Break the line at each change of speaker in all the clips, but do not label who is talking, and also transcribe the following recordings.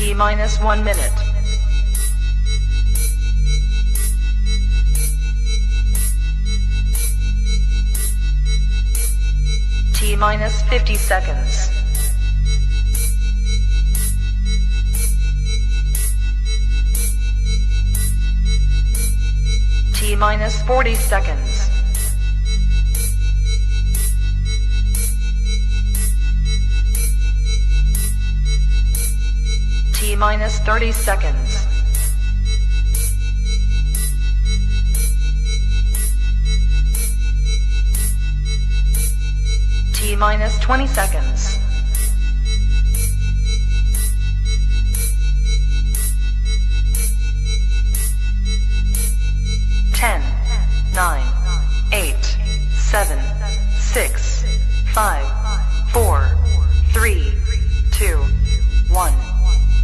T minus 1 minute. T minus 50 seconds. T minus 40 seconds. T minus 30 seconds. T minus 20 seconds. Ten, 9, 8, 7, 6, 5, 4, 3, 2, 1,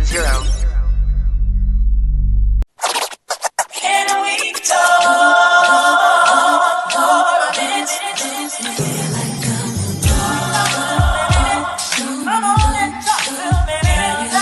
0. Can we talk for a minute? Come on and talk to me. That's what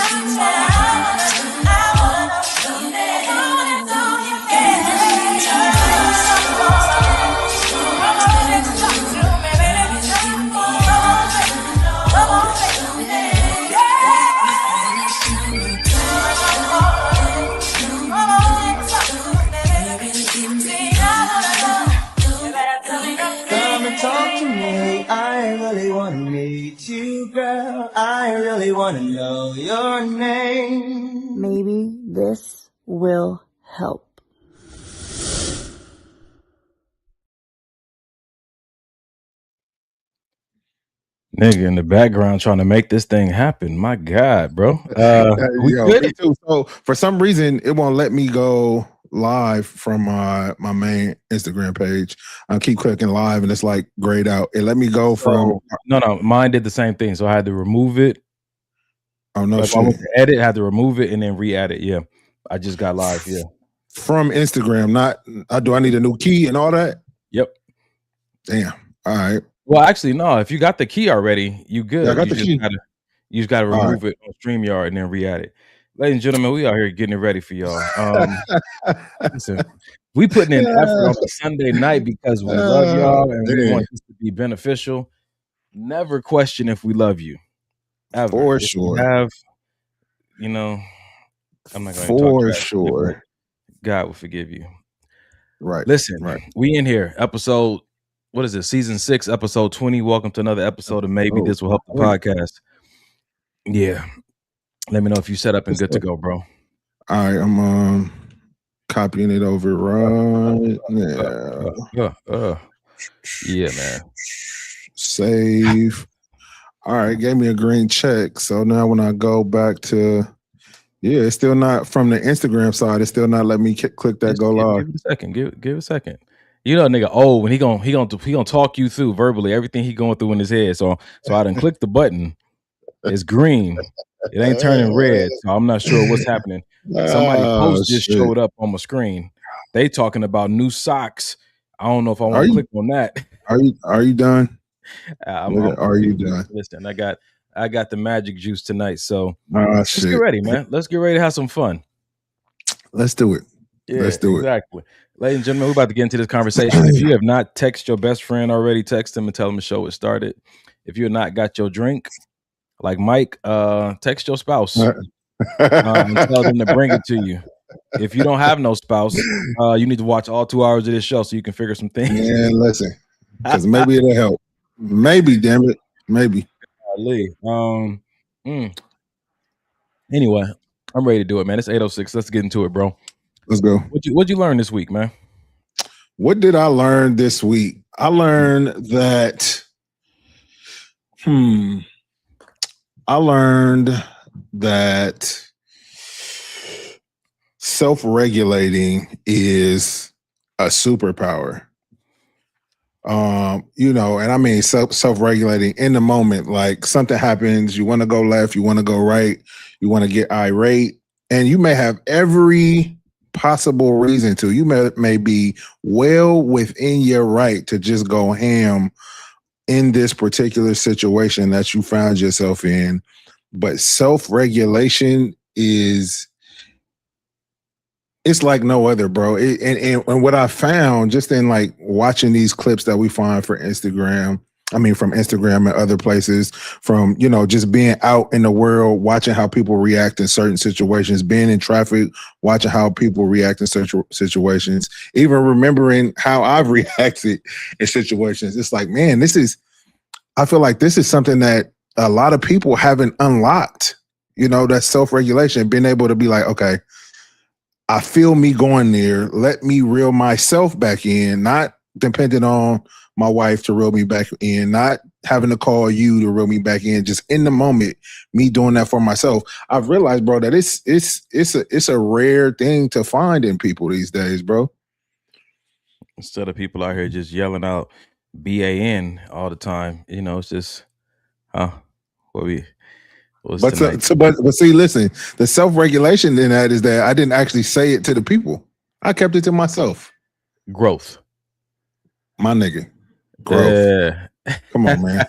I wanna do. Girl, I really want to know your name.
Maybe this will help.
Nigga in the background trying to make this thing happen. My God, bro. We
me too. So for some reason, it won't let me go live from my main Instagram page. I keep clicking live and it's like grayed out. It let me go from
no, mine did the same thing. So I had to remove it.
Oh no,
if I went to edit, I had to remove it and then re-add it. Yeah. I just got live. Yeah.
From Instagram. Not do I need a new key and all that?
Yep.
Damn. All right.
Well, actually, no. If you got the key already, you good.
Yeah, I got the key.
You just gotta remove it on StreamYard and then re-add it. Ladies and gentlemen, we out here getting it ready for y'all. Listen, we putting in effort on the Sunday night because we love y'all and we want this to be beneficial. Never question if we love you. Ever.
For sure.
I'm not going to
for sure.
God will forgive you.
Right.
Listen, we in here. Episode, what is it? Season 6, episode 20. Welcome to another episode of Maybe This Will Help the Podcast. Yeah. Let me know if you set up and good to go, bro.
All right, I'm copying it over right now.
Yeah, man.
Save. All right, gave me a green check. So now when I go back to, it's still not from the Instagram side. It's still not letting me click that go live.
Give it a second. Give it a second. You know, nigga, when he gonna talk you through verbally everything he going through in his head. So I done click the button. It's green. It ain't turning red. So I'm not sure what's happening. Somebody post just showed up on my screen. They talking about new socks. I don't know if I want to click on that.
Are you done?
Are you done? Listen, I got the magic juice tonight. So let's get ready, man. Let's get ready to have some fun.
Let's do it.
Yeah,
let's do
exactly. Ladies and gentlemen, we're about to get into this conversation. If you have not texted your best friend already, text him and tell him the show is started. If you're not got your drink, like Mike, text your spouse and tell them to bring it to you. If you don't have no spouse, you need to watch all 2 hours of this show so you can figure some things.
Yeah, listen, because maybe it'll help. Maybe, damn it, maybe.
Anyway, I'm ready to do it, man. It's 8:06. Let's get into it, bro.
Let's go.
What'd you learn this week, man?
What did I learn this week? I learned that. Self-regulating is a superpower. And I mean self-regulating in the moment. Like something happens, you want to go left, you want to go right, you want to get irate, and you may have every possible reason to. You may be well within your right to just go ham in this particular situation that you found yourself in. But self-regulation is it's like no other, bro. And what I found just in like watching these clips that we find for Instagram, I mean, from Instagram and other places, from, you know, just being out in the world, watching how people react in certain situations, being in traffic, watching how people react in certain situations, even remembering how I've reacted in situations. It's like, man, I feel like this is something that a lot of people haven't unlocked, you know, that self-regulation, being able to be like, okay, I feel me going there. Let me reel myself back in, not depending on my wife to reel me back in, not having to call you to reel me back in. Just in the moment, me doing that for myself. I've realized, bro, that it's a rare thing to find in people these days, bro.
Instead of people out here just yelling out BAN all the time, you know, it's just, what's
But
tonight?
but see, listen, the self-regulation in that is that I didn't actually say it to the people. I kept it to myself.
Growth.
My nigga. Growth.
Yeah.
Come on, man.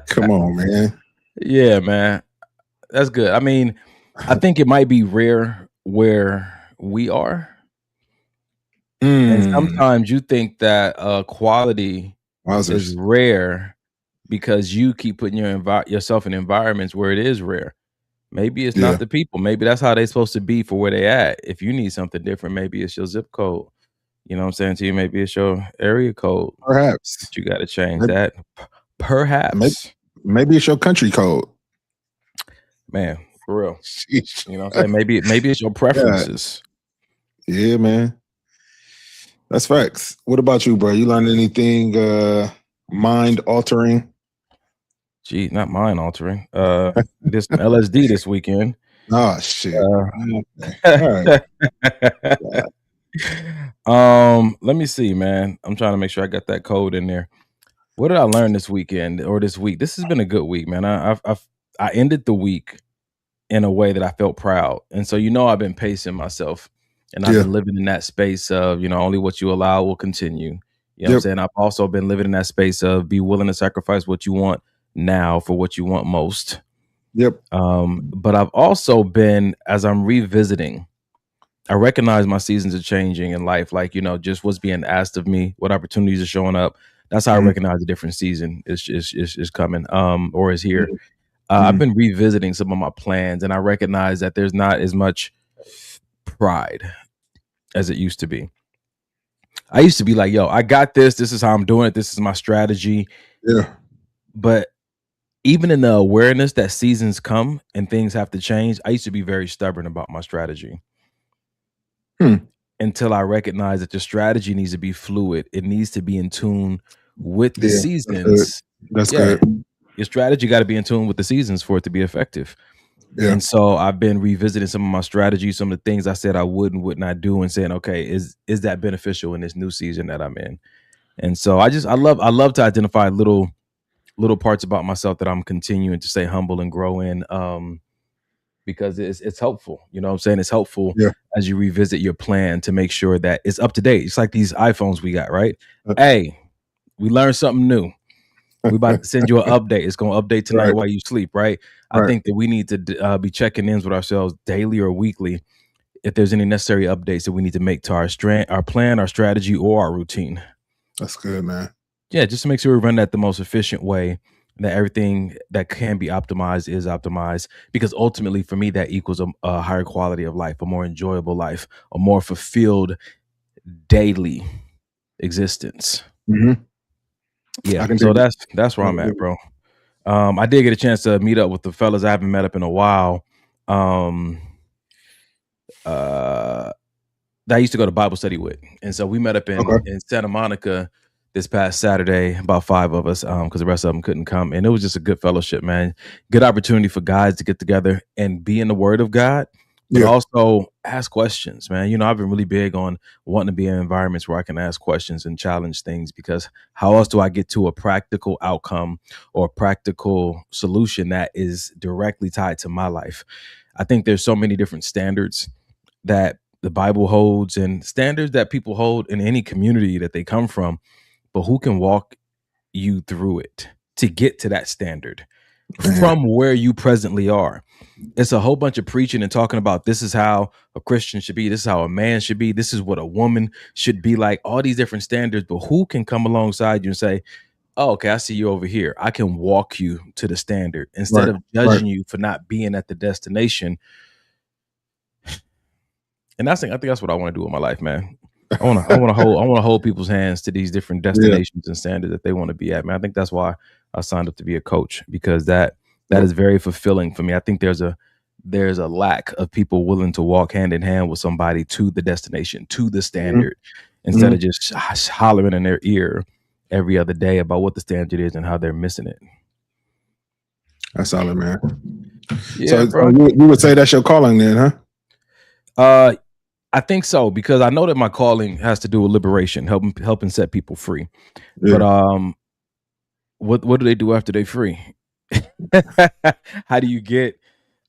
Come on, man.
Yeah, man. That's good. I mean, I think it might be rare where we are. And sometimes you think that quality is rare because you keep putting yourself in environments where it is rare. Maybe it's not the people. Maybe that's how they're supposed to be for where they at. If you need something different, maybe it's your zip code. You know what I'm saying to you? Maybe it's your area code.
Perhaps.
But you got to change that. Perhaps.
Maybe it's your country code.
Man, for real.
Sheesh.
You know what I'm saying? Maybe it's your preferences.
Yeah, man. That's facts. What about you, bro? You learned anything mind altering?
Gee, not mind altering. This LSD this weekend.
Oh shit.
Let me see, man. I'm trying to make sure I got that code in there. What did I learn this weekend or this week? This has been a good week, man. I ended the week in a way that I felt proud. And so, you know, I've been pacing myself and I've been living in that space of, you know, only what you allow will continue. You know what I'm saying? I've also been living in that space of be willing to sacrifice what you want now for what you want most. But I've also been, as I'm revisiting, I recognize my seasons are changing in life. Like, you know, just what's being asked of me, what opportunities are showing up. That's how I recognize a different season is coming, or is here. I've been revisiting some of my plans, and I recognize that there's not as much pride as it used to be. I used to be like, yo, I got this. This is how I'm doing it. This is my strategy.
Yeah.
But even in the awareness that seasons come and things have to change, I used to be very stubborn about my strategy. Until I recognize that the strategy needs to be fluid. It needs to be in tune with the seasons.
That's good.
Your strategy got to be in tune with the seasons for it to be effective. And so I've been revisiting some of my strategies, some of the things I said I would not do, and saying, okay, is that beneficial in this new season that I'm in? And so I love to identify little parts about myself that I'm continuing to stay humble and grow in. Because it's helpful. You know what I'm saying? It's helpful as you revisit your plan to make sure that it's up to date. It's like these iPhones we got, right? Hey, we learned something new. We about to send you an update. It's going to update tonight while you sleep, right? I think that we need to be checking in with ourselves daily or weekly if there's any necessary updates that we need to make to our plan, our strategy, or our routine.
That's good, man.
Yeah, just to make sure we run that the most efficient way, that everything that can be optimized is optimized, because ultimately for me that equals a higher quality of life, a more enjoyable life, a more fulfilled daily existence. Yeah, so that's where I'm at, bro. I did get a chance to meet up with the fellas I haven't met up in a while. That I used to go to Bible study with, and so we met up in Santa Monica this past Saturday, about 5 of us, because the rest of them couldn't come. And it was just a good fellowship, man. Good opportunity for guys to get together and be in the Word of God, but also ask questions, man. You know, I've been really big on wanting to be in environments where I can ask questions and challenge things, because how else do I get to a practical outcome or a practical solution that is directly tied to my life? I think there's so many different standards that the Bible holds and standards that people hold in any community that they come from. But who can walk you through it to get to that standard? from where you presently are. It's a whole bunch of preaching and talking about this is how a Christian should be. This is how a man should be. This is what a woman should be like. All these different standards, but who can come alongside you and say, oh, okay, I see you over here. I can walk you to the standard instead
Right,
of judging you for not being at the destination. And I think that's what I want to do with my life, man. I want to hold people's hands to these different destinations and standards that they want to be at, man. I think that's why I signed up to be a coach, because that is very fulfilling for me. I think there's a lack of people willing to walk hand in hand with somebody to the destination, to the standard, instead of just hollering in their ear every other day about what the standard is and how they're missing it.
That's solid, man.
Yeah,
so
bro.
you would say that's your calling then, huh?
I think so, because I know that my calling has to do with liberation, helping set people free.
Yeah.
But what do they do after they free? How do you get?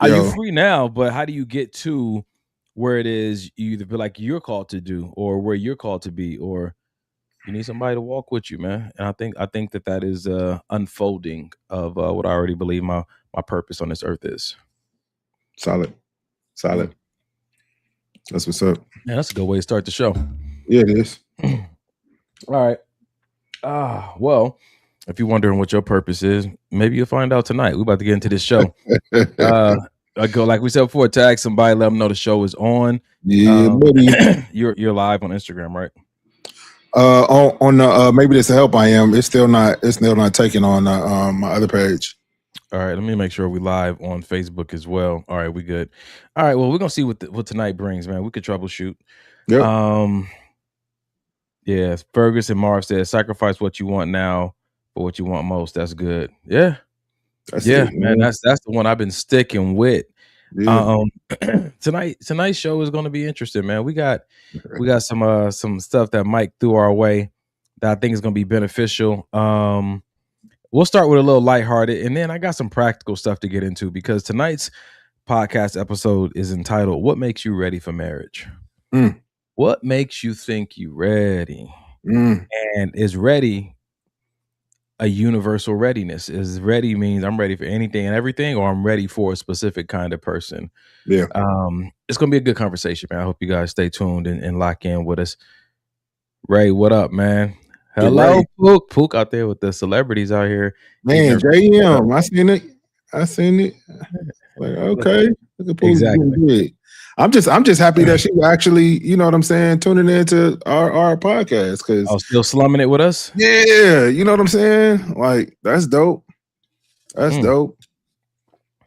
Are you free now? But how do you get to where it is you either feel like you're called to do, or where you're called to be, or you need somebody to walk with you, man? And I think that is unfolding of what I already believe my purpose on this earth is.
Solid. That's what's up.
Yeah, that's a good way to start the show.
Yeah, it is.
All right. Well, if you're wondering what your purpose is, maybe you'll find out tonight. We're about to get into this show. I go, like we said before, tag somebody, let them know the show is on.
Yeah, buddy.
You're live on Instagram, right?
On the maybe this will help. I am. It's still not taking on my other page.
All right, let me make sure we live on Facebook as well. All right, we good. All right, well, we're gonna see what tonight brings, man. We could troubleshoot.
Yep.
Yeah, Ferguson Marv said, sacrifice what you want now for what you want most. That's good. Yeah.
That's
yeah,
it,
man. That's the one I've been sticking with.
Yeah.
Tonight's show is gonna be interesting, man. We got some stuff that Mike threw our way that I think is gonna be beneficial. We'll start with a little lighthearted, and then I got some practical stuff to get into, because tonight's podcast episode is entitled "What Makes You Ready for Marriage?" What makes you think you ready? And is ready a universal readiness? Is ready means I'm ready for anything and everything, or I'm ready for a specific kind of person?
Yeah.
It's gonna be a good conversation, man. I hope you guys stay tuned and lock in with us. Ray, what up, man? Hello, Pook out there with the celebrities out here.
Man, JM, I seen it. Like, okay, look at Pook. Exactly. I'm just happy that she actually, you know what I'm saying, tuning into our podcast, because
still slumming it with us.
Yeah, you know what I'm saying. Like, that's dope. That's dope.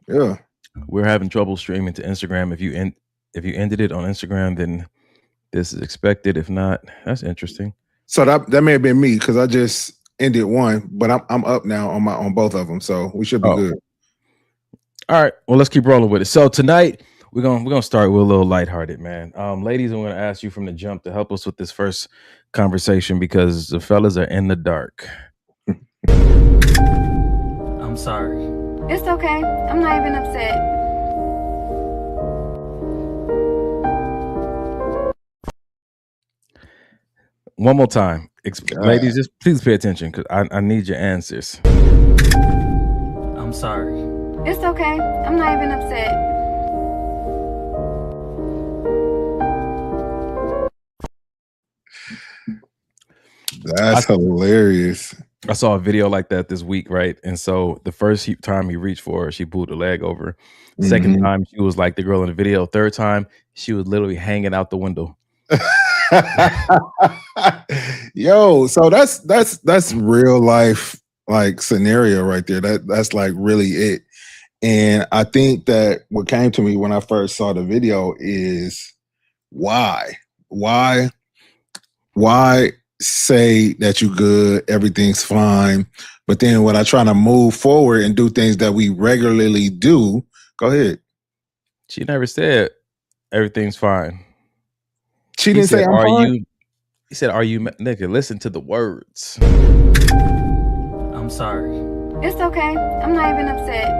Yeah,
we're having trouble streaming to Instagram. If you ended it on Instagram, then this is expected. If not, that's interesting.
So that may have been me, because I just ended one, but I'm up now on both of them, so we should be good.
All right, well, let's keep rolling with it. So tonight we're gonna start with a little lighthearted, man. Ladies, I'm gonna ask you from the jump to help us with this first conversation, because the fellas are in the dark.
I'm sorry.
It's okay. I'm not even upset.
One more time. Ladies, just please pay attention, because I need your answers.
I'm sorry.
It's okay. I'm not even upset.
That's hilarious.
I saw a video like that this week, right? And so the first time he reached for her, she pulled her leg over. Second time, she was like the girl in the video. Third time, she was literally hanging out the window.
Yo, so that's real life, like, scenario right there. That's like really it. And I think that what came to me when I first saw the video is why say that you good, everything's fine, but then when I try to move forward and do things that we regularly do, go ahead.
She never said everything's fine.
She didn't say,
"Are you?" He said, "Are you?" Nigga, listen to the words.
I'm sorry.
It's okay. I'm not even upset.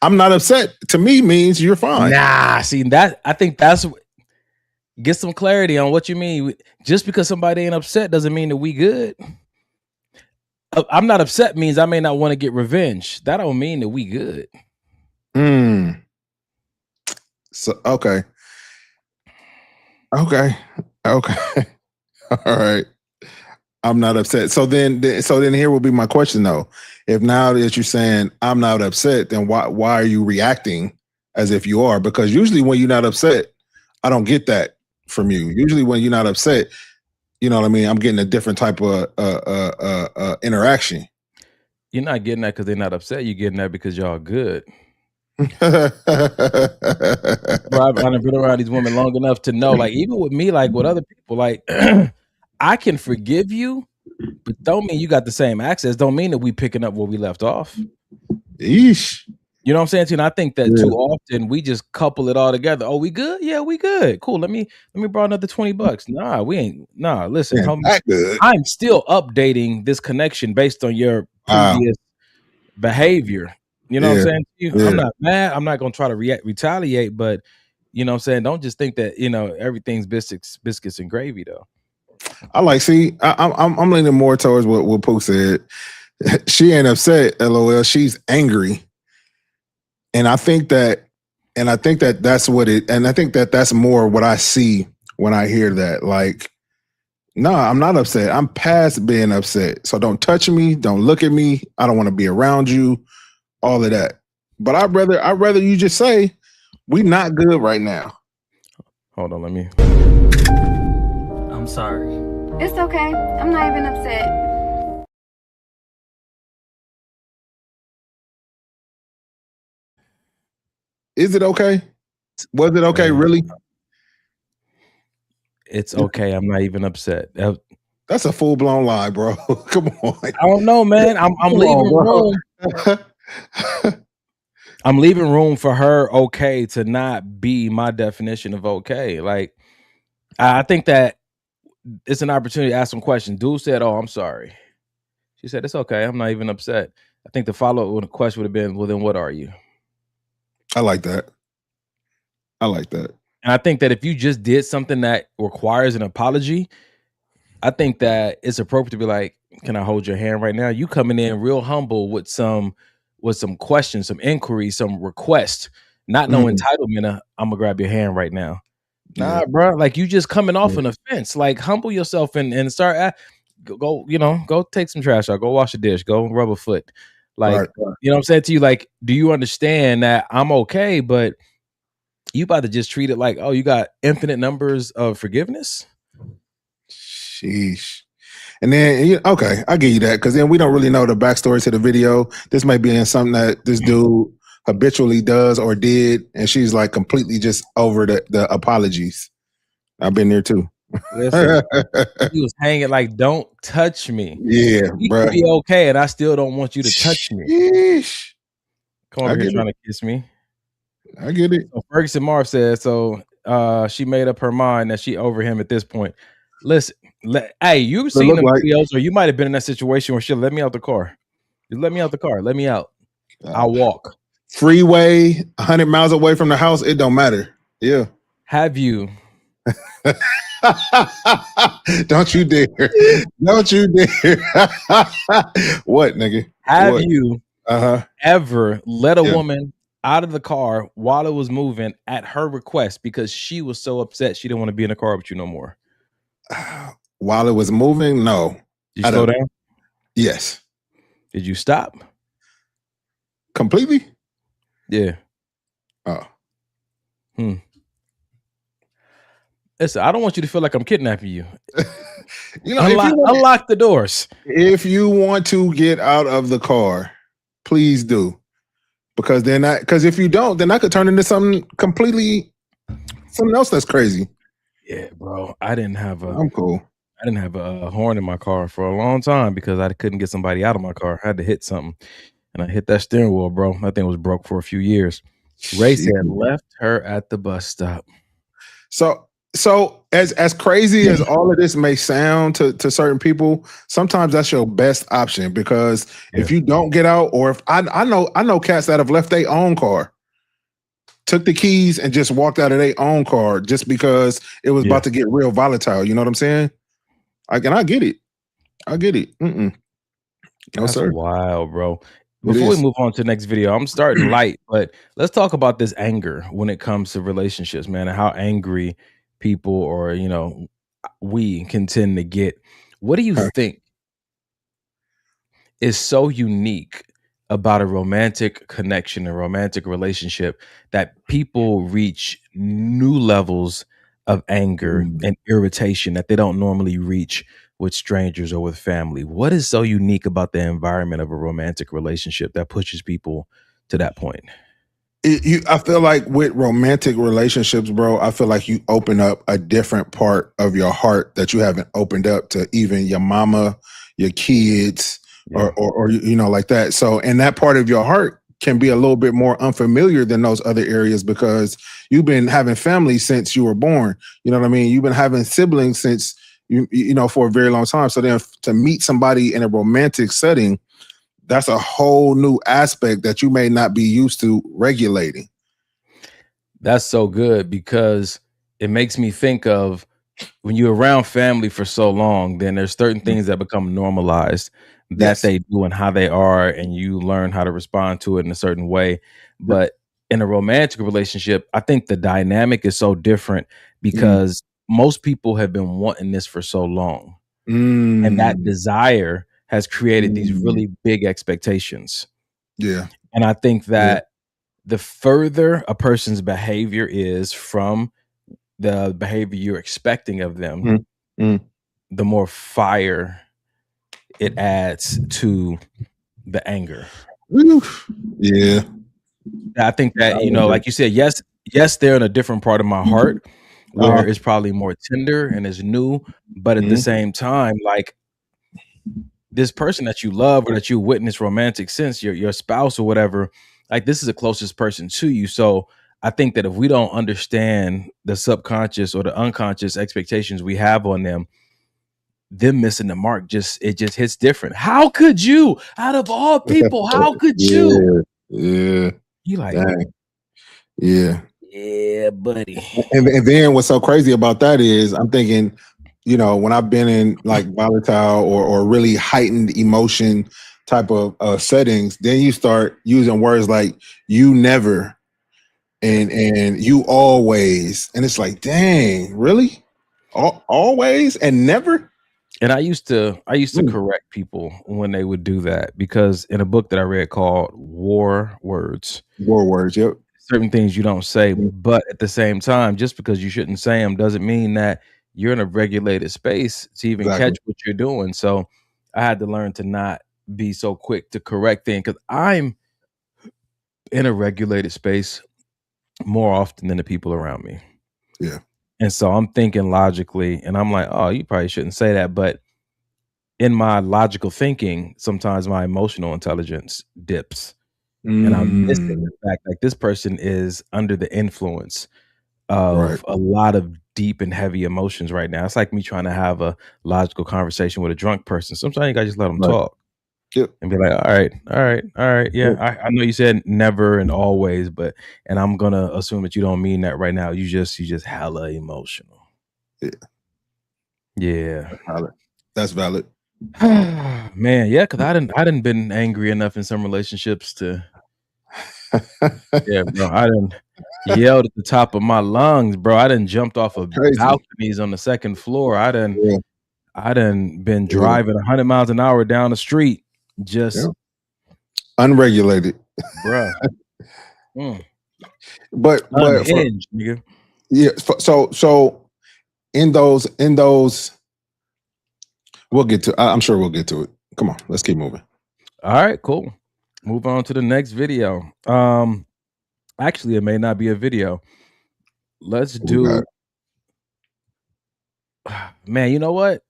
I'm not upset. To me, means you're fine.
Nah, see that. I think that's. Get some clarity on what you mean. Just because somebody ain't upset doesn't mean that we good. I'm not upset means I may not want to get revenge. That don't mean that we good.
So okay. All right. I'm not upset. So then here will be my question though. If now that you're saying I'm not upset, then why are you reacting as if you are? Because usually when you're not upset, I don't get that from you. Usually when you're not upset, you know what I mean? I'm getting a different type of interaction.
You're not getting that because they're not upset. You're getting that because y'all good.
Right.
Bro, I've been around these women long enough to know, like, even with me, like with other people, like I can forgive you, but don't mean you got the same access. Don't mean that we picking up where we left off.
Yeesh.
You know what I'm saying? And I think that
Yeah.
too often we just couple it all together. Oh, we good? Yeah, we good. Cool. Let me borrow another $20. Nah, we ain't. Nah, listen,
Man,
homie,
that good.
I'm still updating this connection based on your
Wow.
previous behavior. You know what I'm
Yeah.
saying?
Yeah.
I'm not mad. I'm not gonna try to retaliate, but you know what I'm saying? Don't just think that everything's biscuits and gravy though.
I like. See, I'm leaning more towards what Pooh said. She ain't upset. LOL. She's angry, and I think that that's what it. And I think that that's more what I see when I hear that. Like, no, I'm not upset. I'm past being upset. So don't touch me. Don't look at me. I don't want to be around you. All of that. But I'd rather you just say we not good right now.
Hold on, let me.
I'm sorry.
It's okay. I'm not even upset.
Is it okay? Was it okay? Really?
It's okay. I'm not even upset.
That's a full blown lie, bro. Come on.
I don't know, man. I'm leaving room. I'm leaving room for her okay to not be my definition of okay. Like, I think that it's an opportunity to ask some questions. Dude said, "Oh, I'm sorry." She said, "It's okay. I'm not even upset." I think the follow-up question would have been, "Well, then what are you?"
I like that.
And I think that if you just did something that requires an apology, I think that it's appropriate to be like, "Can I hold your hand right now?" You coming in real humble with some questions, some inquiries, some requests, not no entitlement. I'm gonna grab your hand right now. Nah, bro. Like you just coming off an offense. Like humble yourself and start go take some trash out. Go wash a dish. Go rub a foot. Like
Right.
you know what I'm saying to you. Like, do you understand that I'm okay, but you about to just treat it like, oh, you got infinite numbers of forgiveness?
Sheesh. And then okay, I give you that because then we don't really know the backstory to the video. This might be in something that this dude habitually does or did, and she's like completely just over the apologies. I've been there too.
Listen, he was hanging like, don't touch me.
Yeah,
You
bro.
can be okay, and I still don't want you to touch me.
Sheesh.
Come over
I
here
get
trying to kiss me.
I get it.
So Ferguson Marv says, so she made up her mind that she over him at this point. Listen, hey, you've seen
look
them
like-
videos, or you might have been in that situation where she'll let me out the car. Just let me out the car. Let me out. I'll walk.
Freeway, 100 miles away from the house, it don't matter. Yeah.
Have you?
Don't you dare. Don't you dare. What, nigga?
Have
What?
you
Uh-huh.
ever let a
Yeah.
woman out of the car while it was moving at her request because she was so upset she didn't want to be in the car with you no more?
While it was moving, no.
Did you
I
slow
don't-
down?
Yes.
Did you stop?
Completely?
Yeah.
Oh.
Listen, I don't want you to feel like I'm kidnapping you.
You know,
Unlock the doors.
if you want to get out of the car, please do. Because if you don't, then I could turn into something else that's crazy.
Yeah, bro. I didn't have
I'm cool.
a horn in my car for a long time because I couldn't get somebody out of my car. I had to hit something. And I hit that steering wheel, bro. That thing was broke for a few years. Ray said left her at the bus stop.
So as crazy as all of this may sound to certain people, sometimes that's your best option because if you don't get out, or if I know cats that have left their own car, took the keys and just walked out of their own car just because it was about to get real volatile. You know what I'm saying? I get it. Mm-mm. No,
That's
sir.
wild, bro.
It
Before we
is.
move on to the next video, I'm starting light, but let's talk about this anger when it comes to relationships, man, and how angry people or, we can tend to get. What do you
Huh.
think is so unique about a romantic connection, a romantic relationship, that people reach new levels of anger
Mm.
and irritation that they don't normally reach with strangers or with family? What is so unique about the environment of a romantic relationship that pushes people to that point?
I feel like with romantic relationships, bro, I feel like you open up a different part of your heart that you haven't opened up to even your mama, your kids,
Yeah.
or like that. So, and that part of your heart can be a little bit more unfamiliar than those other areas because you've been having family since you were born. You know what I mean? You've been having siblings since for a very long time. So then to meet somebody in a romantic setting, that's a whole new aspect that you may not be used to regulating.
That's so good because it makes me think of when you're around family for so long, then there's certain things that become normalized that
Yes.
they do and how they are, and you learn how to respond to it in a certain way. But in a romantic relationship, I think the dynamic is so different because most people have been wanting this for so long. And that desire has created these really big expectations.
Yeah.
And I think that the further a person's behavior is from the behavior you're expecting of them, the more fire it adds to the anger.
Yeah.
I think that, like you said, yes, they're in a different part of my heart where it's probably more tender and is new, but at the same time, like this person that you love or that you witness romantic since your spouse or whatever, like this is the closest person to you. So I think that if we don't understand the subconscious or the unconscious expectations we have on them missing the mark it just hits different. How could you, out of all people, how could you?
Yeah.
You like,
Dang. Yeah.
yeah, buddy.
And then what's so crazy about that is I'm thinking, when I've been in like volatile or really heightened emotion type of settings, then you start using words like you never and you always. And it's like, dang, really? Always and never?
And I used to correct people when they would do that because in a book that I read called War Words,
yep.
Certain things you don't say, but at the same time, just because you shouldn't say them doesn't mean that you're in a regulated space to even catch what you're doing. So I had to learn to not be so quick to correct things because I'm in a regulated space more often than the people around me.
Yeah.
And so I'm thinking logically and I'm like, oh, you probably shouldn't say that. But in my logical thinking, sometimes my emotional intelligence dips. And I'm missing the fact like this person is under the influence of a lot of deep and heavy emotions right now. It's like me trying to have a logical conversation with a drunk person. Sometimes you gotta just let them talk and be like, all right. Yeah, I know you said never and always, and I'm gonna assume that you don't mean that right now. You just hella emotional. Yeah.
That's valid.
Man, yeah, because I didn't been angry enough in some relationships to yeah, bro. I done yelled at the top of my lungs, bro. I done jumped off of balconies on the second floor. I done been driving 100 miles an hour down the street, just
unregulated,
bro.
But
unhinged, nigga.
Yeah. So in those, we'll get to. I'm sure we'll get to it. Come on, let's keep moving.
All right, cool. Move on to the next video. Actually, it may not be a video. Let's do. Man, you know what?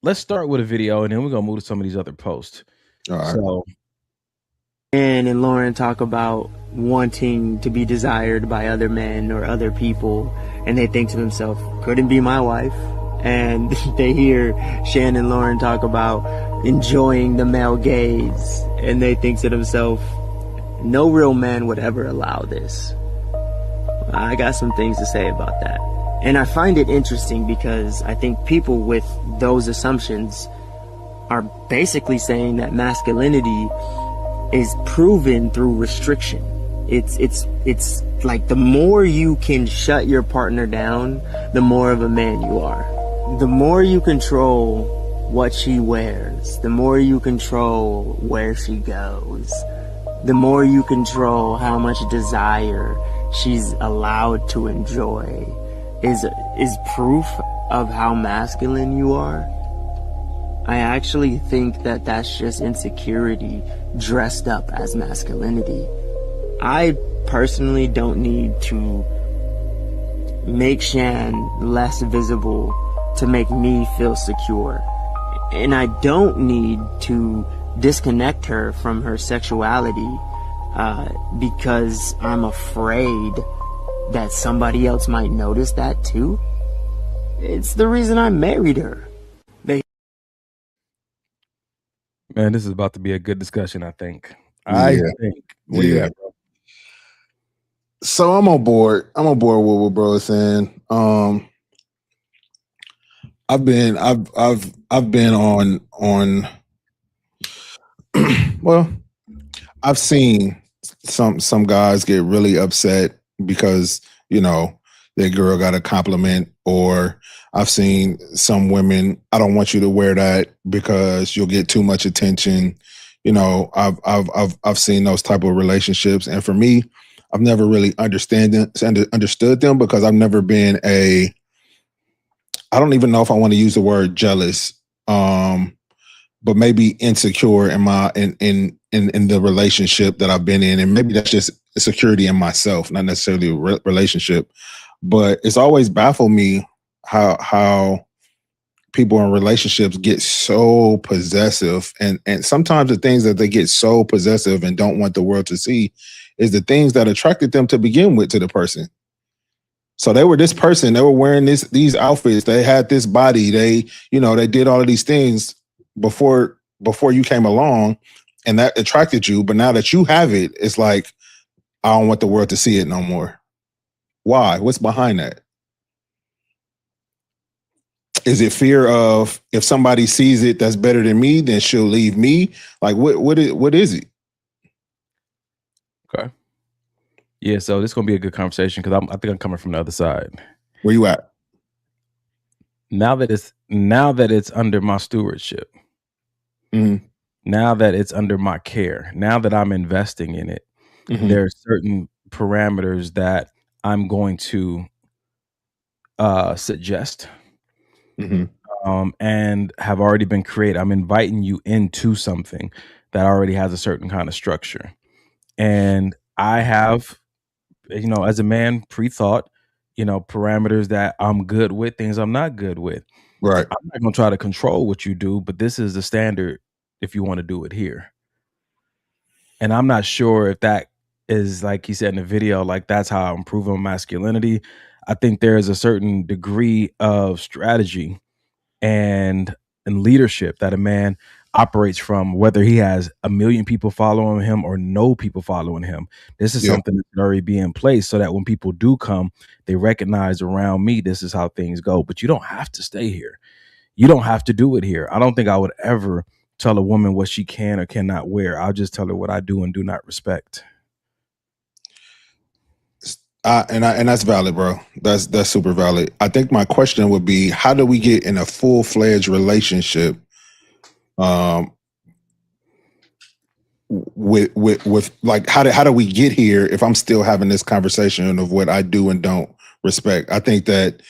Let's start with a video, and then we're gonna move to some of these other posts.
All right.
So,
Ann and Lauren talk about wanting to be desired by other men or other people, and they think to themselves, couldn't be my wife. And they hear Shan and Lauren talk about enjoying the male gaze, and they think to themselves, no real man would ever allow this. I got some things to say about that. And I find it interesting because I think people with those assumptions are basically saying that masculinity is proven through restriction. It's like the more you can shut your partner down, the more of a man you are. The more you control what she wears, the more you control where she goes, the more you control how much desire she's allowed to enjoy is proof of how masculine you are. I actually think that that's just insecurity dressed up as masculinity. I personally don't need to make Shan less visible to make me feel secure. And I don't need to disconnect her from her sexuality because I'm afraid that somebody else might notice that too. It's the reason I married her.
Man, this is about to be a good discussion, I think. I think. What do you got, bro?
So I'm on board. I'm on board with what bro is saying. I've been on well, I've seen some guys get really upset because, you know, their girl got a compliment, or I've seen some women, I don't want you to wear that because you'll get too much attention. You know, I've seen those type of relationships, and for me, I've never really understood them because I've never been I don't even know if I want to use the word jealous, but maybe insecure in the relationship that I've been in, and maybe that's just security in myself, not necessarily a relationship. But it's always baffled me how people in relationships get so possessive, and sometimes the things that they get so possessive and don't want the world to see is the things that attracted them to begin with to the person. So they were this person, they were wearing these outfits, they had this body, they did all of these things before you came along, and that attracted you. But now that you have it, it's like, I don't want the world to see it no more. Why? What's behind that? Is it fear of if somebody sees it that's better than me, then she'll leave me? Like what is it?
Okay. Yeah, so this is gonna be a good conversation because I think I'm coming from the other side.
Where you at?
Now that it's under my stewardship, now that it's under my care, now that I'm investing in it, there are certain parameters that I'm going to suggest and have already been created. I'm inviting you into something that already has a certain kind of structure. And I have, as a man, pre-thought, parameters that I'm good with, things I'm not good with.
Right.
I'm not going to try to control what you do, but this is the standard if you want to do it here. And I'm not sure if that is, like he said in the video, like that's how I'm proving masculinity. I think there is a certain degree of strategy and leadership that a man operates from, whether he has 1 million people following him or no people following him. This is something that should already be in place so that when people do come, they recognize around me, this is how things go. But you don't have to stay here. You don't have to do it here. I don't think I would ever tell a woman what she can or cannot wear. I'll just tell her what I do and do not respect.
And that's valid, bro. That's super valid. I think my question would be, how do we get in a full-fledged relationship with like how do we get here if I'm still having this conversation of what I do and don't respect? I think that,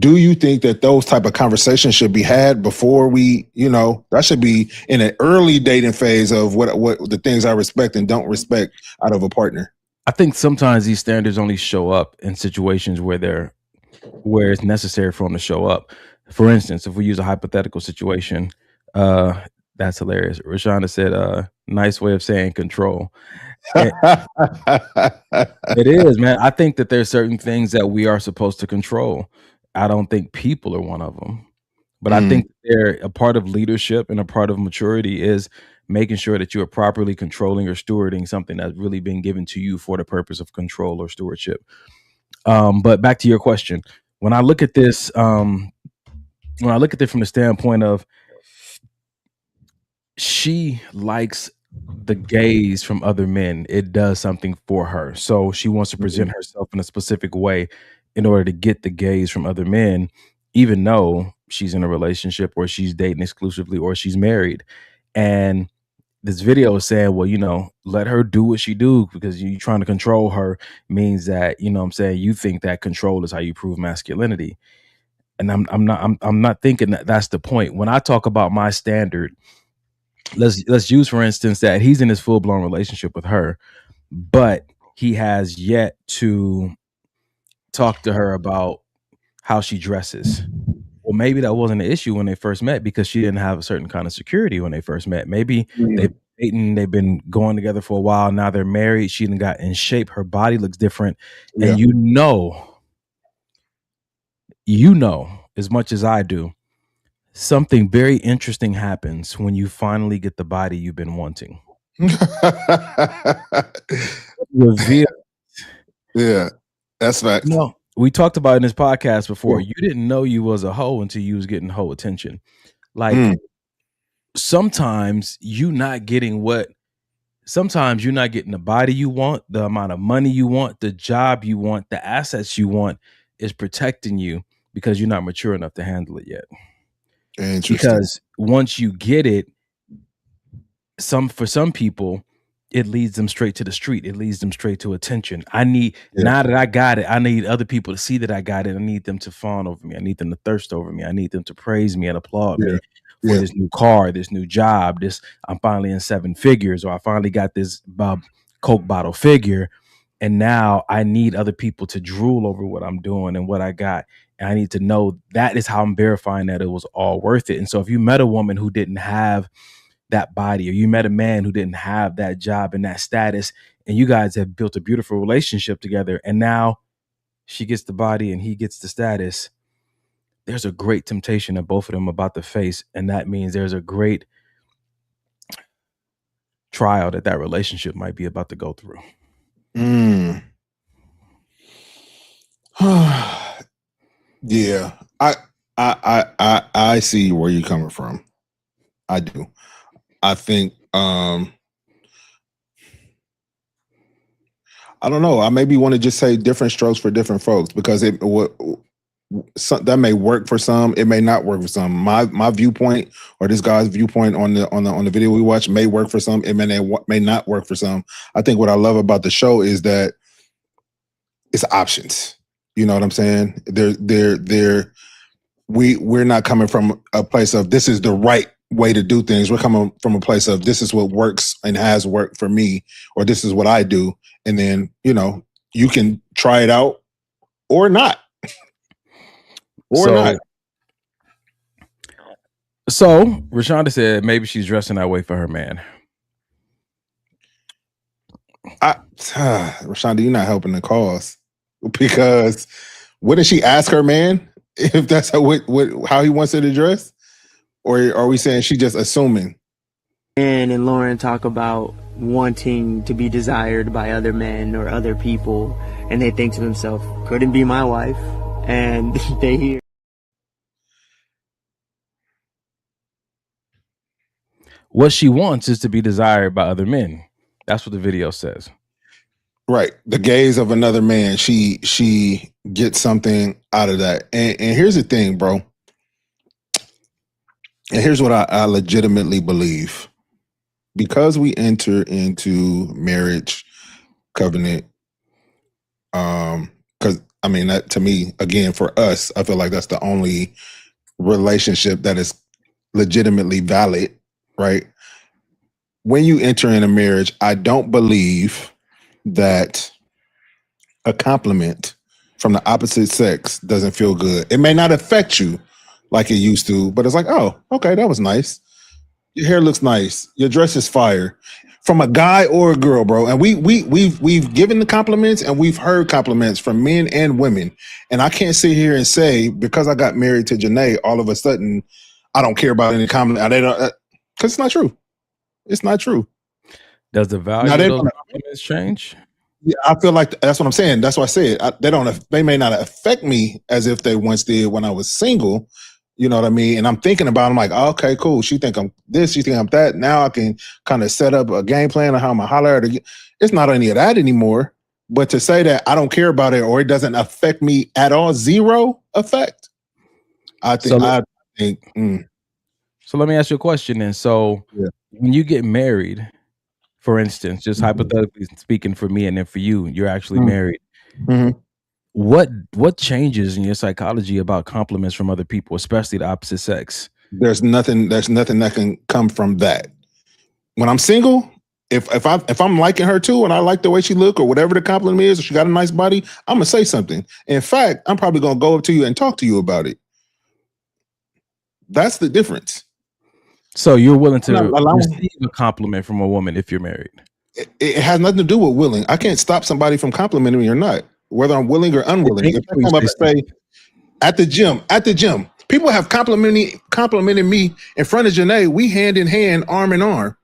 do you think that those type of conversations should be had before we, that should be in an early dating phase of what the things I respect and don't respect out of a partner?
I think sometimes these standards only show up in situations where it's necessary for them to show up. For instance, if we use a hypothetical situation, that's hilarious. Rashonda said, nice way of saying control. It is, man. I think that there's certain things that we are supposed to control. I don't think people are one of them. But I think they're a part of leadership, and a part of maturity is making sure that you are properly controlling or stewarding something that's really been given to you for the purpose of control or stewardship. But back to your question, when I look at this from the standpoint of she likes the gaze from other men. It does something for her. So she wants to present herself in a specific way in order to get the gaze from other men, even though she's in a relationship or she's dating exclusively or she's married. And this video is saying, well, let her do what she do, because you trying to control her means that, what I'm saying, you think that control is how you prove masculinity. And I'm not thinking that that's the point. When I talk about my standard, let's use for instance that he's in this full-blown relationship with her, but he has yet to talk to her about how she dresses. Well, maybe that wasn't an issue when they first met because she didn't have a certain kind of security when they first met. Maybe they've been dating, they've been going together for a while. Now they're married. She done got in shape. Her body looks different.
Yeah.
And as much as I do, something very interesting happens when you finally get the body you've been wanting. Reveal.
Yeah, that's fact.
No, we talked about in this podcast before. You didn't know you was a hoe until you was getting hoe attention. Like sometimes you're not getting the body you want, the amount of money you want, the job you want, the assets you want is protecting you because you're not mature enough to handle it yet. Because once you get it, for some people, it leads them straight to the street. It leads them straight to attention. Now that I got it, I need other people to see that I got it. I need them to fawn over me. I need them to thirst over me. I need them to praise me and applaud me for this new car, this new job, I'm finally in 7 figures, or I finally got this Coke bottle figure. And now I need other people to drool over what I'm doing and what I got. And I need to know that is how I'm verifying that it was all worth it. And so if you met a woman who didn't have that body, or you met a man who didn't have that job and that status, and you guys have built a beautiful relationship together, and now she gets the body and he gets the status, there's a great temptation that both of them are about to face. And that means there's a great trial that relationship might be about to go through.
Yeah, I see where you're coming from. I do. I think I don't know. I maybe want to just say different strokes for different folks, because that may work for some, it may not work for some. My viewpoint, or this guy's viewpoint on the video we watched, may work for some. It may not work for some. I think what I love about the show is that it's options. You know what I'm saying? We're not coming from a place of this is the right way to do things. We're coming from a place of this is what works and has worked for me, or this is what I do. And then, you can try it out or not.
So Rashonda said maybe she's dressing that way for her man.
Rashonda, you're not helping the cause, because wouldn't she ask her man if that's how he wants her to dress? Or are we saying she just assuming?
And Lauren talk about wanting to be desired by other men or other people, and they think to themselves, couldn't be my wife. And they hear
what she wants is to be desired by other men. That's what the video says.
Right. The gaze of another man. She gets something out of that. And here's the thing, bro. And here's what I legitimately believe. Because we enter into marriage covenant, because that, to me, again, for us, I feel like that's the only relationship that is legitimately valid, right? When you enter in a marriage, I don't believe that a compliment from the opposite sex doesn't feel good. It may not affect you like it used to, but it's like, oh, okay, that was nice. Your hair looks nice. Your dress is fire. From a guy or a girl, bro. And we've given the compliments, and we've heard compliments from men and women. And I can't sit here and say, because I got married to Janae, all of a sudden I don't care about any compliment. Because it's not true. It's not true.
Does the value of those compliments change?
Yeah, I feel like that's what I'm saying. That's why I said they may not affect me as if they once did when I was single. You know what I mean? And I'm thinking about, I'm like, okay, cool. She think I'm this, she think I'm that. Now I can kind of set up a game plan of how I'm gonna holler at her. It's not any of that anymore. But to say that I don't care about it or it doesn't affect me at all, zero effect. I think.
So let me ask you a question then. So when you get married, for instance, just hypothetically speaking for me and then for you, you're actually married. What changes in your psychology about compliments from other people, especially the opposite sex?
There's nothing that can come from that. When I'm single, if I'm liking her too and I like the way she look or whatever the compliment is, or she got a nice body, I'm gonna say something. In fact, I'm probably gonna go up to you and talk to you about it. That's the difference.
So you're willing to receive a compliment from a woman if you're married?
It has nothing to do with willing. I can't stop somebody from complimenting me or not, whether I'm willing or unwilling. If I come up and say at the gym, people have complimented me in front of Janae. We hand in hand, arm in arm.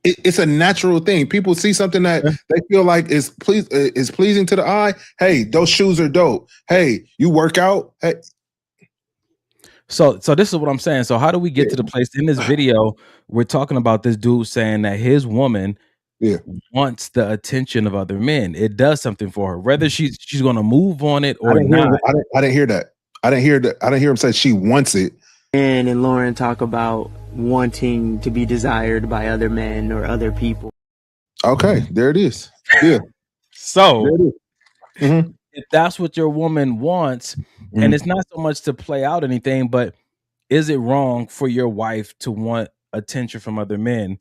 It's a natural thing. People see something that they feel like is pleasing to the eye. Hey, those shoes are dope. Hey, you work out. Hey.
So this is what I'm saying. So how do we get to the place in this video? We're talking about this dude saying that his woman wants the attention of other men. It does something for her, whether she's going to move on it or not.
I didn't hear that. I didn't hear him say she wants it.
And Lauren talk about wanting to be desired by other men or other people.
Okay, there it is. Yeah.
So if that's what your woman wants, and it's not so much to play out anything, but is it wrong for your wife to want attention from other men?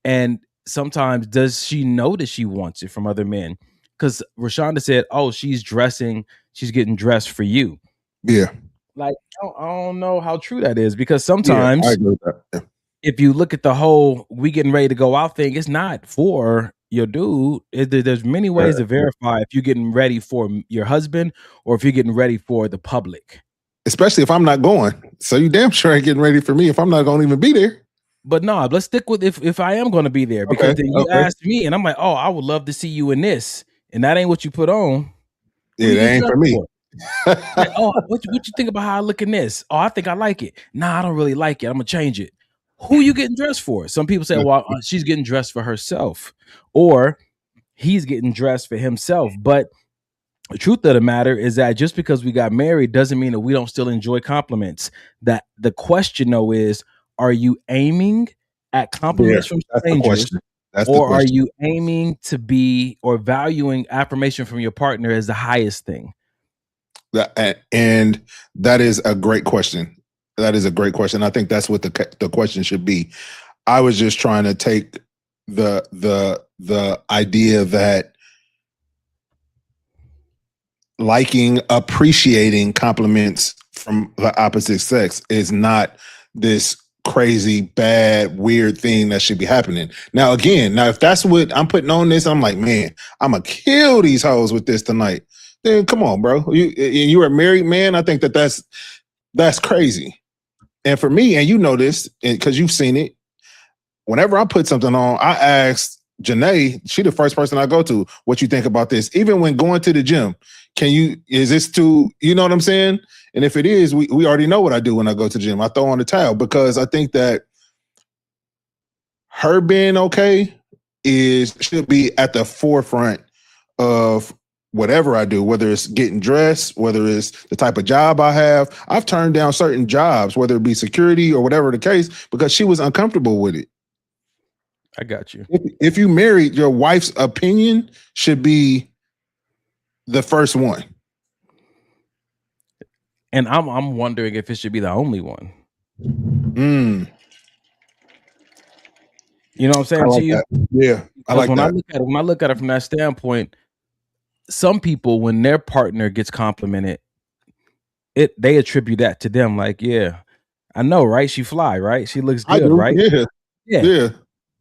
And sometimes does she know that she wants it from other men? Because Rashonda said, oh, she's getting dressed for you.
Yeah.
Like, I don't know how true that is, because sometimes I agree with that. Yeah. If you look at the whole we getting ready to go out thing, it's not for your dude. There's many ways to verify if you're getting ready for your husband or if you're getting ready for the public.
Especially if I'm not going. So you damn sure ain't getting ready for me if I'm not going to even be there.
But no, let's stick with if I am going to be there, because then you asked me and I'm like, oh, I would love to see you in this. And that ain't what you put on.
Yeah, that ain't for me.
Like, oh, what you think about how I look in this? Oh, I think I like it. Nah, I don't really like it. I'm gonna change it. Who you getting dressed for? Some people say, well, she's getting dressed for herself, or he's getting dressed for himself. But the truth of the matter is that just because we got married doesn't mean that we don't still enjoy compliments. That the question though is, are you aiming at compliments from strangers? Or are you aiming to be or valuing affirmation from your partner as the highest thing?
And that is a great question. That is a great question. I think that's what the question should be. I was just trying to take the idea that liking, appreciating compliments from the opposite sex is not this crazy, bad, weird thing that should be happening. Now, if that's what I'm putting on this, I'm like, man, I'm gonna kill these hoes with this tonight. Then come on, bro. You're a married man. I think that's crazy. And for me, and you know this because you've seen it, whenever I put something on, I ask Janae, she the first person I go to, what you think about this? Even when going to the gym, is this too, you know what I'm saying? And if it is, we already know what I do when I go to the gym. I throw on the towel, because I think that her being okay should be at the forefront of whatever I do, whether it's getting dressed, whether it's the type of job I have. I've turned down certain jobs, whether it be security or whatever the case, because she was uncomfortable with it.
I got you.
If you married, your wife's opinion should be the first one.
And I'm wondering if it should be the only one. You know what I'm saying to you?
That. Yeah, I like that.
When I look at it from that standpoint, some people, when their partner gets complimented, they attribute that to them. Like, yeah, I know, right? She fly, right? She looks good, right?
Yeah.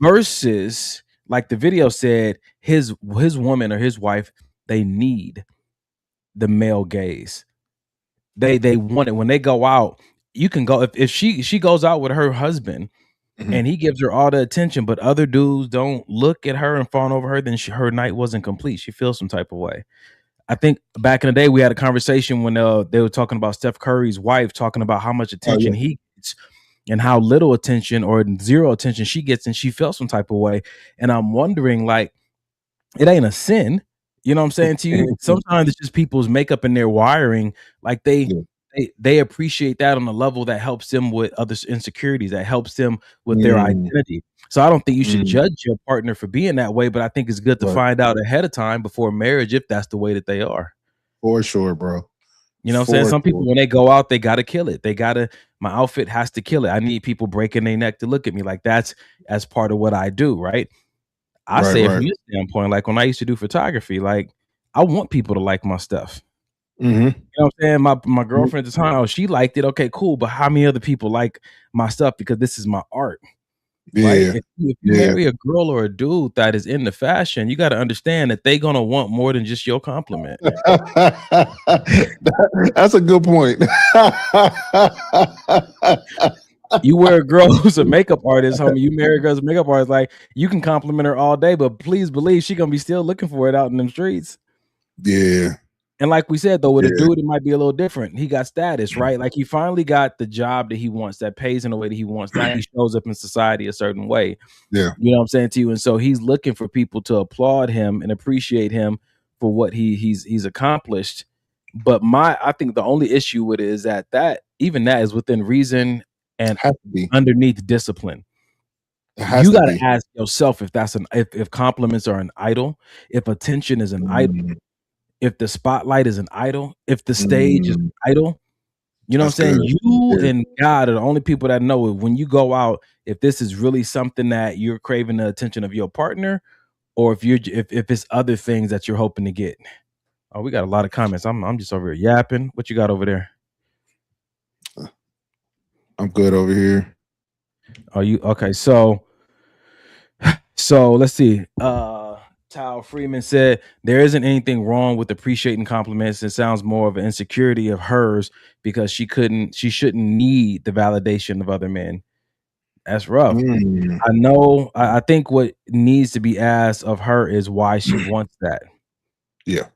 Versus, like the video said, his woman or his wife, they need the male gaze. They want it. When they go out, you can go if she goes out with her husband and he gives her all the attention, but other dudes don't look at her and fawn over her, then her night wasn't complete. She feels some type of way. I think back in the day we had a conversation when they were talking about Steph Curry's wife, talking about how much attention he gets and how little attention or zero attention she gets, and she felt some type of way. And I'm wondering, like, it ain't a sin, you know what I'm saying to you? Sometimes it's just people's makeup and their wiring, like they appreciate that on a level that helps them with other insecurities, that helps them with their identity. So I don't think you should judge your partner for being that way, but I think it's good to find out ahead of time before marriage if that's the way that they are.
For sure, bro.
You know what I'm saying? Some people, when they go out, they got to kill it. My outfit has to kill it. I need people breaking their neck to look at me. Like, that's as part of what I do, right? I say it from this standpoint, like when I used to do photography, like I want people to like my stuff. You know what I'm saying? My girlfriend at the time, she liked it. Okay, cool. But how many other people like my stuff? Because this is my art. Right? If you marry a girl or a dude that is into fashion, you got to understand that they're gonna want more than just your compliment.
That's a good point.
You wear a girl who's a makeup artist, homie. You marry a girl who's a makeup artist, like you can compliment her all day, but please believe she's gonna be still looking for it out in them streets.
Yeah.
And like we said, though, with a dude, it might be a little different. He got status, right? Like he finally got the job that he wants, that pays in the way that he wants. Now he shows up in society a certain way.
Yeah.
You know what I'm saying to you? And so he's looking for people to applaud him and appreciate him for what he's accomplished. But I think the only issue with it is that even that is within reason and underneath discipline. You got to ask yourself if that's if compliments are an idol, if attention is an idol, if the spotlight is an idol, if the stage is an idol. You know what I'm saying? You and God are the only people that know it. When you go out, if this is really something that you're craving the attention of your partner, or if it's other things that you're hoping to get. Oh, we got a lot of comments. I'm just over here yapping. What you got over there?
I'm good over here.
Are you okay? So let's see. Tal Freeman said there isn't anything wrong with appreciating compliments. It sounds more of an insecurity of hers because she shouldn't need the validation of other men. That's rough. I know. I think what needs to be asked of her is why she wants that.
Yeah.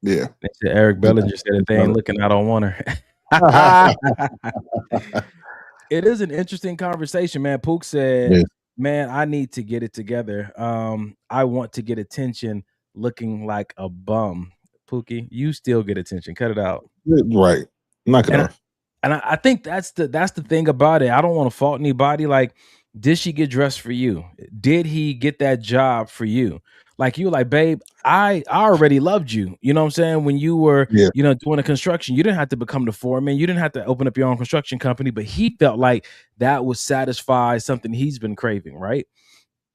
Yeah.
Eric Bellinger said if they ain't looking, I don't want her. It is an interesting conversation, man. Pook said, man, I need to get it together. I want to get attention looking like a bum. Pookie, you still get attention. Cut it out.
Right. Knock it off.
And I think that's the thing about it. I don't want to fault anybody. Like, did she get dressed for you? Did he get that job for you? Like, you were like, babe, I already loved you. You know what I'm saying? When you were, doing the construction, you didn't have to become the foreman. You didn't have to open up your own construction company, but he felt like that would satisfy something he's been craving, right?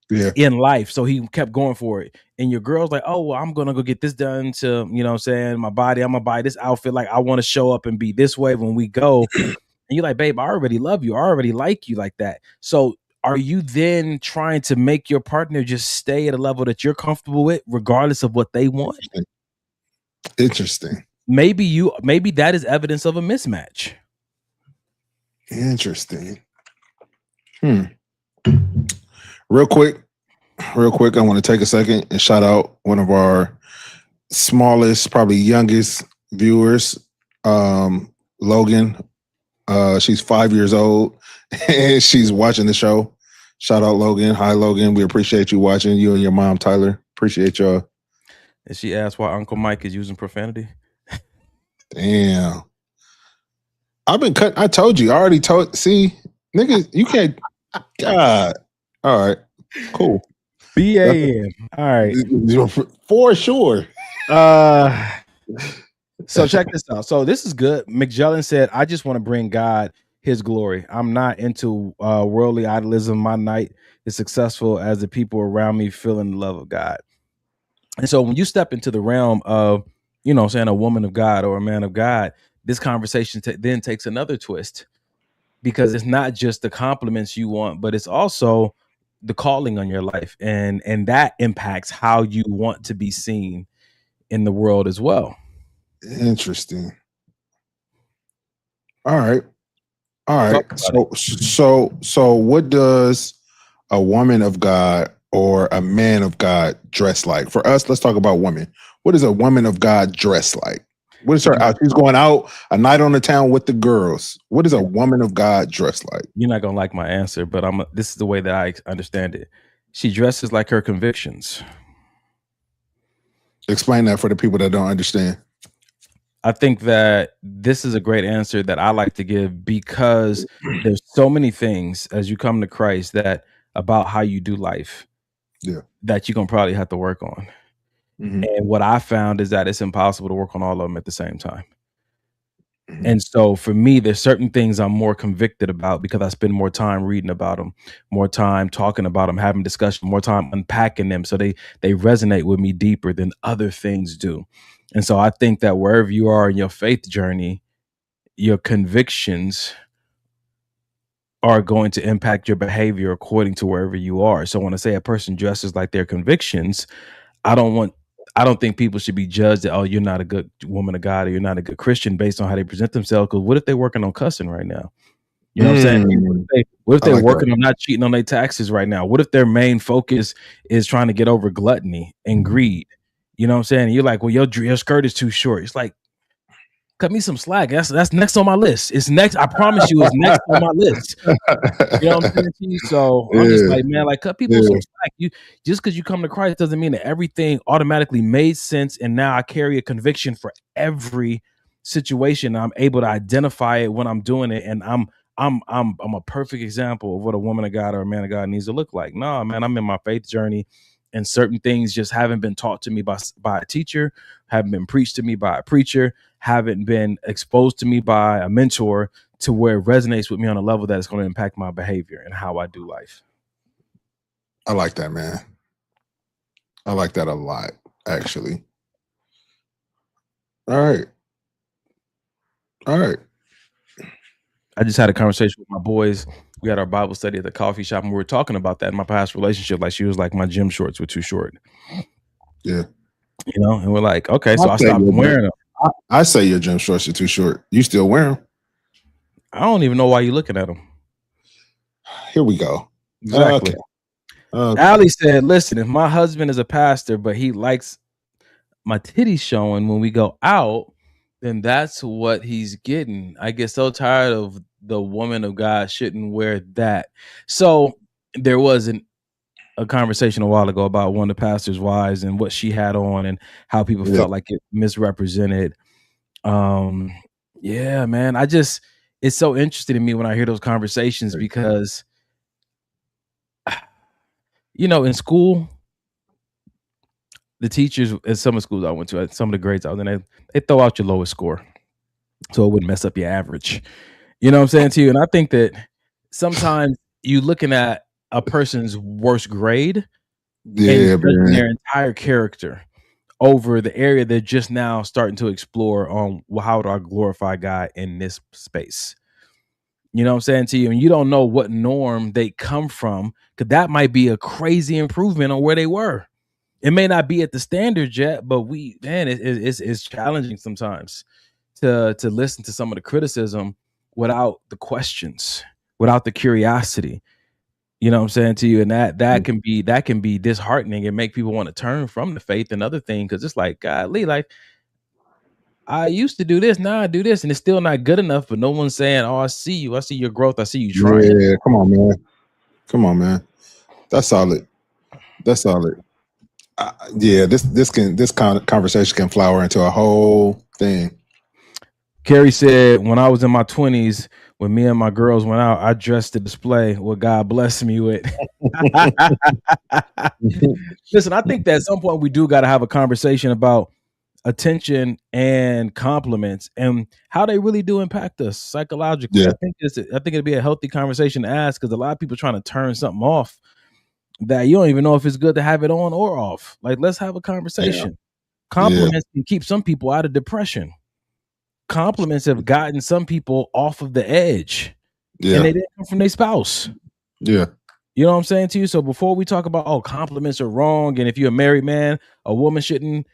Yeah.
In life. So he kept going for it. And your girl's like, oh, well, I'm going to go get this done to, you know what I'm saying, my body. I'm going to buy this outfit. Like, I want to show up and be this way when we go. And you're like, babe, I already love you. I already like you like that. So are you then trying to make your partner just stay at a level that you're comfortable with, regardless of what they want?
Interesting.
Maybe that is evidence of a mismatch.
Interesting. Real quick, I want to take a second and shout out one of our smallest, probably youngest viewers, Logan. She's 5 years old and she's watching the show. Shout out Logan. Hi, Logan. We appreciate you watching. You and your mom, Tyler. Appreciate y'all.
And she asked why Uncle Mike is using profanity.
Damn. I've been cut. I told you. I already told. See, nigga, you can't. God. All right. Cool.
BAM. All right.
For sure.
So check this out. So this is good. McJellin said, I just want to bring God his glory. I'm not into worldly idolism. My night is successful as the people around me feeling the love of God. And so when you step into the realm of, you know, saying a woman of God or a man of God, this conversation then takes another twist, because it's not just the compliments you want, but it's also the calling on your life. And that impacts how you want to be seen in the world as well.
Interesting. All right. So what does a woman of God or a man of God dress like? For us, let's talk about women. what is a woman of God dress like? What is her out? She's going out a night on the town with the girls. What is a woman of God dress like?
You're not gonna like my answer, but this is the way that I understand it. She dresses like her convictions.
Explain that for the people that don't understand.
I think that this is a great answer that I like to give because there's so many things as you come to Christ that about how you do life that you're gonna probably have to work on.
Mm-hmm.
And what I found is that it's impossible to work on all of them at the same time. And so for me, there's certain things I'm more convicted about because I spend more time reading about them, more time talking about them, having discussion, more time unpacking them. So they resonate with me deeper than other things do. And so I think that wherever you are in your faith journey, your convictions are going to impact your behavior according to wherever you are. So when I say a person dresses like their convictions, I don't think people should be judged that, oh, you're not a good woman of God or you're not a good Christian based on how they present themselves. Because what if they're working on cussing right now? You know what I'm saying? What if they're working on not cheating on their taxes right now? What if their main focus is trying to get over gluttony and greed? You know what I'm saying? And you're like, well, your skirt is too short. It's like, cut me some slack. That's next on my list. It's next. I promise you, it's next on my list. You know what I'm saying to you? So I'm just like, man, like cut people some slack. You just because you come to Christ doesn't mean that everything automatically made sense. And now I carry a conviction for every situation. I'm able to identify it when I'm doing it, and I'm a perfect example of what a woman of God or a man of God needs to look like. No, man, I'm in my faith journey. And certain things just haven't been taught to me by a teacher, haven't been preached to me by a preacher, haven't been exposed to me by a mentor to where it resonates with me on a level that is going to impact my behavior and how I do life.
I like that, man. I like that a lot, actually. All right.
I just had a conversation with my boys. We had our Bible study at the coffee shop, and we were talking about that in my past relationship. Like, she was like, my gym shorts were too short.
Yeah.
You know, and we're like, okay, so I stopped wearing them.
I say your gym shorts are too short. You still wear them?
I don't even know why you're looking at them.
Here we go.
Exactly. Okay. Allie said, listen, if my husband is a pastor, but he likes my titties showing when we go out, then that's what he's getting. I get so tired of the woman of God shouldn't wear that. So there was a conversation a while ago about one of the pastor's wives and what she had on and how people felt like it misrepresented. Yeah, man. It's so interesting to me when I hear those conversations because, you know, in school, the teachers at some of the schools I went to, some of the grades I was in, they throw out your lowest score so it wouldn't mess up your average. You know what I'm saying to you? And I think that sometimes you looking at a person's worst grade and judging their entire character over the area they're just now starting to explore on, well, how do I glorify God in this space? You know what I'm saying to you? And you don't know what norm they come from, because that might be a crazy improvement on where they were. It may not be at the standard yet, but it's challenging sometimes to listen to some of the criticism without the questions, without the curiosity. You know what I'm saying to you? And that can be disheartening and make people want to turn from the faith and other things, because it's like, golly, like I used to do this, now I do this, and it's still not good enough. But no one's saying, "Oh, I see you, I see your growth, I see you trying."
Yeah, come on, man. That's solid. Yeah, this kind of conversation can flower into a whole thing.
Carrie said, when I was in my 20s, when me and my girls went out, I dressed to display what God blessed me with. Listen, I think that at some point we do got to have a conversation about attention and compliments and how they really do impact us psychologically. Yeah. I think it'd be a healthy conversation to ask, because a lot of people trying to turn something off that you don't even know if it's good to have it on or off. Like, let's have a conversation. Yeah. Compliments can keep some people out of depression. Compliments have gotten some people off of the edge, and they didn't come from their spouse.
Yeah.
You know what I'm saying to you? So before we talk about, oh, compliments are wrong, and if you're a married man, a woman shouldn't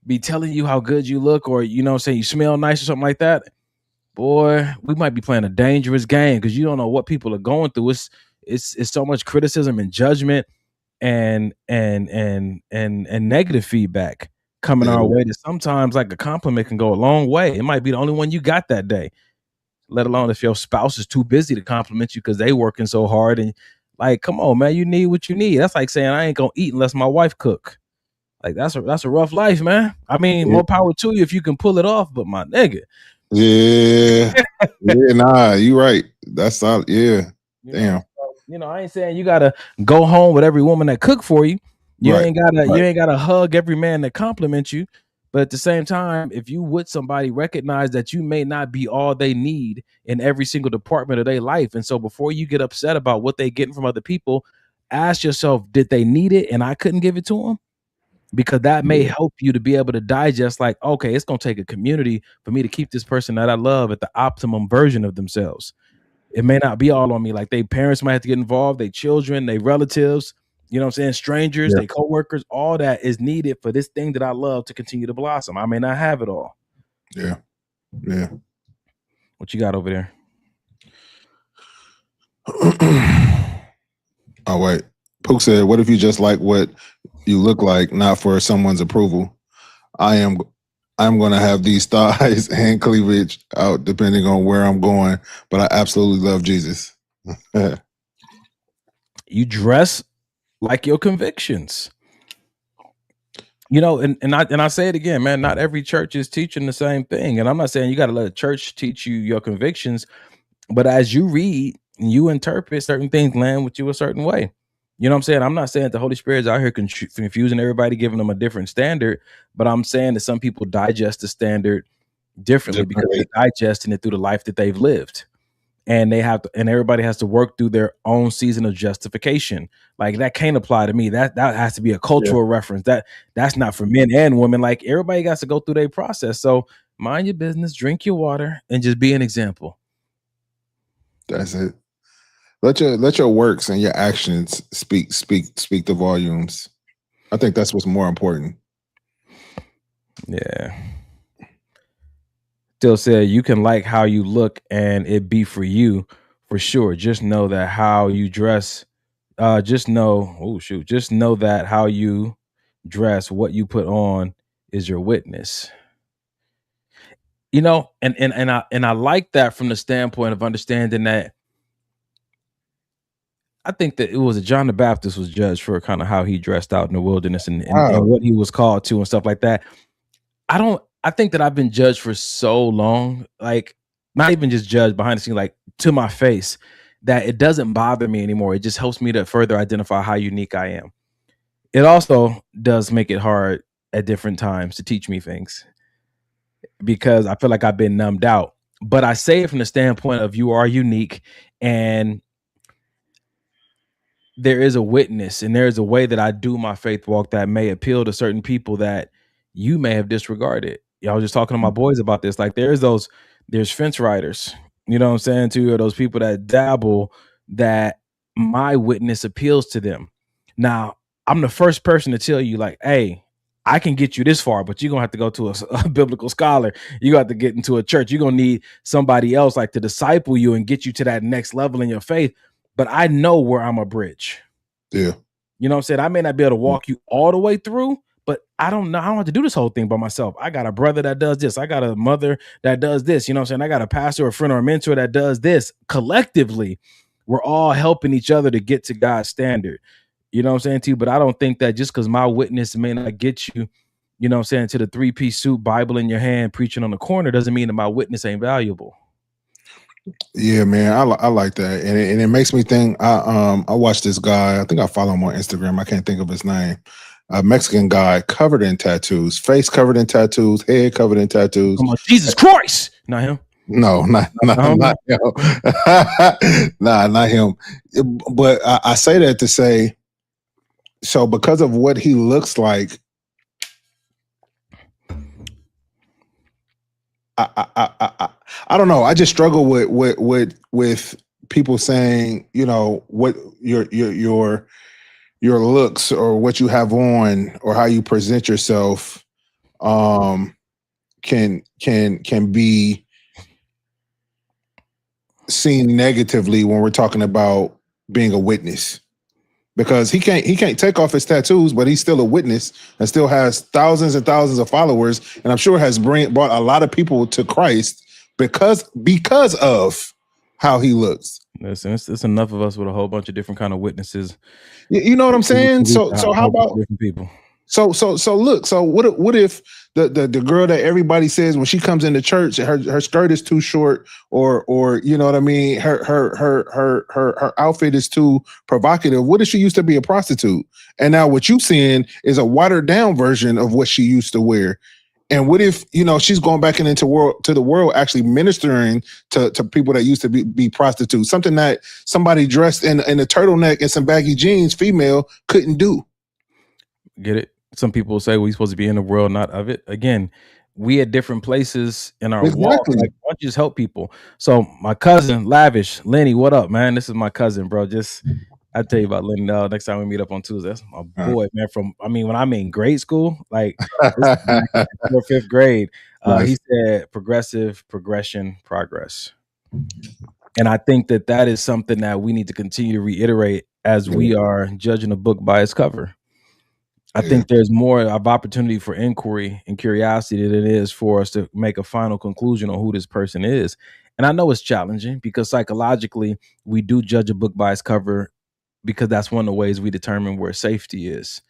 be telling you how good you look, or, you know what I'm saying, you smell nice or something like that, boy, we might be playing a dangerous game, because you don't know what people are going through. It's so much criticism and judgment and negative feedback coming
Yeah.
our way that sometimes like a compliment can go a long way. It might be the only one you got that day, let alone if your spouse is too busy to compliment you because they working so hard. And like, come on, man, you need what you need. That's like saying I ain't gonna eat unless my wife cook. Like that's a rough life, man. I mean,
Yeah.
more power to you if you can pull it off, but my nigga.
Yeah. Yeah, nah, you right. That's solid. Yeah.
You
Damn.
know, so, I ain't saying you gotta go home with every woman that cook for you. You
Right.
ain't gotta hug every man that compliments you. But at the same time, if you with somebody, recognize that you may not be all they need in every single department of their life. And so before you get upset about what they getting from other people, ask yourself, did they need it and I couldn't give it to them? Because that may help you to be able to digest, like, okay, it's gonna take a community for me to keep this person that I love at the optimum version of themselves. It may not be all on me. Like, they parents might have to get involved, they children, they relatives, you know what I'm saying, strangers,
Yeah.
they coworkers, all that is needed for this thing that I love to continue to blossom. I may not have it all.
Yeah. Yeah.
What you got over there?
Oh wait. Pook said, what if you just like what you look like, not for someone's approval? I'm going to have these thighs and cleavage out depending on where I'm going, but I absolutely love Jesus.
You dress like your convictions. You know, and I say it again, man, not every church is teaching the same thing. And I'm not saying you got to let a church teach you your convictions, but as you read and you interpret, certain things land with you a certain way. You know what I'm saying? I'm not saying that the Holy Spirit is out here confusing everybody, giving them a different standard, but I'm saying that some people digest the standard differently because they're digesting it through the life that they've lived. And they have to, and everybody has to work through their own season of justification. Like, that can't apply to me. That has to be a cultural reference. That's not for men and women. Like, everybody got to go through their process. So mind your business, drink your water, and just be an example.
That's it. Let your works and your actions speak the volumes. I think that's what's more important.
Yeah. Still said you can like how you look and it be for you for sure. Just know that how you dress, just know that how you dress, what you put on is your witness. You know, and I like that from the standpoint of understanding that I think that it was John the Baptist was judged for kind of how he dressed out in the wilderness and what he was called to and stuff like that. I think that I've been judged for so long, like not even just judged behind the scene, like to my face, that it doesn't bother me anymore. It just helps me to further identify how unique I am. It also does make it hard at different times to teach me things because I feel like I've been numbed out. But I say it from the standpoint of you are unique and there is a witness and there is a way that I do my faith walk that may appeal to certain people that you may have disregarded. Y'all was just talking to my boys about this. Like, there's fence riders, you know what I'm saying, too, or those people that dabble that my witness appeals to them. Now, I'm the first person to tell you, like, hey, I can get you this far, but you're gonna have to go to a biblical scholar. You got to get into a church. You're gonna need somebody else like to disciple you and get you to that next level in your faith. But I know where I'm a bridge.
Yeah.
You know what I'm saying? I may not be able to walk you all the way through, but I don't know. I don't have to do this whole thing by myself. I got a brother that does this. I got a mother that does this. You know what I'm saying? I got a pastor, a friend, or a mentor that does this. Collectively, we're all helping each other to get to God's standard. You know what I'm saying to you? But I don't think that just because my witness may not get you, you know what I'm saying, to the 3-piece suit, Bible in your hand, preaching on the corner, doesn't mean that my witness ain't valuable.
Yeah, man, I like that, and it makes me think. I watched this guy. I think I follow him on Instagram. I can't think of his name. A Mexican guy covered in tattoos, face covered in tattoos, head covered in tattoos.
Come on, Jesus Christ, not him.
No, not him. Nah, not him. But I say that to say, so because of what he looks like, I don't know. I just struggle with people saying, you know, what your looks or what you have on or how you present yourself can be seen negatively when we're talking about being a witness. because he can't take off his tattoos, but he's still a witness and still has thousands and thousands of followers, and I'm sure has brought a lot of people to Christ because of how he looks.
Listen, it's enough of us with a whole bunch of different kind of witnesses.
You know what I'm saying? So how about
different people?
So look. So what if the girl that everybody says when she comes into church, her skirt is too short, or you know what I mean, her outfit is too provocative. What if she used to be a prostitute, and now what you seeing is a watered down version of what she used to wear? And what if, you know, she's going back into the world actually ministering to people that used to be prostitutes, something that somebody dressed in a turtleneck and some baggy jeans, female, couldn't do.
Get it? Some people say we're supposed to be in the world, not of it. Again, we at different places in our walk. Like, why don't you just help people? So my cousin, Lavish, Lenny, what up, man? This is my cousin, bro. I'll tell you about Lenny next time we meet up on Tuesday. That's my boy, man. When I'm in grade school, like 4th, 5th grade, he said progressive, progression, progress. And I think that is something that we need to continue to reiterate as we are judging a book by its cover. I think there's more of opportunity for inquiry and curiosity than it is for us to make a final conclusion on who this person is. And I know it's challenging because psychologically we do judge a book by its cover, because that's one of the ways we determine where safety is.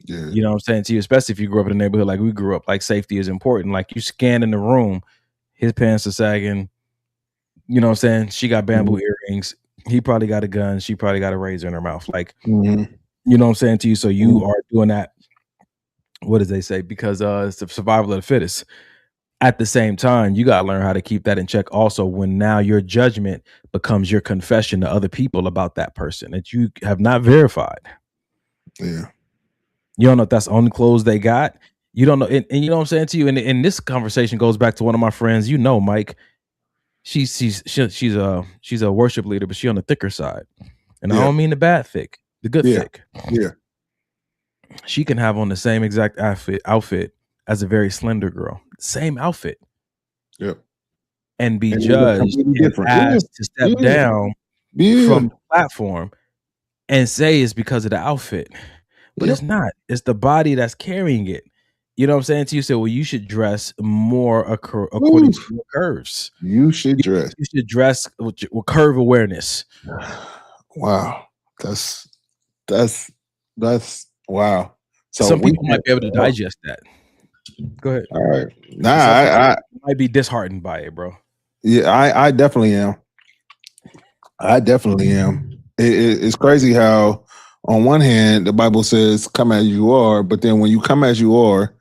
Yeah. You know what I'm saying to you, especially if you grew up in a neighborhood like we grew up, like safety is important. Like you scan in the room, his pants are sagging, you know what I'm saying? She got bamboo earrings. He probably got a gun. She probably got a razor in her mouth. Like, you know what I'm saying to you? So you are doing that. What does they say? Because it's the survival of the fittest. At the same time, you got to learn how to keep that in check also when now your judgment becomes your confession to other people about that person that you have not verified.
Yeah.
You don't know if that's the only clothes they got. You don't know. And you know what I'm saying to you? And this conversation goes back to one of my friends, you know, Mike. She's a worship leader, but she's on the thicker side. And I don't mean the bad thick, the good thick.
Yeah.
She can have on the same exact outfit as a very slender girl. Same outfit.
Yep.
And be judged and asked to step down from the platform and say it's because of the outfit. But it's not. It's the body that's carrying it. You know what I'm saying to you? So, well, you should dress more according to your curves.
You should dress.
You should dress with curve awareness.
Wow. That's wow. So
some people might be able to digest that. Go ahead.
All right. Nah, I
might be disheartened by it, bro.
Yeah, I definitely am. It's crazy how on one hand the Bible says come as you are, but then when you come as you are,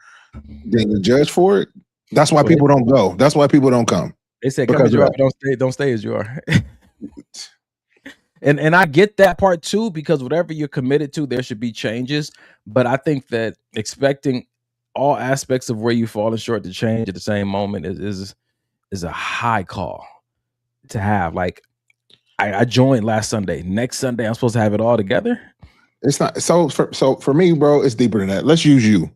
then you judge for it. That's why people don't go. That's why people don't come.
They say come as you are, don't stay as you are. And I get that part too, because whatever you're committed to, there should be changes. But I think that expecting all aspects of where you've fallen short to change at the same moment is a high call to have. Like I joined last Sunday. Next Sunday, I'm supposed to have it all together.
It's not so for me, bro. It's deeper than that. Let's use you.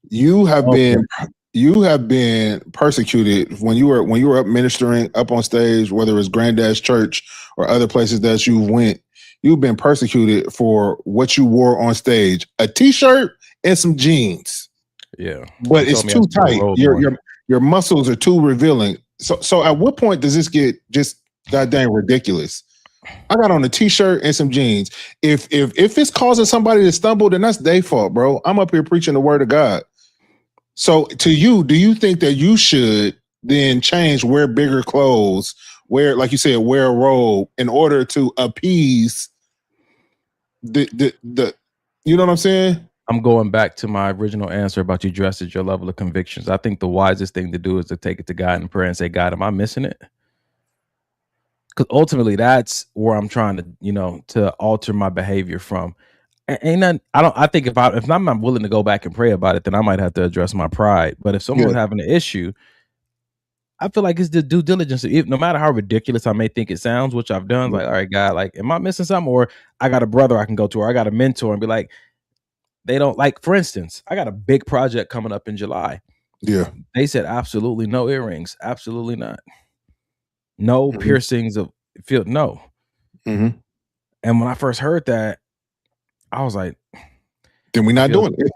You have been persecuted when you were up ministering up on stage, whether it's Granddad's Church or other places that you went. You've been persecuted for what you wore on stage: a t-shirt and some jeans.
Yeah,
but it's too tight. Your muscles are too revealing. So at what point does this get just goddamn ridiculous? I got on a t-shirt and some jeans. If it's causing somebody to stumble, then that's their fault, bro. I'm up here preaching the word of God. So to you, do you think that you should then change, wear bigger clothes, wear, like you said, wear a robe in order to appease the you know what I'm saying?
I'm going back to my original answer about you dress at your level of convictions. I think the wisest thing to do is to take it to God in prayer and say, God, am I missing it? Because ultimately that's where I'm trying to, to alter my behavior from. I think if I'm not willing to go back and pray about it, then I might have to address my pride. But if someone's having an issue, I feel like it's the due diligence. No matter how ridiculous I may think it sounds, which I've done, like, all right, God, like, am I missing something? Or I got a brother I can go to, or I got a mentor and be like, they don't like, for instance, I got a big project coming up in July.
Yeah.
They said, absolutely no earrings. Absolutely not. No piercings of field. No.
Mm-hmm.
And when I first heard that, I was like,
then we're not
feel-
doing it.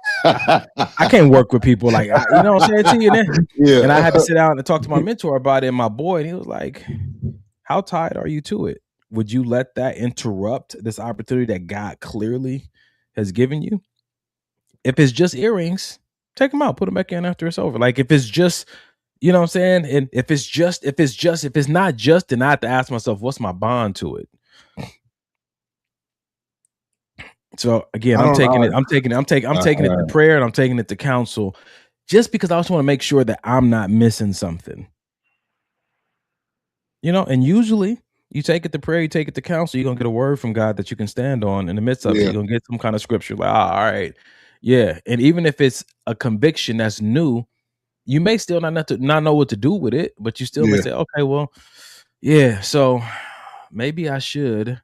I can't work with people like, you know what I'm saying to you?
Yeah.
And I had to sit down and talk to my mentor about it, and my boy, and he was like, how tied are you to it? Would you let that interrupt this opportunity that God clearly has given you? If it's just earrings, take them out, put them back in after it's over. Like if it's just, you know what I'm saying? And if it's not just, then I have to ask myself, what's my bond to it? So again, I'm taking it to prayer, and I'm taking it to counsel, just because I just want to make sure that I'm not missing something. You know, and usually you take it to prayer, you take it to counsel, you're gonna get a word from God that you can stand on in the midst of it.
Yeah.
You're gonna get some kind of scripture, like, all right, yeah. And even if it's a conviction that's new, you may still not know what to do with it, but you still may
Yeah.
say, okay, well, yeah, so maybe I should.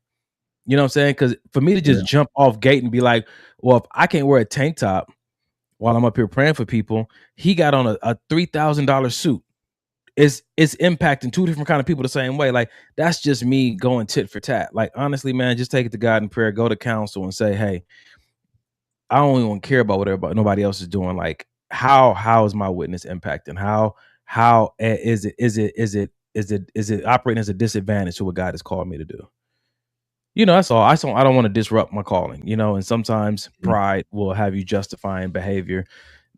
You know what I'm saying? Because for me to just jump off gate and be like, well, if I can't wear a tank top while I'm up here praying for people, he got on a $3,000 suit. It's impacting two different kind of people the same way. Like, that's just me going tit for tat. Like, honestly, man, just take it to God in prayer, go to counsel and say, hey, I don't even care about what nobody else is doing. Like, how is my witness impacting? How is it operating as a disadvantage to what God has called me to do? You know, that's all. I don't want to disrupt my calling, you know, and sometimes pride will have you justifying behavior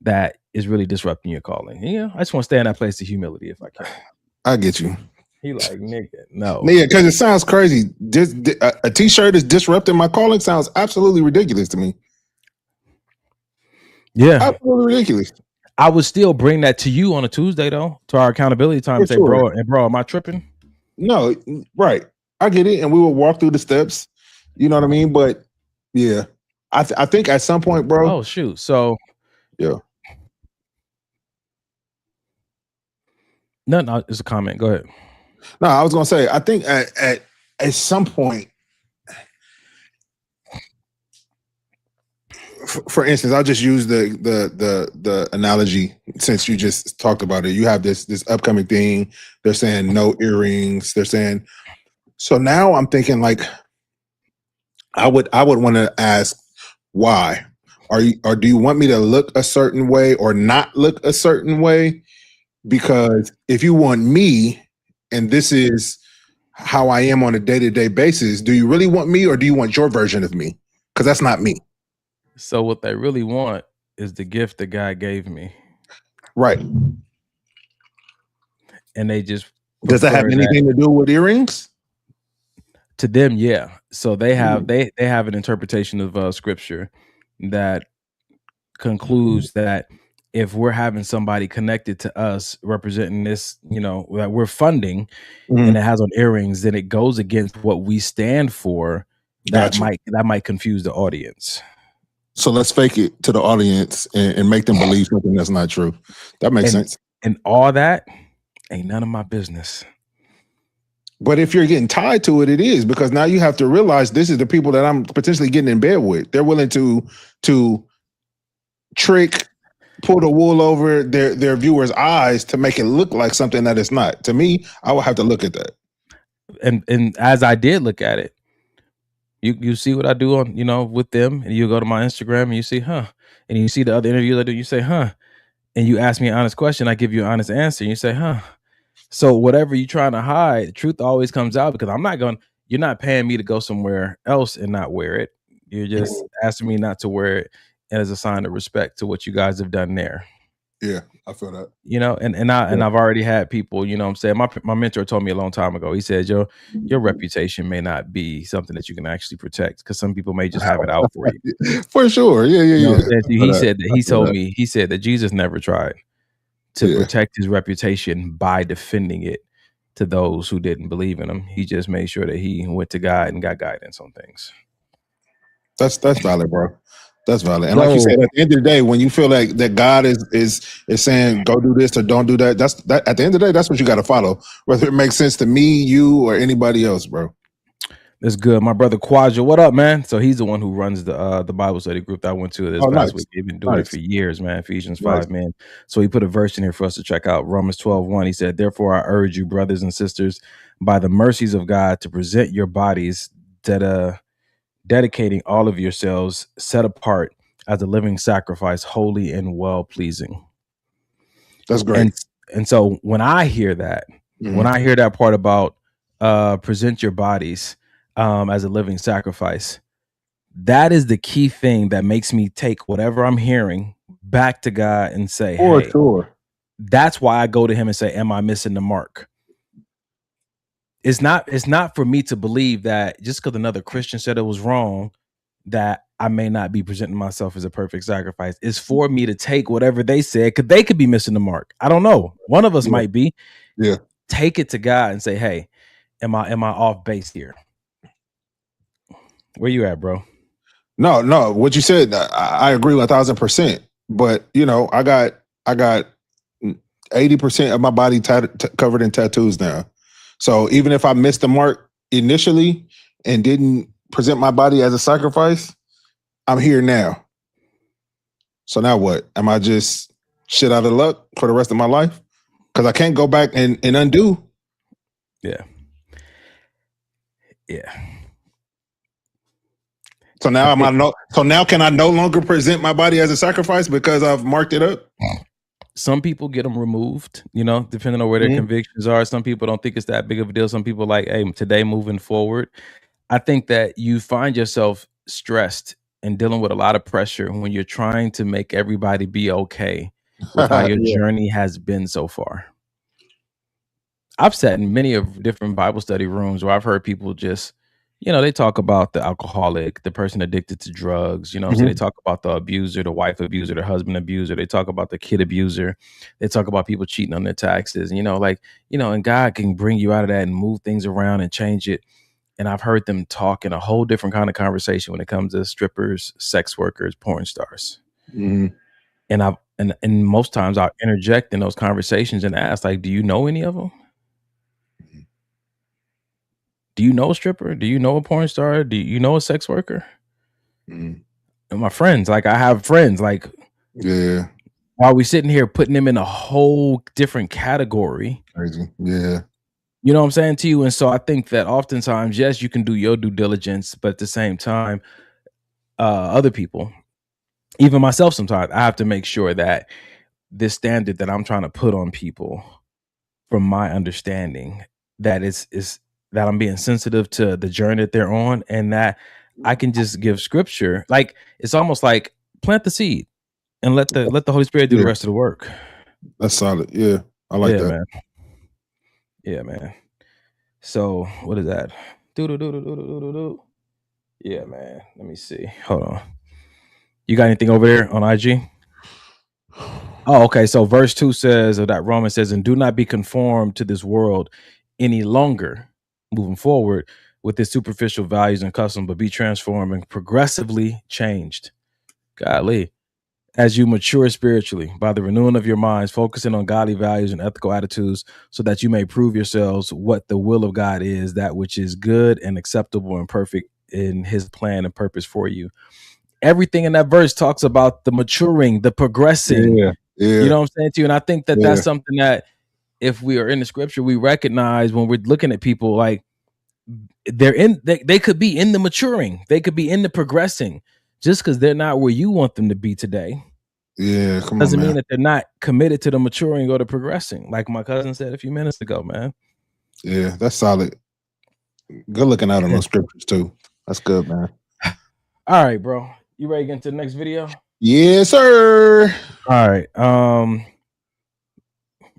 that is really disrupting your calling. You know, I just want to stay in that place of humility if I can.
I get you.
He like, nigga, no.
Yeah, because it sounds crazy. A t-shirt is disrupting my calling sounds absolutely ridiculous to me.
Yeah.
Absolutely ridiculous.
I would still bring that to you on a Tuesday, though, to our accountability time, and say, bro, am I tripping?
No, right. I get it. And we will walk through the steps. You know what I mean? But yeah, I think at some point, bro.
Oh, shoot. So,
yeah.
No, it's a comment. Go ahead.
No, I was going to say, I think at some point, for instance, I'll just use the analogy since you just talked about it. You have this upcoming thing. They're saying no earrings. They're saying, so now I'm thinking like, I would want to ask why. Or do you want me to look a certain way or not look a certain way? Because if you want me, and this is how I am on a day-to-day basis, do you really want me or do you want your version of me? Because that's not me.
So what they really want is the gift that God gave me.
Right.
And they just
does that have anything to do with earrings?
To them, yeah. So they have they have an interpretation of scripture that concludes that if we're having somebody connected to us representing this, you know, that we're funding and it has on earrings, then it goes against what we stand for. That might confuse the audience.
So let's fake it to the audience and make them believe something that's not true. That makes sense.
And all that ain't none of my business.
But if you're getting tied to it, it is, because now you have to realize this is the people that I'm potentially getting in bed with. They're willing to trick, pull the wool over their viewers' eyes to make it look like something that it's not. To me, I will have to look at that.
And as I did look at it, you see what I do on, you know, with them, and you go to my Instagram and you see, and you see the other interviews I do, you say, and you ask me an honest question, I give you an honest answer, and you say, So whatever you're trying to hide, the truth always comes out, because you're not paying me to go somewhere else and not wear it. You're just asking me not to wear it, and as a sign of respect to what you guys have done there.
Yeah, I feel that.
You know, and I've already had people, you know what I'm saying? My mentor told me a long time ago, he said, your reputation may not be something that you can actually protect, because some people may just have it out for you.
For sure. Yeah.
He said that Jesus never tried to protect his reputation by defending it to those who didn't believe in him. He just made sure that he went to God and got guidance on things.
That's valid, bro. That's valid. And like you said, at the end of the day, when you feel like that God is saying go do this or don't do that, that's at the end of the day, that's what you got to follow, whether it makes sense to me, you, or anybody else, bro.
That's good. My brother Quadra, what up, man? So he's the one who runs the Bible study group that I went to this past week. He's been doing it for years, man. Ephesians 5, man. So he put a verse in here for us to check out. Romans 12:1. He said, "Therefore I urge you, brothers and sisters, by the mercies of God, to present your bodies dedicating all of yourselves set apart as a living sacrifice, holy and well pleasing.
That's great.
And so when I hear that, when I hear that part about present your bodies as a living sacrifice, that is the key thing that makes me take whatever I'm hearing back to God and say,
For
hey,
sure.
that's why I go to him and say, am I missing the mark? It's not for me to believe that just because another Christian said it was wrong, that I may not be presenting myself as a perfect sacrifice. It's for me to take whatever they said, because they could be missing the mark. I don't know. One of us might be.
Yeah.
Take it to God and say, hey, am I off base here? Where you at, bro?
No. What you said, I agree 1,000%. But I got 80% of my body covered in tattoos now. So even if I missed the mark initially and didn't present my body as a sacrifice, I'm here now. So now what? Am I just shit out of luck for the rest of my life? Because I can't go back and undo.
Yeah.
So now now can I no longer present my body as a sacrifice because I've marked it up?
Some people get them removed, depending on where their convictions are. Some people don't think it's that big of a deal. Some people like, hey, today moving forward. I think that you find yourself stressed and dealing with a lot of pressure when you're trying to make everybody be okay with how your journey has been so far. I've sat in many of different Bible study rooms where I've heard people just, they talk about the alcoholic, the person addicted to drugs, so they talk about the abuser, the wife abuser, the husband abuser. They talk about the kid abuser. They talk about people cheating on their taxes, and God can bring you out of that and move things around and change it. And I've heard them talk in a whole different kind of conversation when it comes to strippers, sex workers, porn stars. And most times I'll interject in those conversations and ask, like, do you know any of them? Do you know a stripper? Do you know a porn star? Do you know a sex worker? And my friends, I have friends, while we sitting here putting them in a whole different category.
Crazy. Yeah.
You know what I'm saying to you? And so I think that oftentimes, yes, you can do your due diligence, but at the same time, other people, even myself, sometimes I have to make sure that this standard that I'm trying to put on people, from my understanding, that is that I'm being sensitive to the journey that they're on, and that I can just give scripture. Like, it's almost like plant the seed and let the Holy Spirit do the rest of the work.
That's solid. Yeah. I like that.
Man. Yeah, man. So what is that? Yeah, man. Let me see. Hold on. You got anything over there on IG? Oh, okay. So verse 2 says, or that Romans says, and do not be conformed to this world any longer, moving forward with its superficial values and customs, but be transformed and progressively changed. Golly. As you mature spiritually by the renewing of your minds, focusing on godly values and ethical attitudes, so that you may prove yourselves what the will of God is, that which is good and acceptable and perfect in his plan and purpose for you. Everything in that verse talks about the maturing, the progressing.
Yeah.
You know what I'm saying to you? And I think that that's something that, if we are in the scripture, we recognize when we're looking at people, like they could be in the maturing, they could be in the progressing. Just because they're not where you want them to be today, doesn't mean that they're not committed to the maturing or the progressing. Like my cousin said a few minutes ago, man.
Yeah, that's solid. Good looking out on those scriptures too. That's good, man.
All right, bro. You ready to get into the next video?
Yes, sir.
All right.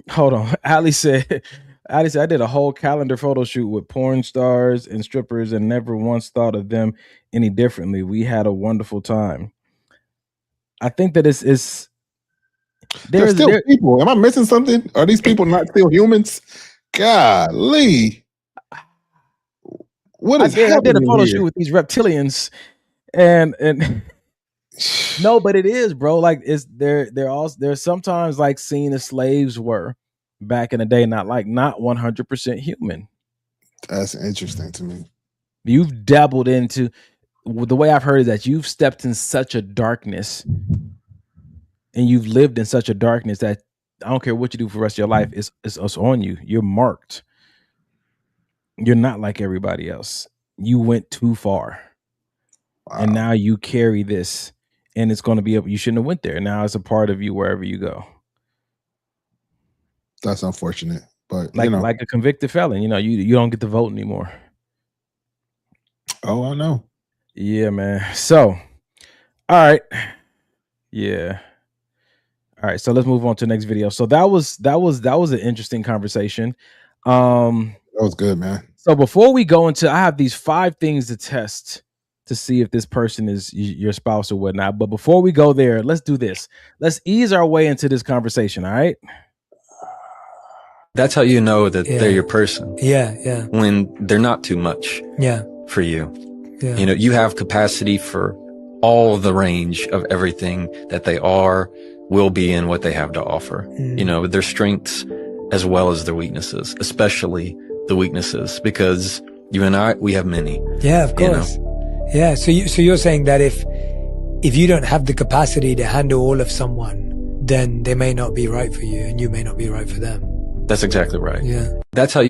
Hold on. Ali said, I did a whole calendar photo shoot with porn stars and strippers and never once thought of them any differently. We had a wonderful time. I think that
They're still people. Am I missing something? Are these people not still humans? Golly. What is happening?
I did a photo shoot with these reptilians, and no, but it is, bro. Like, they're sometimes like seen as slaves were back in the day, not 100% human.
That's interesting to me.
You've dabbled into, the way I've heard is that you've stepped in such a darkness and you've lived in such a darkness that I don't care what you do for the rest of your life, it's on you. You're marked. You're not like everybody else. You went too far. and
Wow.
now you carry this, and it's going to be you shouldn't have went there. Now it's a part of you wherever you go.
That's unfortunate. But you
Like
know,
a convicted felon, you don't get to vote anymore.
oh, I know.
Yeah, man. So, all right. Yeah. All right. So let's move on to the next video. So that was an interesting conversation.
That was good, man.
So before we go into, I have these 5 things to test to see if this person is your spouse or whatnot. But before we go there, let's do this. Let's ease our way into this conversation. All right.
That's how you know that
Yeah.
they're your person.
Yeah, yeah,
When they're not too much
yeah,
for you.
yeah.
You know, you have capacity for all the range of everything that they are, will be, and what they have to offer. You know, their strengths as well as their weaknesses, especially the weaknesses, because you and I, we have many.
Yeah, of
you know?
course. Yeah. So you're saying that if you don't have the capacity to handle all of someone, then they may not be right for you, and you may not be right for them.
That's exactly right.
Yeah.
That's how you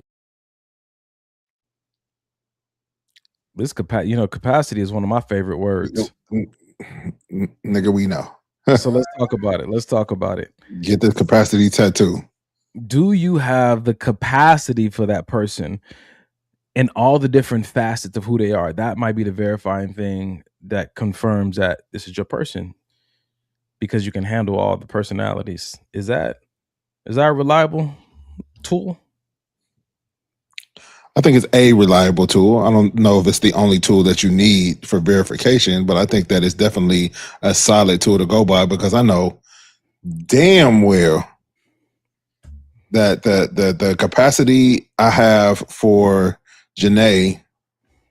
This capacity is one of my favorite words.
Nigga, we know.
So let's talk about it. Let's talk about it.
Get the capacity tattoo.
Do you have the capacity for that person in all the different facets of who they are? That might be the verifying thing that confirms that this is your person, because you can handle all the personalities. Is that a reliable tool?
I think it's a reliable tool. I don't know if it's the only tool that you need for verification, but I think that it's definitely a solid tool to go by, because I know damn well that the capacity I have for Janae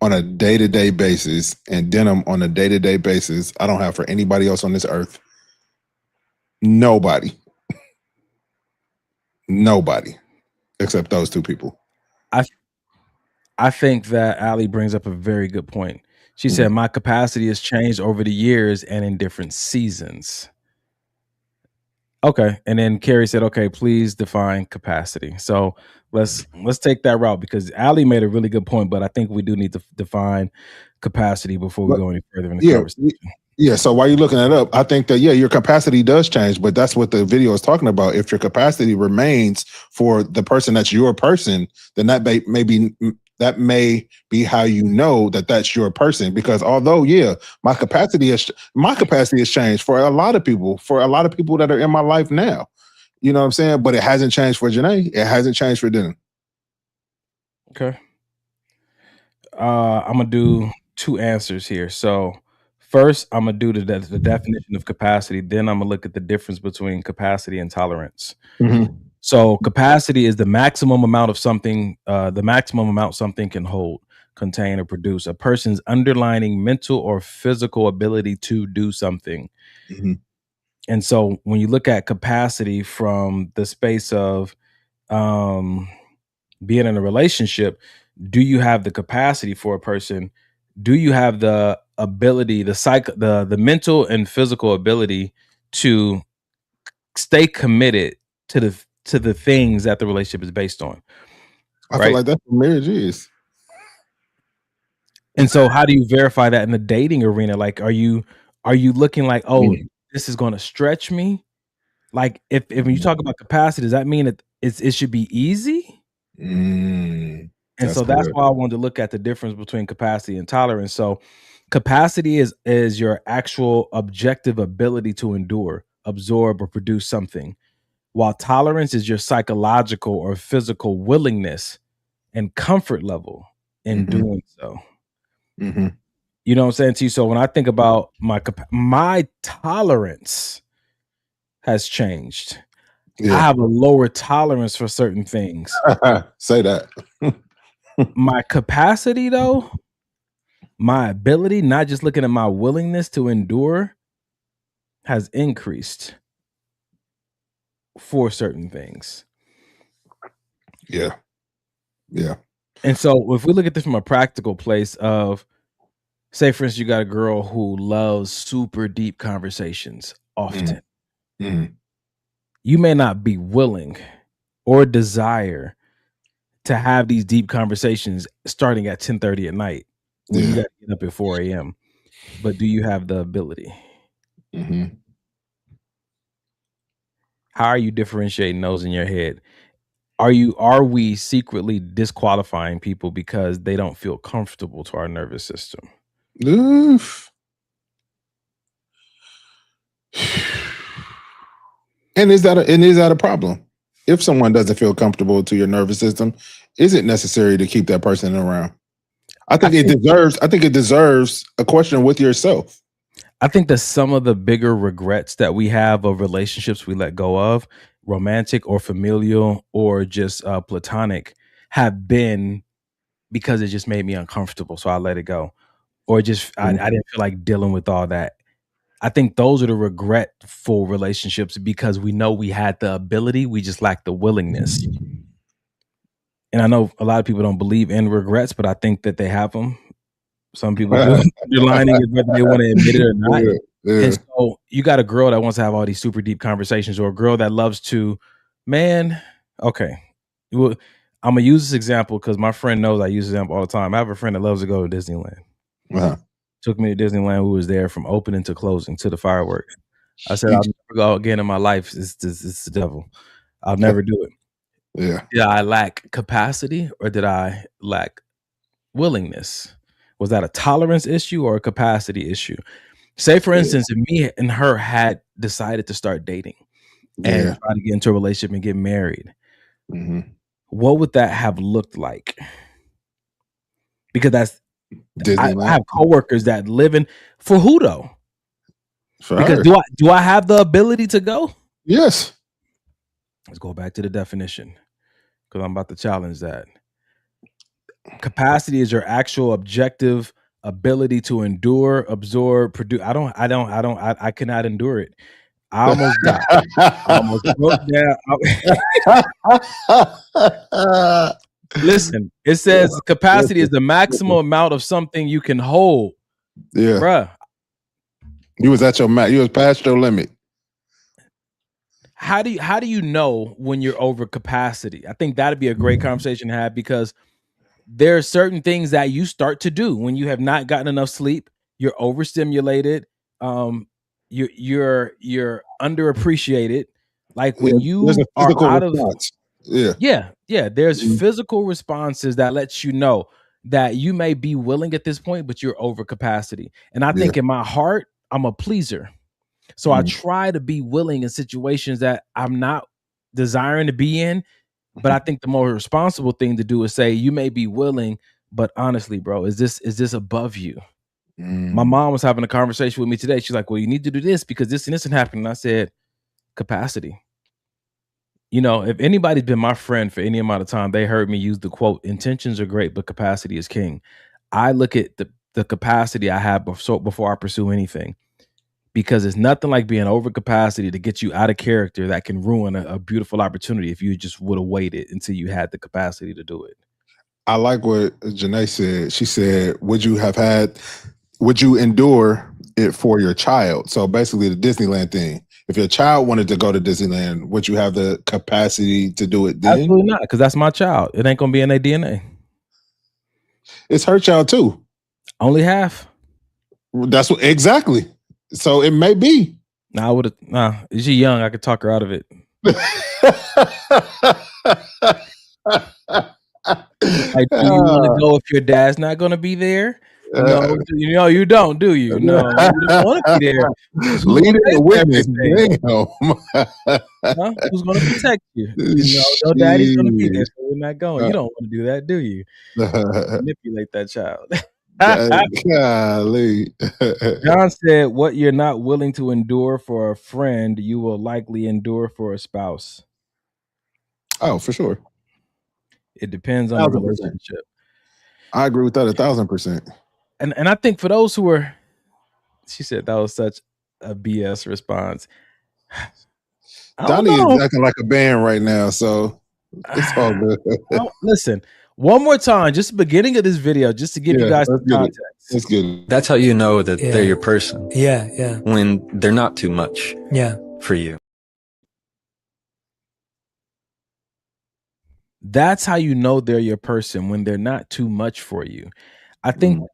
on a day-to-day basis and Denim on a day-to-day basis, I don't have for anybody else on this earth. Nobody except those 2 people.
I think that Ali brings up a very good point. She said, my capacity has changed over the years and in different seasons. Okay. And then Carrie said, okay, please define capacity. So let's take that route, because Ali made a really good point, but I think we do need to define capacity before we go any further in the conversation.
Yeah, so while you're looking that up, I think that, your capacity does change, but that's what the video is talking about. If your capacity remains for the person that's your person, then that may be how you know that that's your person. Because although, my capacity has changed for a lot of people that are in my life now. You know what I'm saying? But it hasn't changed for Janae. It hasn't changed for Denim.
Okay. I'm gonna do 2 answers here. So first, I'm gonna do the definition of capacity. Then I'm gonna look at the difference between capacity and tolerance. So capacity is the maximum amount something can hold, contain, or produce. A person's underlying mental or physical ability to do something. And so when you look at capacity from the space of being in a relationship, do you have the capacity for a person? Do you have the ability, the mental and physical ability to stay committed to the things that the relationship is based on?
I feel like that's what marriage is.
And so how do you verify that in the dating arena? Like, are you looking like, oh, this is going to stretch me? Like, if when you talk about capacity, does that mean that it should be easy? And so that's why I wanted to look at the difference between capacity and tolerance. So capacity is your actual objective ability to endure, absorb, or produce something, while tolerance is your psychological or physical willingness and comfort level in doing so. You know what I'm saying to you? So when I think about my tolerance has changed. I have a lower tolerance for certain things.
Say that.
My capacity, though, my ability, not just looking at my willingness to endure, has increased for certain things.
Yeah.
And so if we look at this from a practical place of, say, for instance, you got a girl who loves super deep conversations often. You may not be willing or desire to have these deep conversations starting at 10:30 at night when you got to get up at 4 a.m. but do you have the ability?
hmm
How are you differentiating those in your head? Are we secretly disqualifying people because they don't feel comfortable to our nervous system?
Oof. And is that a problem? If someone doesn't feel comfortable to your nervous system, is it necessary to keep that person around? I think it deserves a question with yourself.
I think that some of the bigger regrets that we have of relationships we let go of, romantic or familial or just platonic, have been because it just made me uncomfortable, so I let it go, or just I didn't feel like dealing with all that. I think those are the regretful relationships because we know we had the ability, we just lacked the willingness. And I know a lot of people don't believe in regrets, but I think that they have them. Some people do. Underlining is whether they want to admit it or not. And so you got a girl that wants to have all these super deep conversations, or a girl that loves to, man, okay. Well, I'm going to use this example because my friend knows I use this example all the time. I have a friend that loves to go to Disneyland. Took me to Disneyland. We was there from opening to closing to the fireworks. I said, I'll never go again in my life. It's the devil. I'll never do it.
Yeah.
Did I lack capacity or did I lack willingness? Was that a tolerance issue or a capacity issue? Say, for instance, if me and her had decided to start dating and try to get into a relationship and get married, what would that have looked like? Because I have coworkers that live in, for who though? Because
her.
do I have the ability to go?
Yes.
Let's go back to the definition because I'm about to challenge that. Capacity is your actual objective ability to endure, absorb, produce. I cannot endure it. I almost died. I almost broke down. Listen, it says capacity is the maximum amount of something you can hold.
Yeah.
Bruh.
You was at your you was past your limit.
How do you know when you're over capacity? I think that'd be a great conversation to have because there are certain things that you start to do when you have not gotten enough sleep. You're overstimulated. You're underappreciated. Like when you are out of there's physical responses that lets you know that you may be willing at this point, but you're over capacity. And I think in my heart, I'm a pleaser. So I try to be willing in situations that I'm not desiring to be in. But I think the more responsible thing to do is say, you may be willing, but honestly, bro, is this above you? My mom was having a conversation with me today. She's like, well, you need to do this because this and this is happening. And I said, capacity. You know, if anybody's been my friend for any amount of time, they heard me use the quote, intentions are great, but capacity is king. I look at the capacity I have before I pursue anything. Because it's nothing like being over capacity to get you out of character that can ruin a beautiful opportunity if you just would have waited until you had the capacity to do it.
I like what Janae said. She said, would you endure it for your child? So basically the Disneyland thing. If your child wanted to go to Disneyland, would you have the capacity to do it then?
Absolutely not, because that's my child. It ain't going to be in their DNA.
It's her child too.
Only half.
That's what exactly. So it may be.
She's young. I could talk her out of it. Like, do you want to go if your dad's not going to be there? No, you don't, do you? No, you don't want to be there.
Lead the witness.
Who's going to protect you? No daddy's going to be there, so we're not going. You don't want to do that, do you? Manipulate that child. John said, what you're not willing to endure for a friend, you will likely endure for a spouse.
Oh, for sure.
It depends on the relationship.
I agree with that 1,000%.
And I think for those who are, she said that was such a BS response.
Donnie is acting like a band right now, so it's all good.
Listen, one more time, just the beginning of this video, just to give you guys some context.
It's good.
That's how you know that they're your person.
Yeah.
When they're not too much for you.
That's how you know they're your person, when they're not too much for you. I think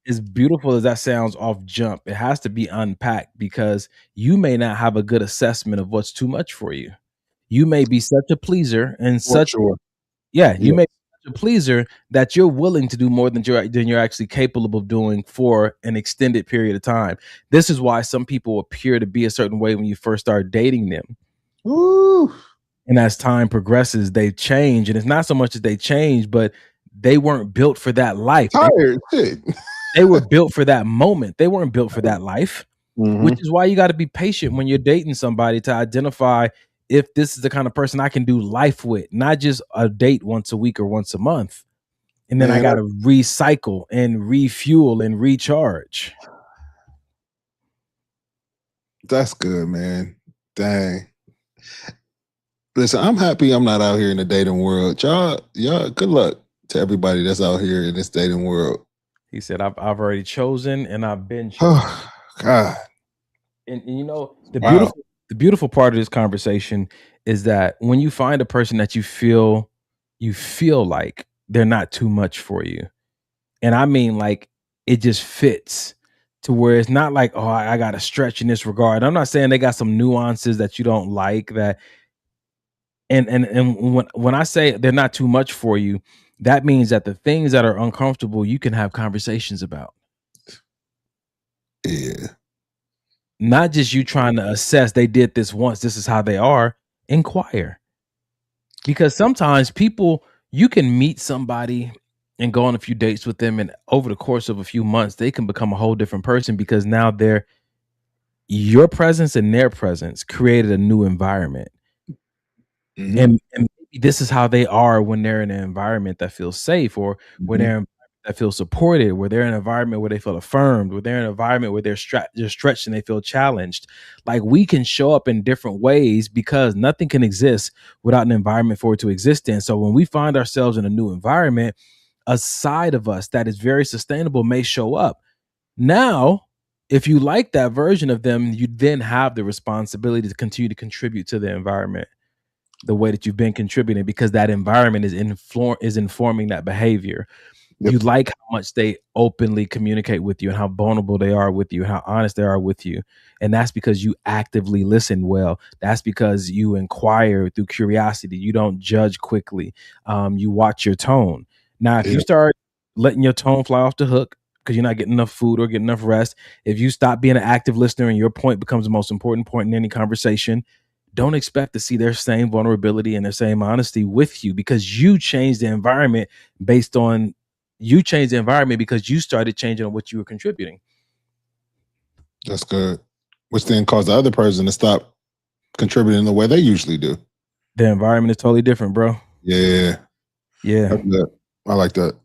as beautiful as that sounds off jump, it has to be unpacked because you may not have a good assessment of what's too much for you. You may be such a pleaser and
For
such
sure.
yeah,
Yeah.
you may be such a pleaser that you're willing to do more than you're actually capable of doing for an extended period of time. This is why some people appear to be a certain way when you first start dating them.
Woo.
And as time progresses, they change. And it's not so much as they change, but they weren't built for that life.
Tired. Shit.
They were built for that moment. They weren't built for that life,
Mhm.
which is why you got to be patient when you're dating somebody to identify if this is the kind of person I can do life with, not just a date once a week or once a month. And then I
Man,
got to recycle and refuel and recharge.
that's good, man. Dang. Listen, I'm happy I'm not out here in the dating world. Y'all, good luck to everybody that's out here in this dating world.
He said, I've already chosen and I've been chosen.
Oh, God.
And you know,
Wow.
the beautiful part of this conversation is that when you find a person that you feel like they're not too much for you. And I mean like it just fits to where it's not like, oh, I got to stretch in this regard. I'm not saying they got some nuances that you don't like that. And when I say they're not too much for you, that means that the things that are uncomfortable, you can have conversations about.
Yeah.
Not just you trying to assess they did this once, this is how they are. Inquire. Because sometimes people, you can meet somebody and go on a few dates with them, and over the course of a few months, they can become a whole different person because now your presence and their presence created a new environment.
Mhm.
And maybe this is how they are when they're in an environment that feels safe, or when they're in an environment that feels supported, where they're in an environment where they feel affirmed, where they're in an environment where they're stretched and they feel challenged. Like we can show up in different ways because nothing can exist without an environment for it to exist in. So when we find ourselves in a new environment, a side of us that is very sustainable may show up. Now, if you like that version of them, you then have the responsibility to continue to contribute to the environment the way that you've been contributing, because that environment is informing that behavior.
Yep.
You like how much they openly communicate with you and how vulnerable they are with you and how honest they are with you. And that's because you actively listen well. That's because you inquire through curiosity. You don't judge quickly. You watch your tone. Now, if you
Yeah.
start letting your tone fly off the hook because you're not getting enough food or getting enough rest, if you stop being an active listener and your point becomes the most important point in any conversation, don't expect to see their same vulnerability and their same honesty with you, because you changed the environment because you started changing on what you were contributing.
That's good. Which then caused the other person to stop contributing the way they usually do.
The environment is totally different, bro.
Yeah.
Yeah.
That's good. I like that.